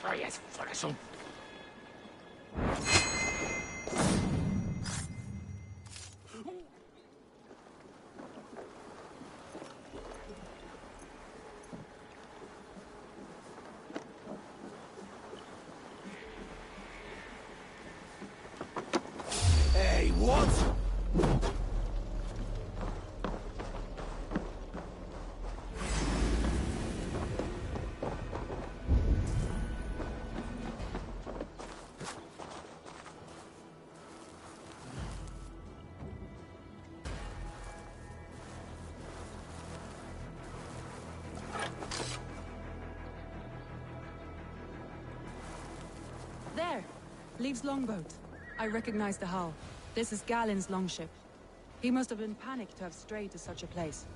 R: Feuers voller Sumpf.
K: Hey, what?
Q: There! Leaves longboat. I recognize the hull. This is Galen's longship. He must have been panicked to have strayed to such a place.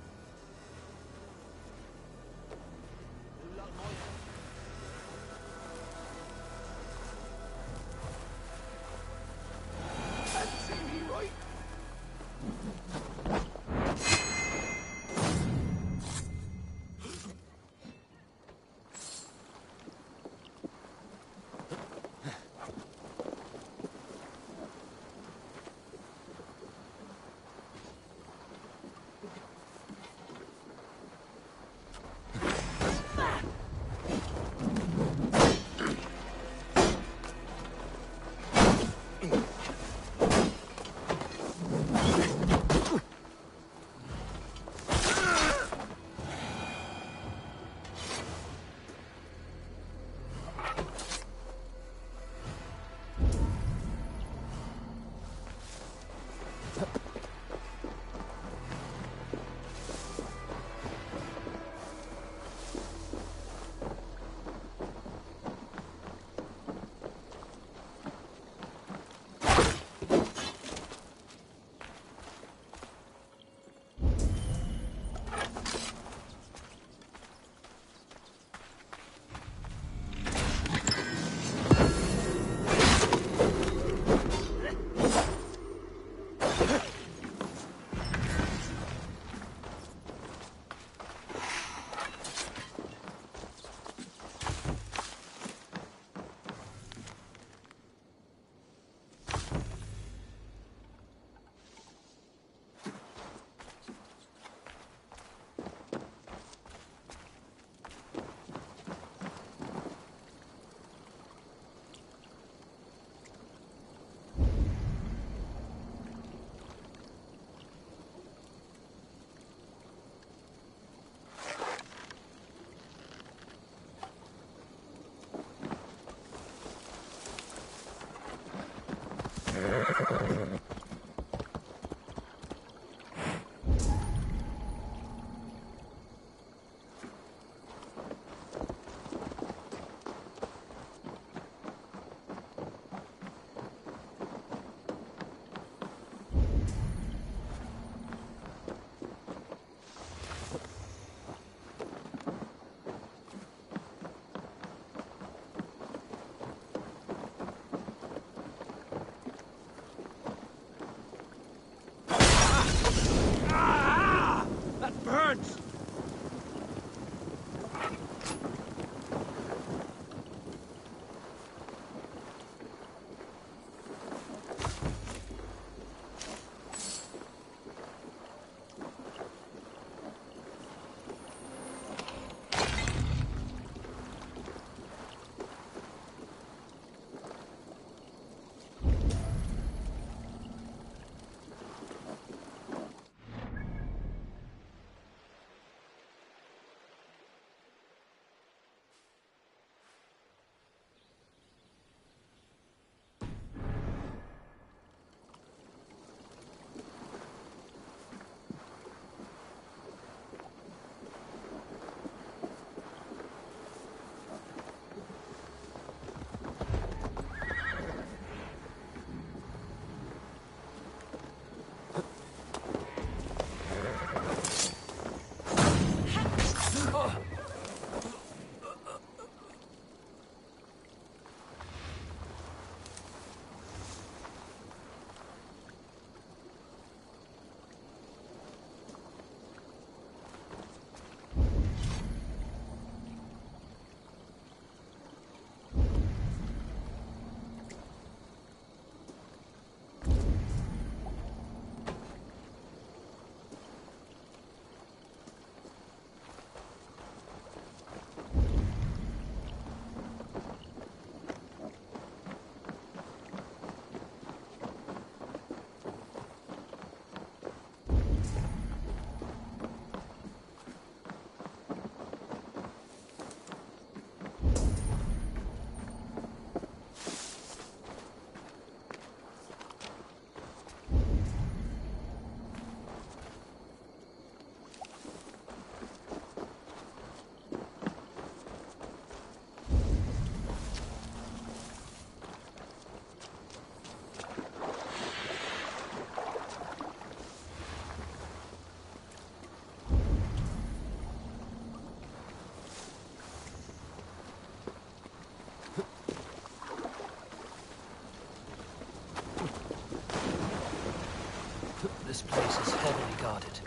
M: This place is heavily guarded.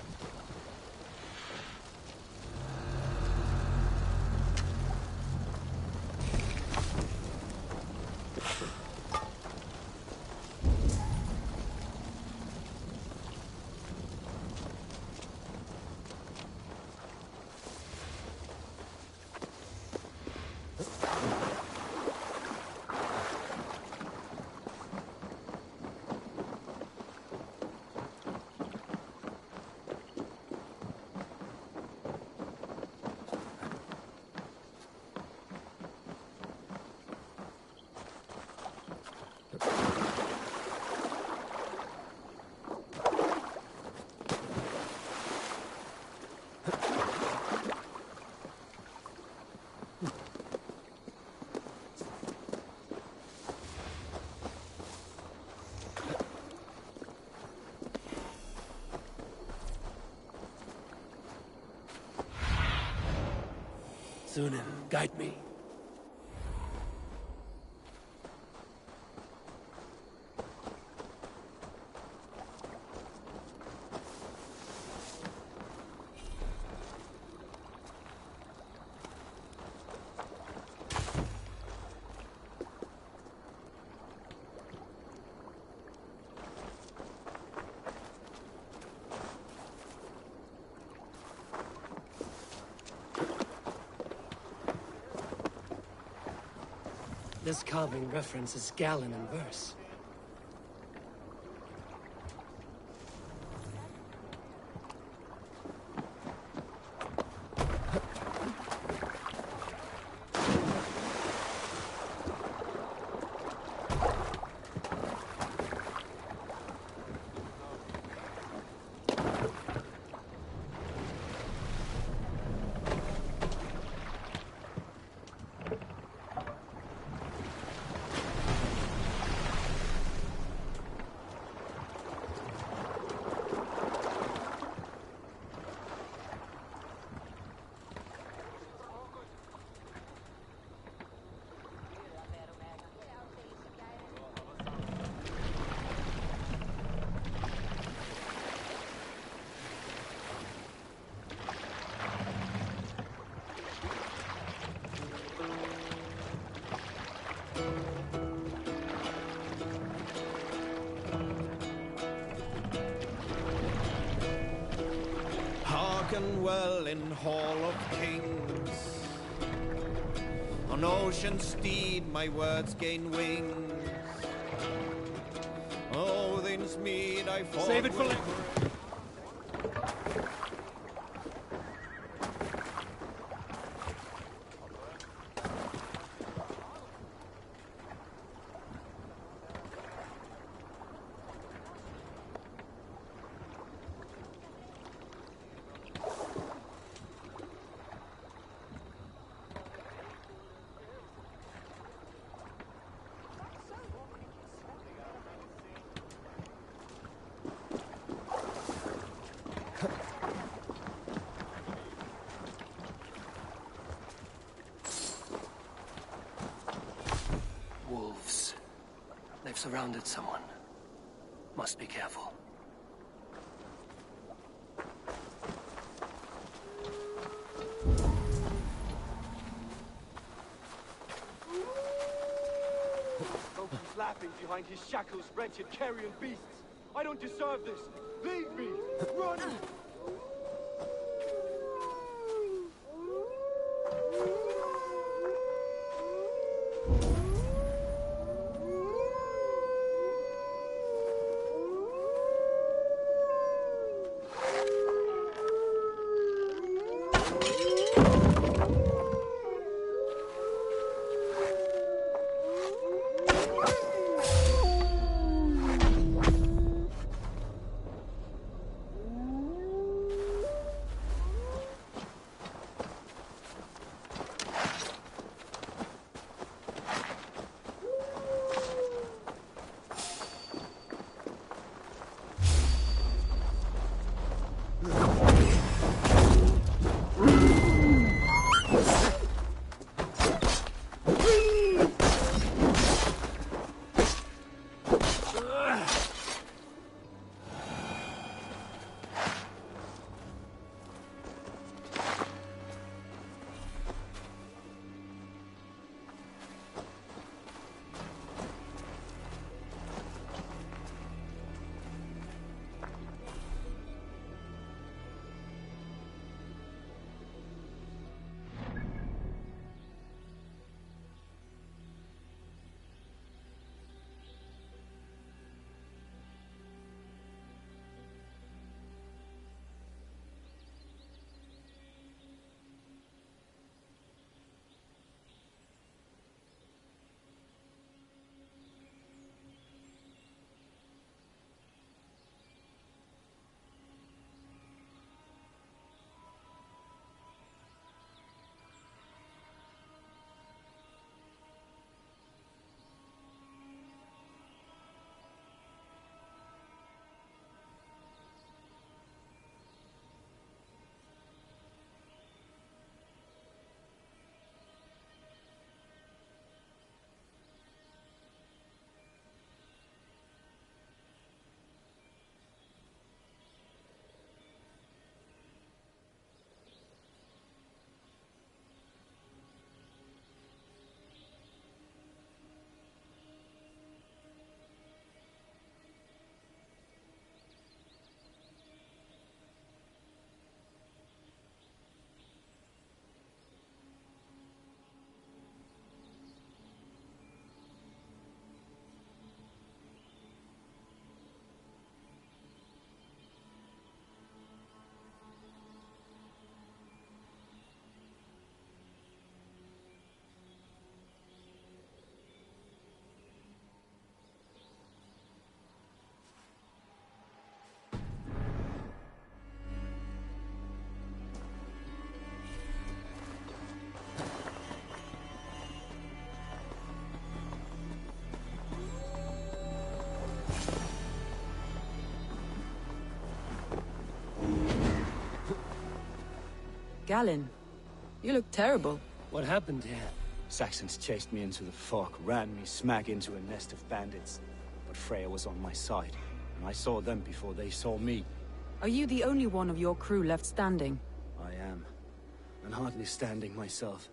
M: Sunan, guide me. This carving references Galen in verse.
P: Hearken well in Hall of Kings. On ocean steed my words gain wings. Odin's mead I fought.
M: Save it for later. Wolves. They've surrounded someone. Must be careful.
K: He's laughing behind his shackles, wretched carrion beasts. I don't deserve this. Leave me. Run!
Q: Galen, you look terrible.
M: What happened here?
B: Saxons chased me into the fog, ran me smack into a nest of bandits. But Freya was on my side, and I saw them before they saw me.
Q: Are you the only one of your crew left standing?
B: I am, and hardly standing myself.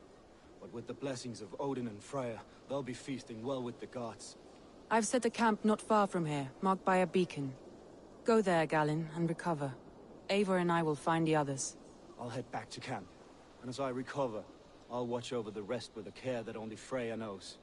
B: But with the blessings of Odin and Freya, they'll be feasting well with the gods.
Q: I've set a camp not far from here, marked by a beacon. Go there, Galen, and recover. Eivor and I will find the others.
B: I'll head back to camp, and as I recover, I'll watch over the rest with a care that only Freya knows.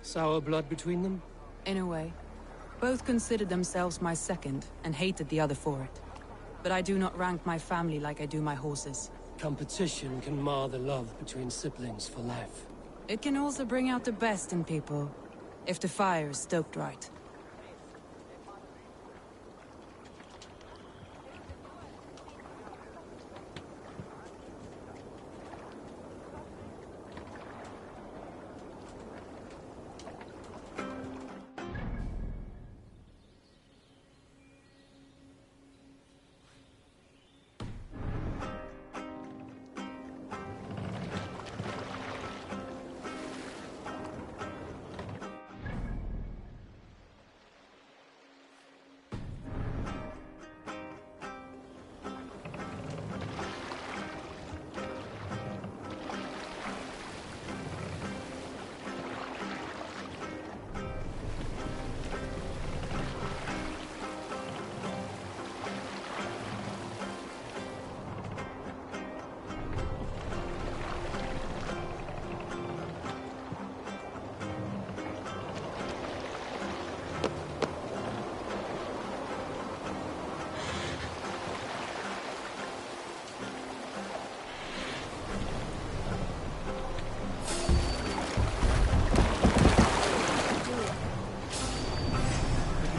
M: Sour blood between them?
Q: In a way. Both considered themselves my second, and hated the other for it. But I do not rank my family like I do my horses.
M: Competition can mar the love between siblings for life.
Q: It can also bring out the best in people, if the fire is stoked right.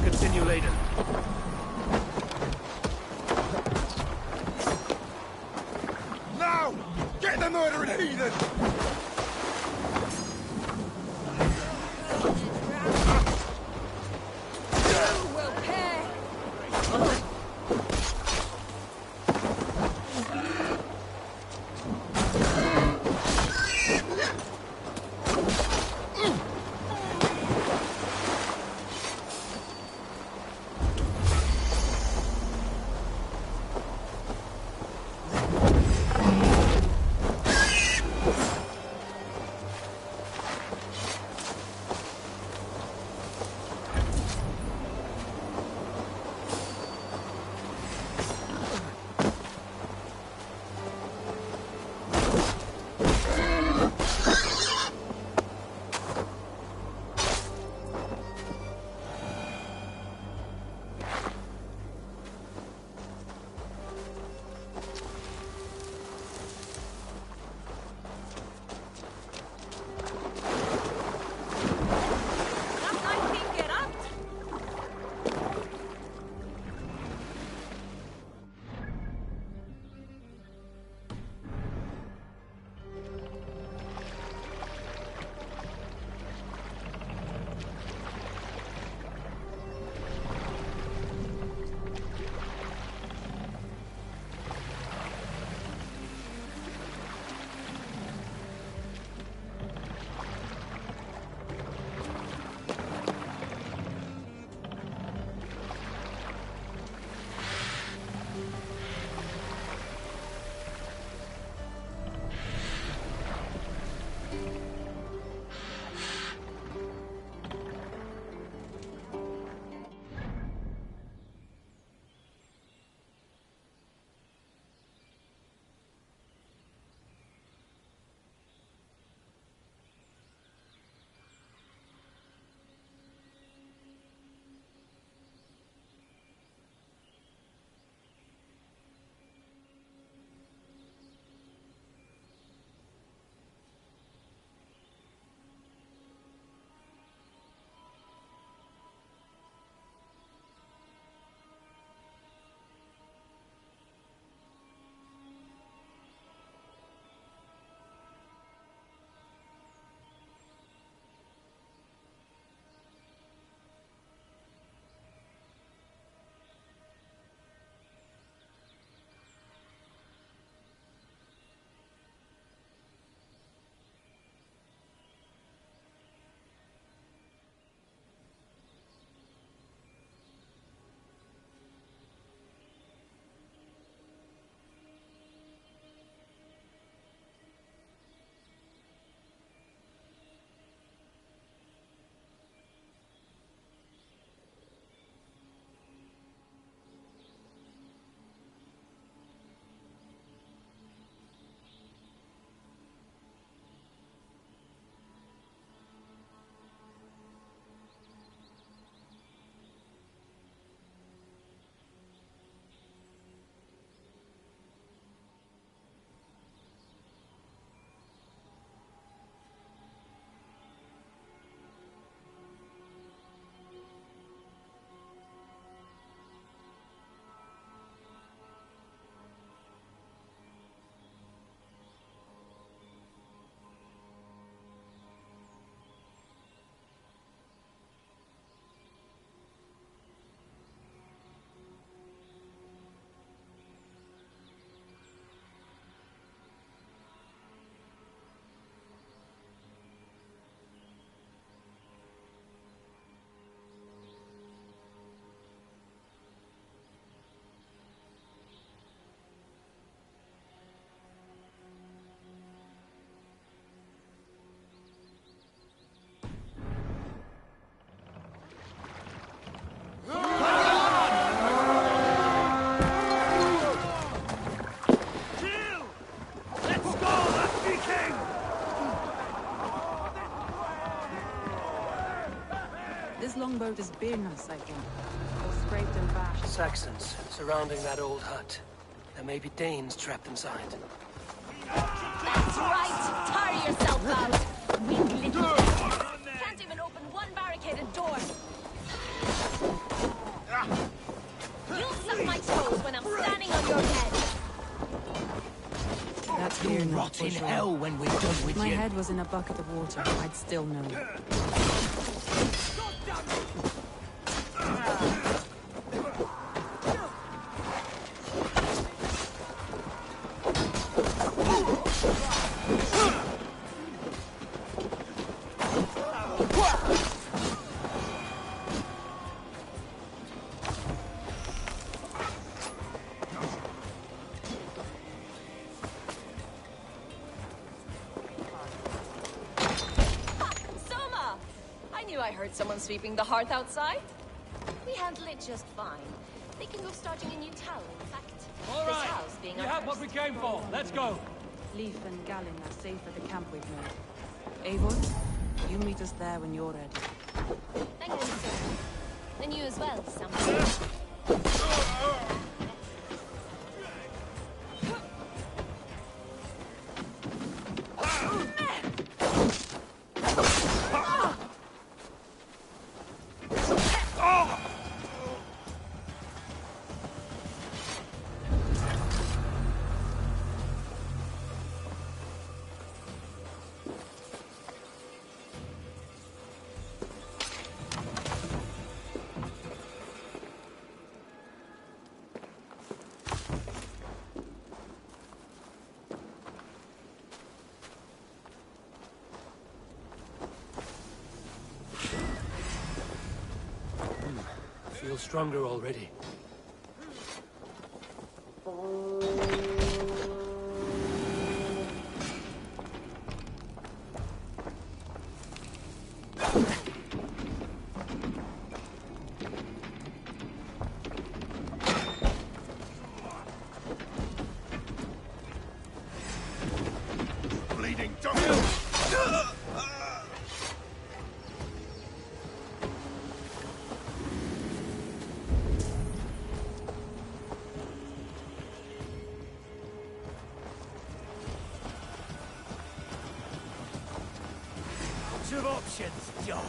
M: Continue later.
K: Now! Get the murdering heathen!
L: You will pay!
Q: This longboat has been us, I think. Or scraped and bashed.
M: Saxons surrounding that old hut. There may be Danes trapped inside.
D: That's right! Tire yourself out! Weak little thing! Can't even open one barricaded door! You'll suck my toes when I'm standing on your head!
Q: That's here now,
I: rot
Q: for
I: in
Q: sure.
I: hell when we're done with
Q: My
I: you.
Q: head was in a bucket of water. I'd still know.
D: I heard someone sweeping the hearth outside. We handle it just fine. Thinking of starting a new tower, in fact.
J: All
D: This
J: right,
D: house being
J: we
D: our
J: have what
D: first.
J: we came for. Let's go.
Q: Leif and Gallin are safe at the camp we've made. Eivor, you meet us there when you're ready.
D: Thank you, sir. And you as well, Sam.
M: Feel stronger already.
K: Bleeding doctor!
H: Of options, Doc.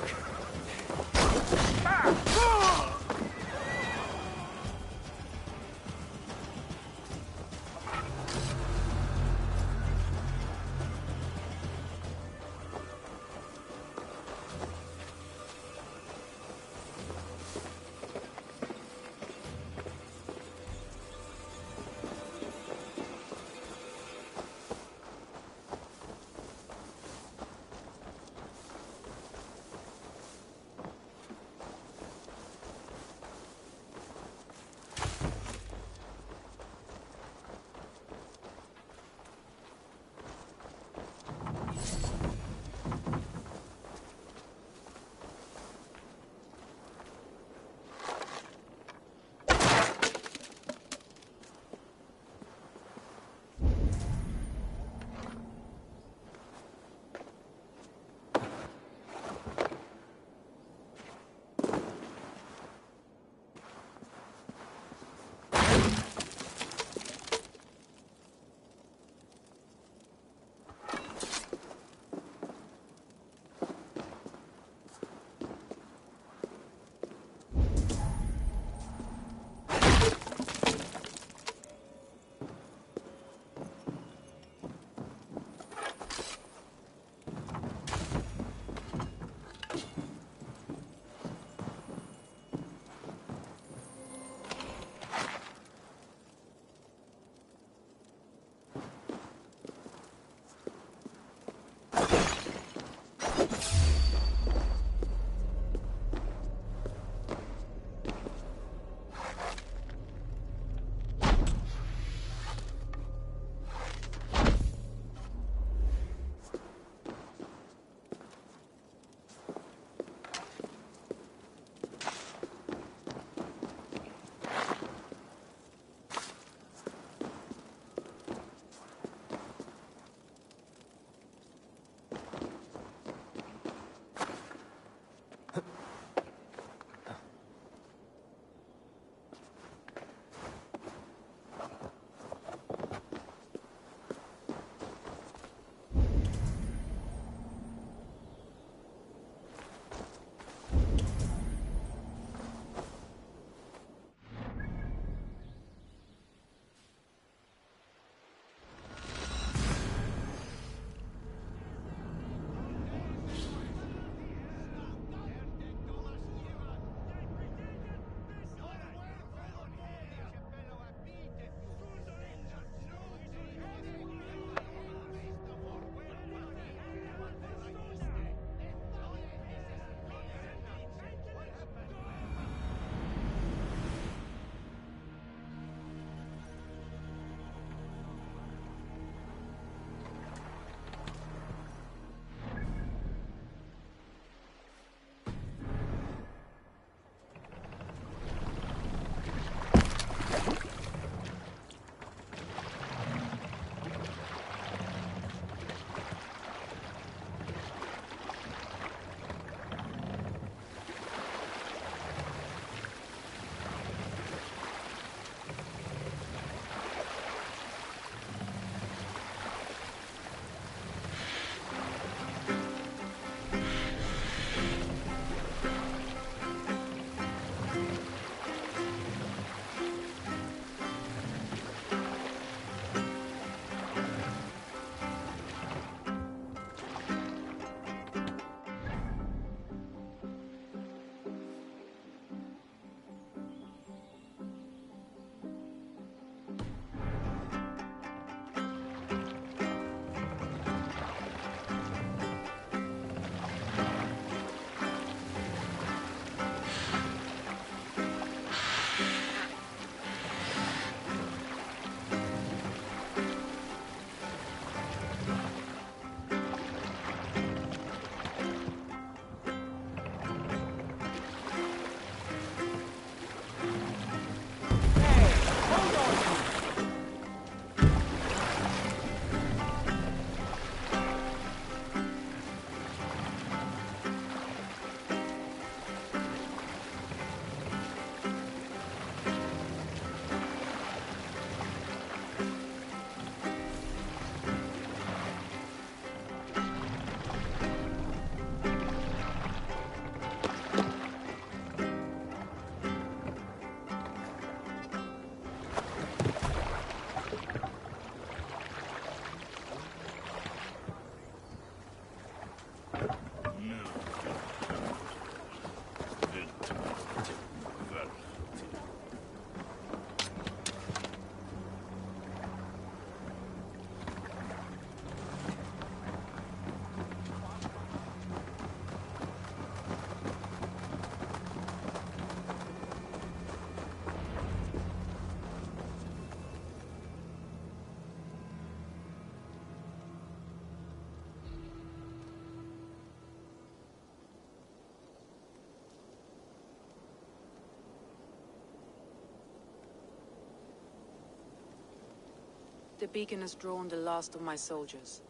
Q: the beacon has drawn the last of my soldiers.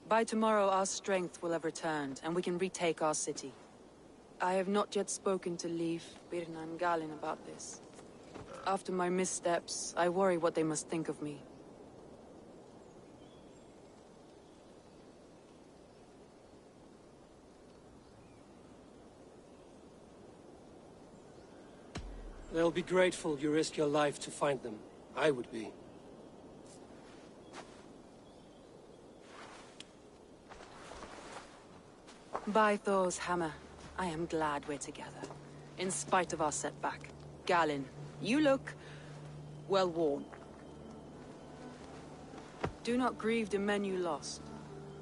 Q: By tomorrow, our strength will have returned, and we can retake our city. I have not yet spoken to Leif, Birna, and Galin about this. After my missteps, I worry what they must think of me.
M: They'll be grateful you risked your life to find them. I would be.
Q: By Thor's hammer, I am glad we're together. In spite of our setback. Galin, you look well worn. Do not grieve the men you lost.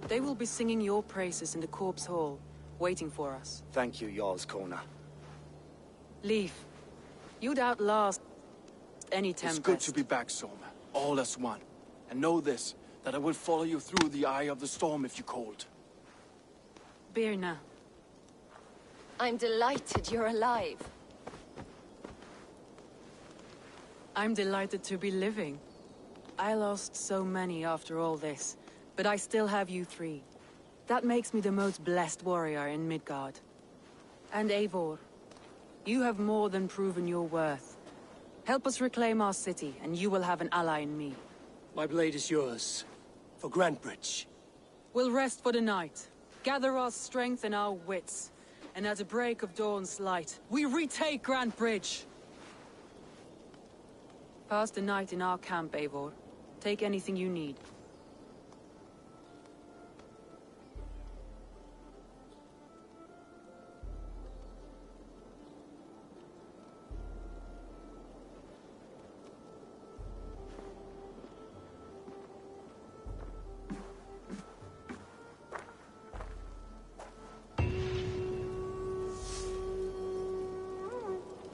Q: They will be singing your praises in the Corpse Hall, waiting for us.
B: Thank you, Jarl's Kona.
Q: Leif, you'd outlast any tempest.
C: It's good to be back, Soma. All as one. And know this, that I will follow you through the eye of the storm if you called.
Q: Birna.
D: I'm delighted you're alive.
Q: I'm delighted to be living. I lost so many after all this, but I still have you three. That makes me the most blessed warrior in Midgard. And Eivor, you have more than proven your worth. Help us reclaim our city, and you will have an ally in me.
M: My blade is yours. For Grantebridge.
Q: We'll rest for the night. Gather our strength and our wits. And at the break of dawn's light, we retake Grantebridge! Pass the night in our camp, Eivor. Take anything you need.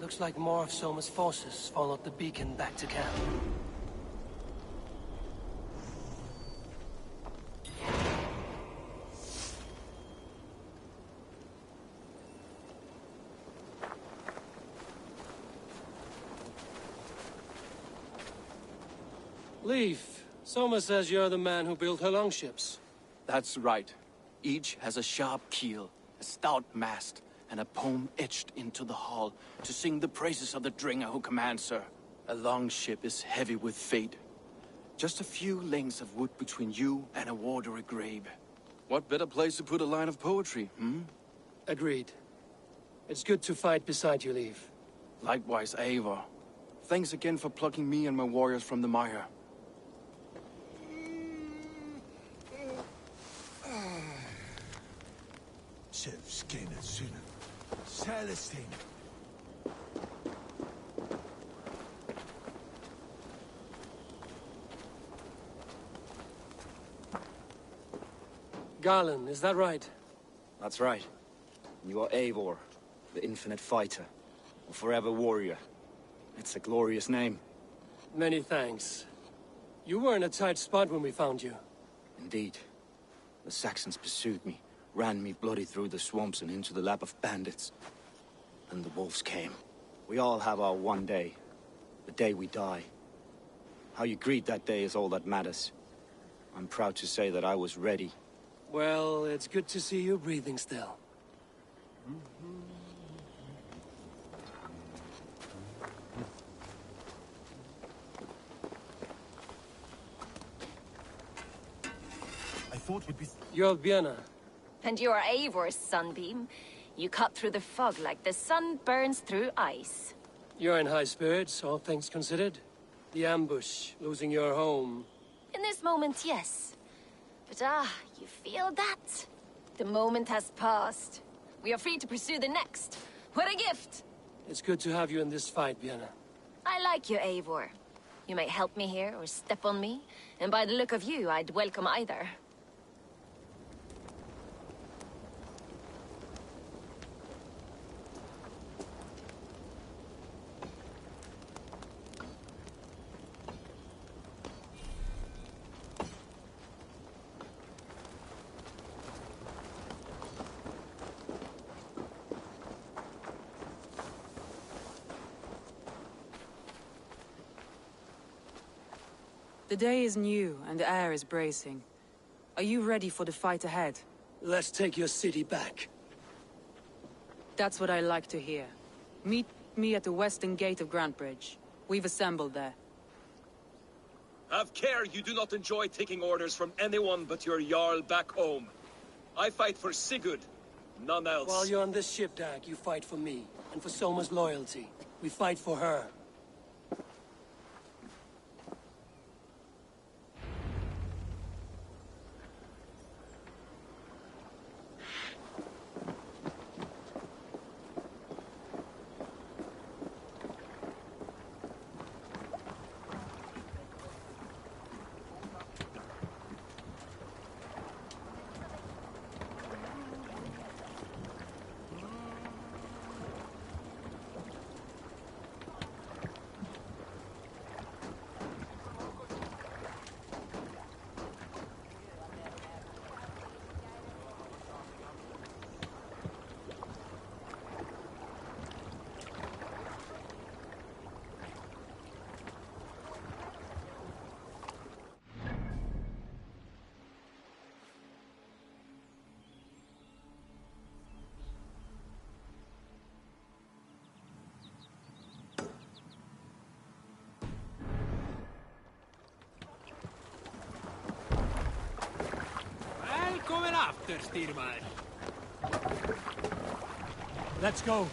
M: Looks like more of Soma's forces followed the beacon back to camp. Leif, Soma says you're the man who built her longships.
C: That's right. Each has a sharp keel, a stout mast, and a poem etched into the hull to sing the praises of the Dringer who commands her. A longship is heavy with fate. Just a few lengths of wood between you and a watery grave. What better place to put a line of poetry, hmm?
M: Agreed. It's good to fight beside you, Leif.
C: Likewise, Eivor. Thanks again for plucking me and my warriors from the mire.
G: Celestine.
M: Garland, is that right?
B: That's right. You are Eivor, the infinite fighter, a forever warrior. It's a glorious name.
M: Many thanks. You were in a tight spot when we found you.
B: Indeed. The Saxons pursued me, ran me bloody through the swamps and into the lap of bandits. And the wolves came. We all have our one day. The day we die. How you greet that day is all that matters. I'm proud to say that I was ready.
M: Well, it's good to see you breathing still.
K: I thought we'd be...
M: You're Birna.
D: And you're Eivor's sunbeam. You cut through the fog like the sun burns through ice.
M: You're in high spirits, all things considered. The ambush, losing your home.
D: In this moment, yes. But you feel that? The moment has passed. We are free to pursue the next. What a gift!
M: It's good to have you in this fight, Birna.
D: I like you, Eivor. You may help me here or step on me, and by the look of you, I'd welcome either.
Q: The day is new, and the air is bracing. Are you ready for the fight ahead?
M: Let's take your city back.
Q: That's what I like to hear. Meet me at the western gate of Grantbridge. We've assembled there.
H: Have care you do not enjoy taking orders from anyone but your Jarl back home. I fight for Sigurd, none else.
M: While you're on this ship, Dag, you fight for me, and for Soma's loyalty. We fight for her.
J: Coming after, Styrman.
G: Let's go.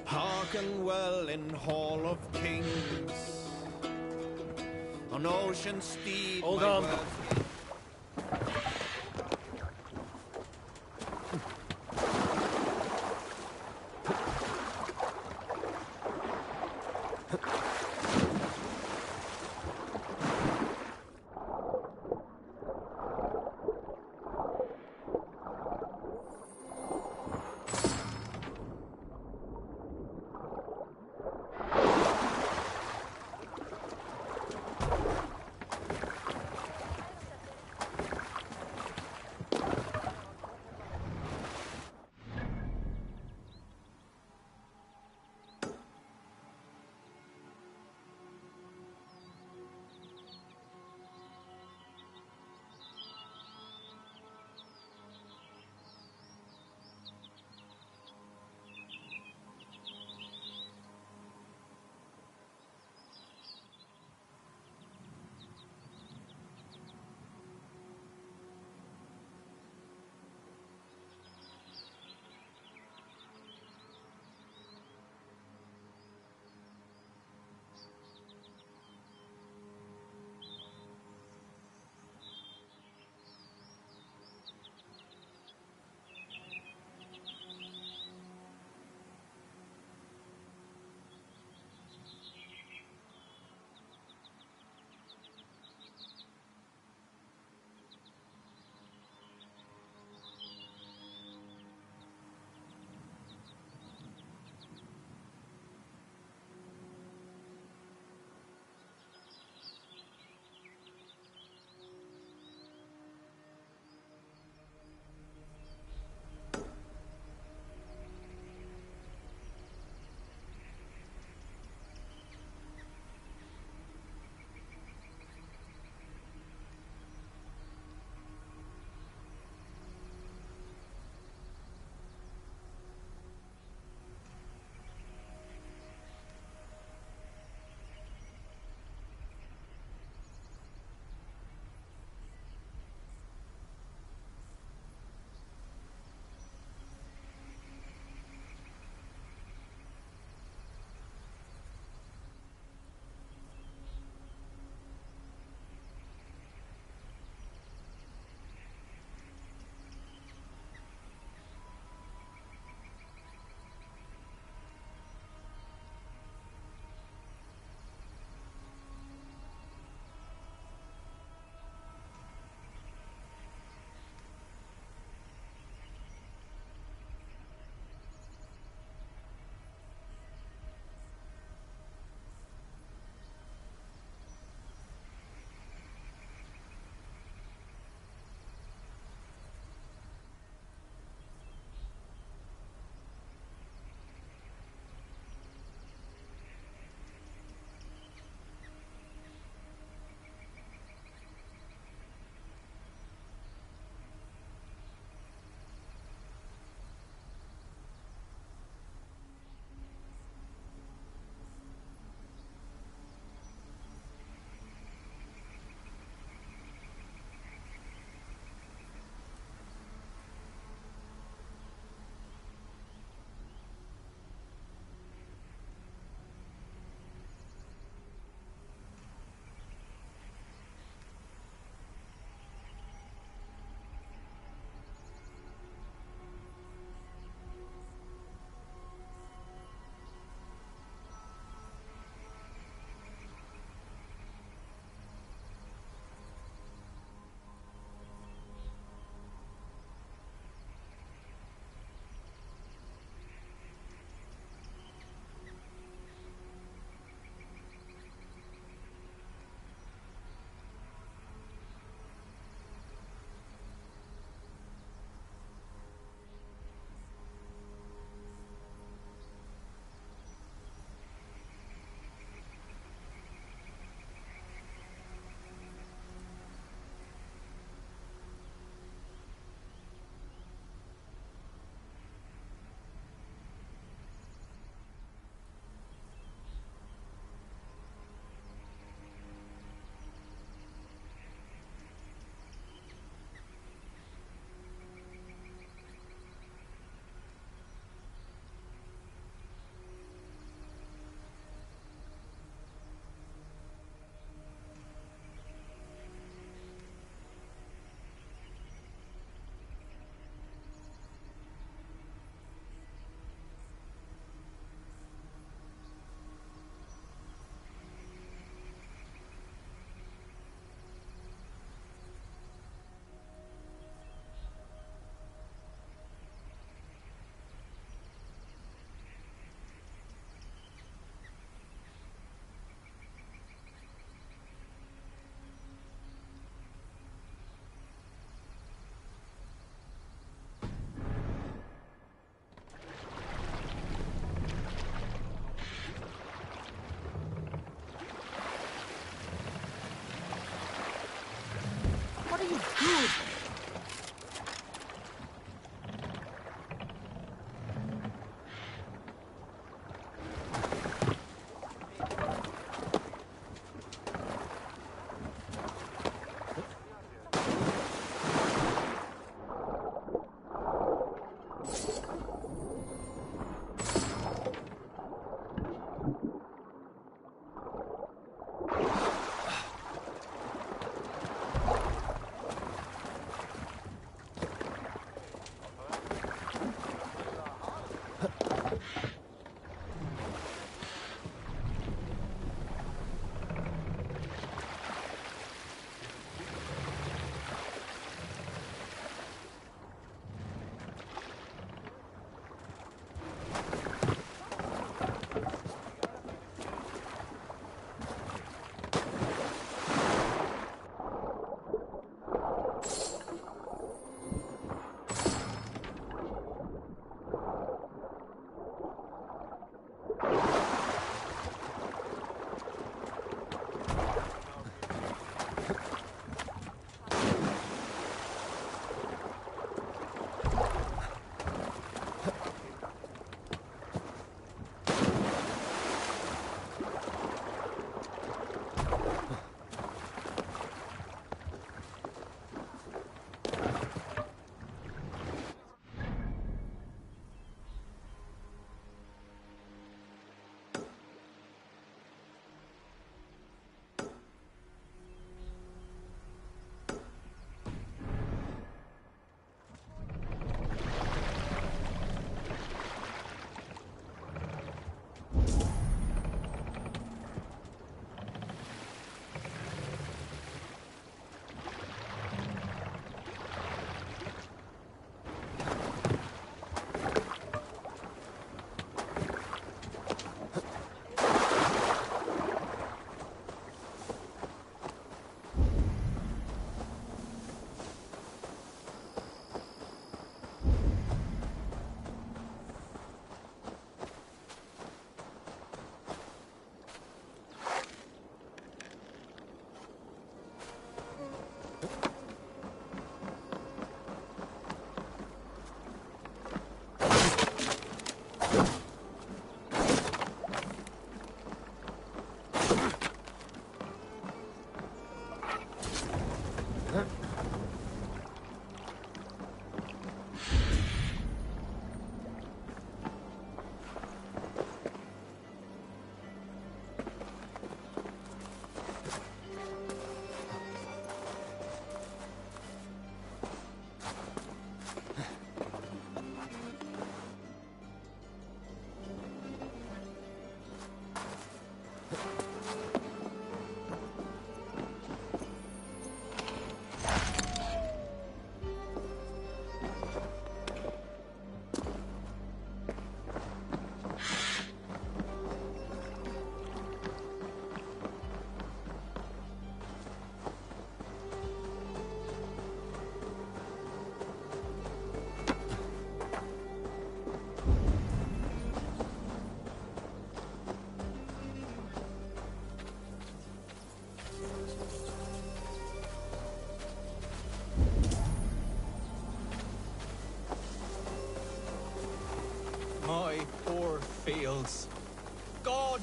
P: Hearken well in Hall of Kings. On ocean steed.
M: Hold
P: my
M: on.
P: words-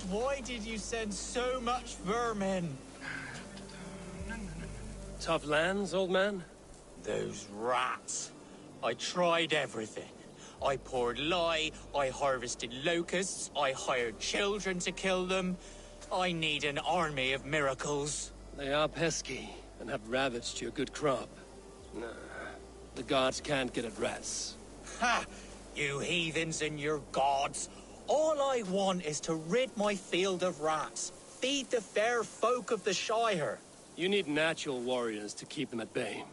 F: why did you send so much vermin?
M: Tough lands, old man?
F: Those rats. I tried everything. I poured lye, I harvested locusts, I hired children to kill them. I need an army of miracles.
M: They are pesky, and have ravaged your good crop. Nah, the gods can't get at rats.
F: Ha! You heathens and your gods. All I want is to rid my field of rats. Feed the fair folk of the Shire.
M: You need natural warriors to keep them at bay.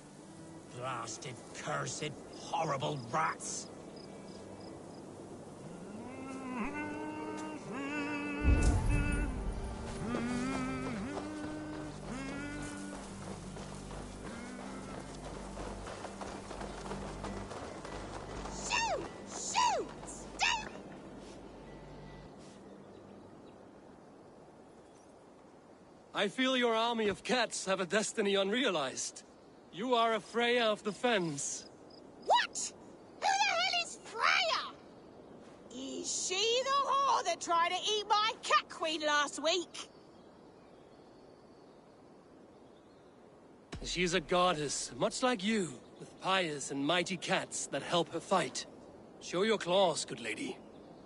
F: Blasted, cursed, horrible rats.
L: Shoot! Shoot! Stop!
M: I feel your army of cats have a destiny unrealized. You are a Freya of the Fens.
X: What? Who the hell is Freya? Is she the whore that tried to eat my cat queen last week?
M: She's a goddess, much like you, with pious and mighty cats that help her fight. Show your claws, good lady.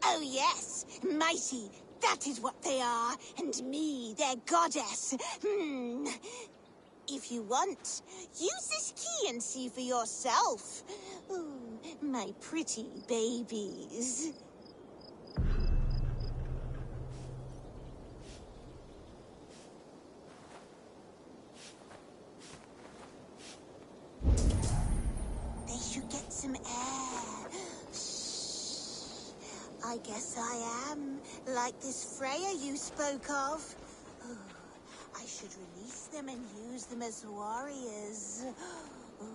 X: Oh yes, mighty. That is what they are. And me, their goddess. If you want, use this key and see for yourself. Ooh, my pretty babies. They should get some air. Shh. I guess I am like this Freya you spoke of. Ooh, I should release them and use them as warriors. Ooh.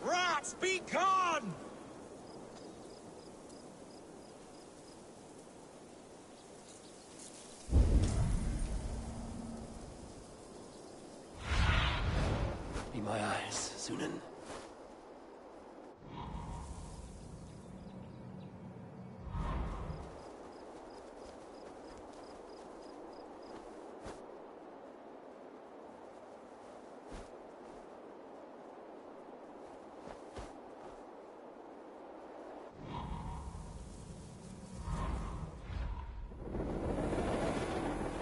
F: Rats, be gone!
M: Be my eyes, Sunan.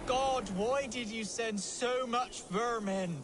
F: God, why did you send so much vermin?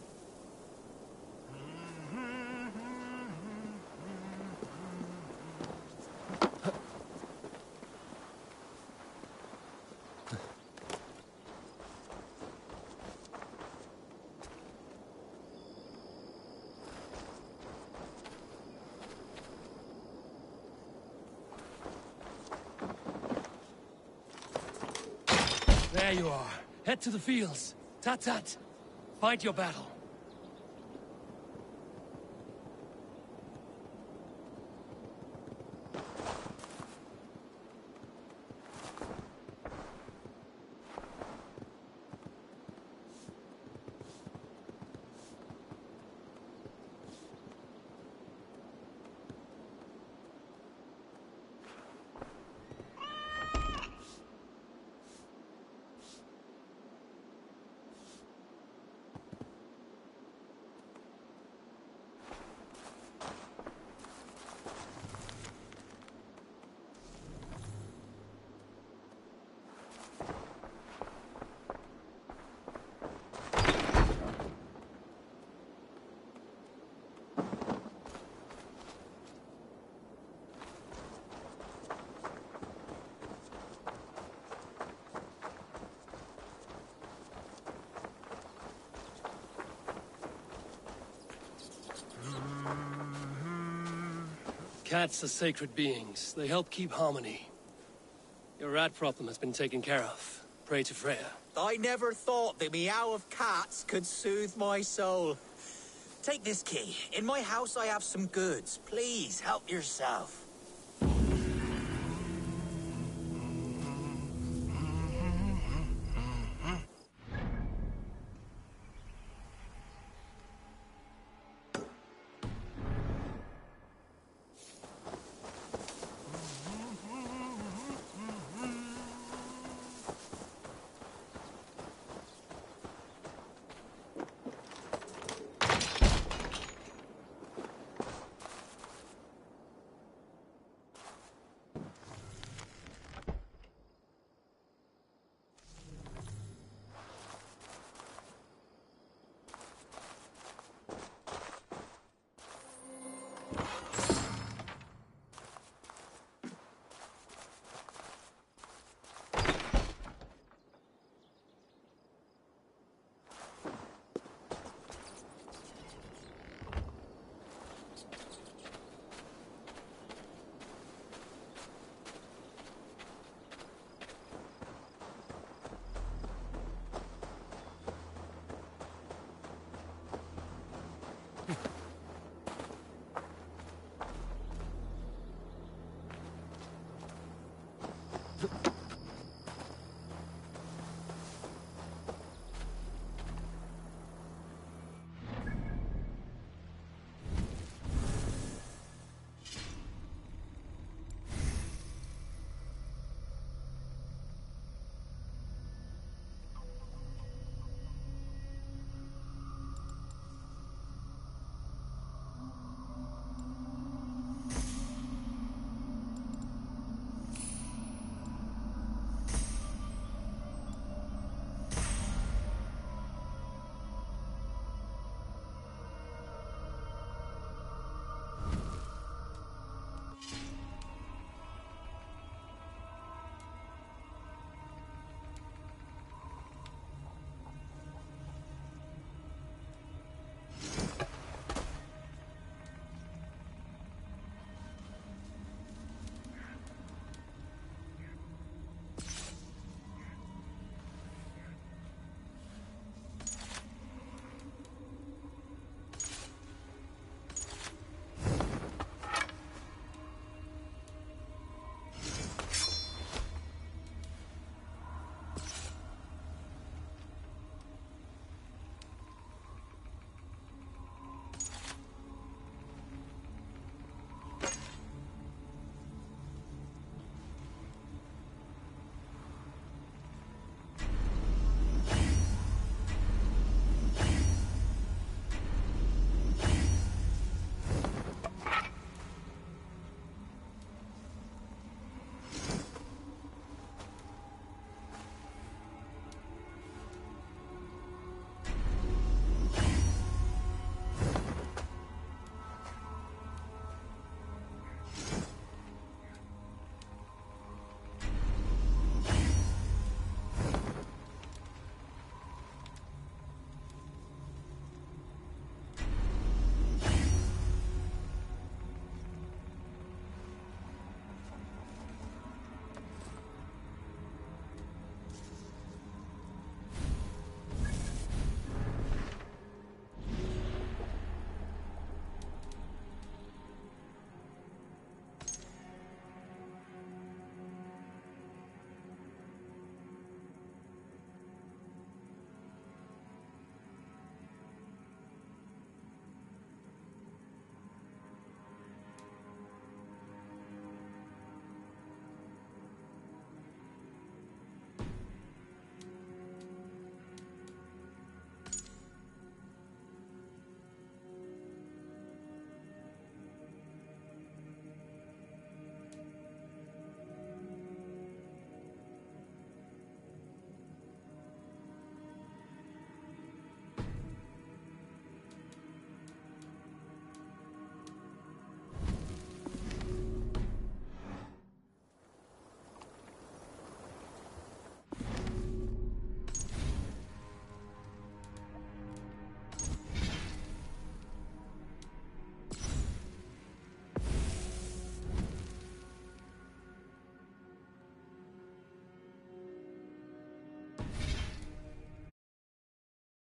M: There you are. Head to the fields. Tat-tat. Fight your battle. Cats are sacred beings. They help keep harmony. Your rat problem has been taken care of. Pray to Freya.
F: I never thought the meow of cats could soothe my soul. Take this key. In my house I have some goods. Please, help yourself.